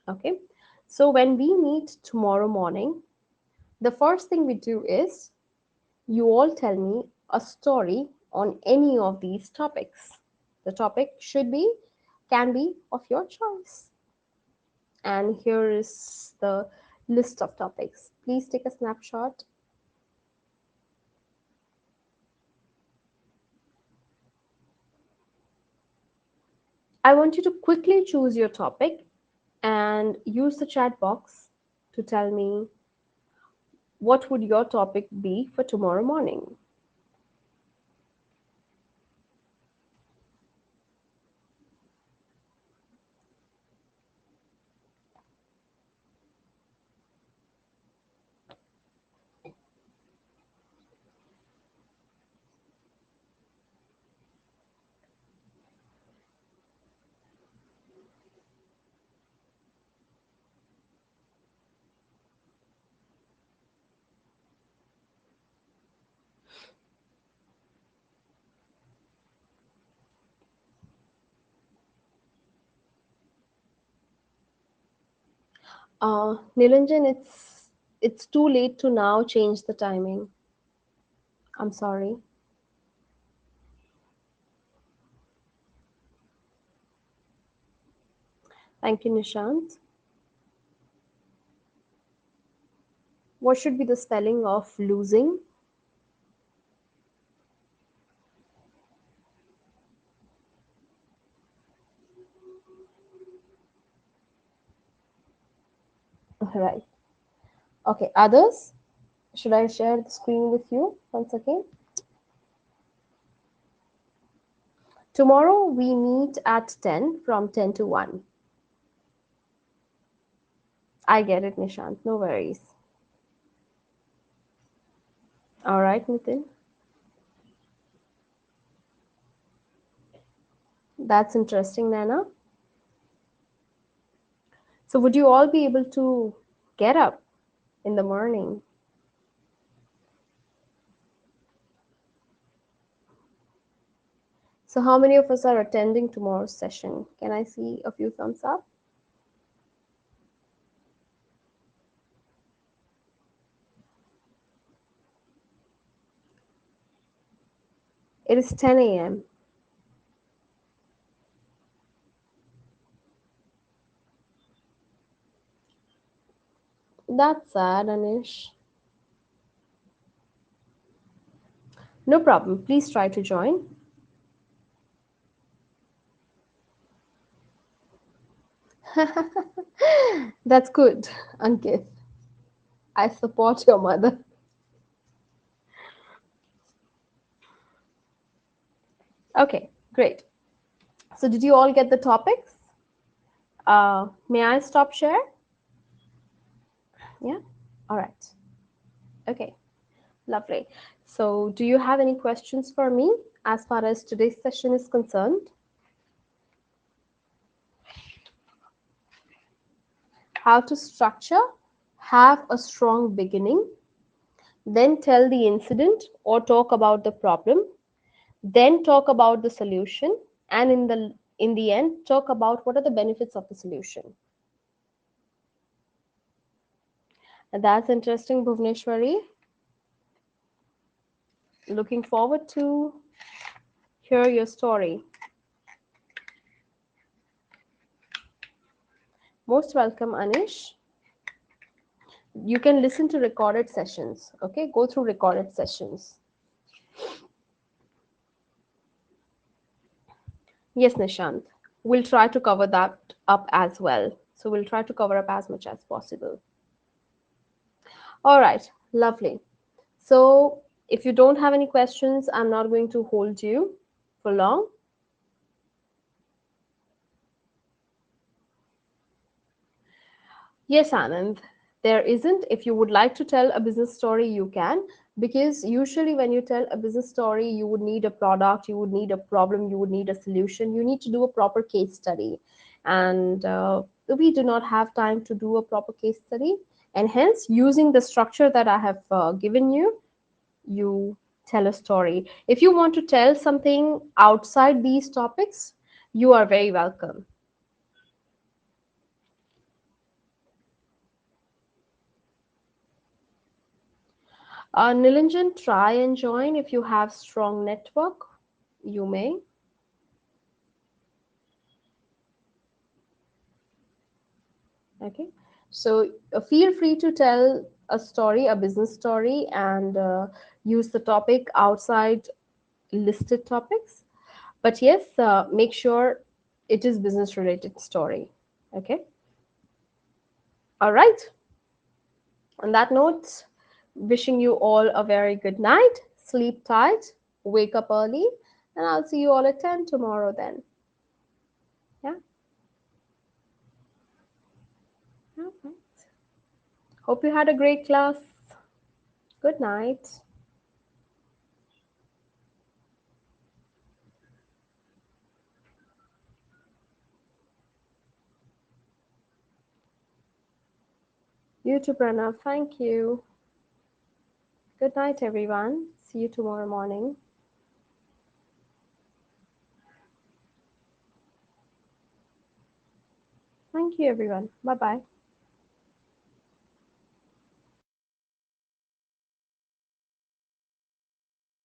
Okay. So when we meet tomorrow morning, the first thing we do is you all tell me a story on any of these topics. The topic can be of your choice. And here is the list of topics. Please take a snapshot. I want you to quickly choose your topic and use the chat box to tell me what would your topic be for tomorrow morning. Nilanjan, it's too late to now change the timing. I'm sorry. Thank you, Nishant. What should be the spelling of losing? Right. Okay, others? Should I share the screen with you once again? Tomorrow we meet at 10 from 10 to 1. I get it, Nishant. No worries. All right, Nitin. That's interesting, Nana. So, would you all be able to get up in the morning? So, how many of us are attending tomorrow's session? Can I see a few thumbs up? It is 10 a.m. That's sad, Anish. No problem. Please try to join. That's good, Ankit. I support your mother. Okay, great. So, did you all get the topics? May I stop share? Yeah. All right. Okay. Lovely. So, do you have any questions for me as far as today's session is concerned? How to structure, have a strong beginning, then tell the incident or talk about the problem, then talk about the solution, and in the end talk about what are the benefits of the solution. And that's interesting, Bhuvneshwari. Looking forward to hear your story. Most welcome, Anish. You can listen to recorded sessions. Okay, go through recorded sessions. Yes, Nishant. We'll try to cover that up as well. So we'll try to cover up as much as possible. All right, lovely. So if you don't have any questions, I'm not going to hold you for long. Yes, Anand, there isn't. If you would like to tell a business story, you can. Because usually, when you tell a business story, you would need a product, you would need a problem, you would need a solution, you need to do a proper case study. And we do not have time to do a proper case study. And hence, using the structure that I have given you, you tell a story. If you want to tell something outside these topics, you are very welcome. Nilanjan, try and join if you have strong network. You may. Okay. So feel free to tell a story, a business story, and use the topic outside listed topics. But yes, make sure it is business related story. Okay. All right. On that note, wishing you all a very good night. Sleep tight, wake up early, and I'll see you all at 10 tomorrow then. Yeah. Okay. Hope you had a great class. Good night. You too, Pranav. Thank you. Good night, everyone. See you tomorrow morning. Thank you, everyone. Bye bye.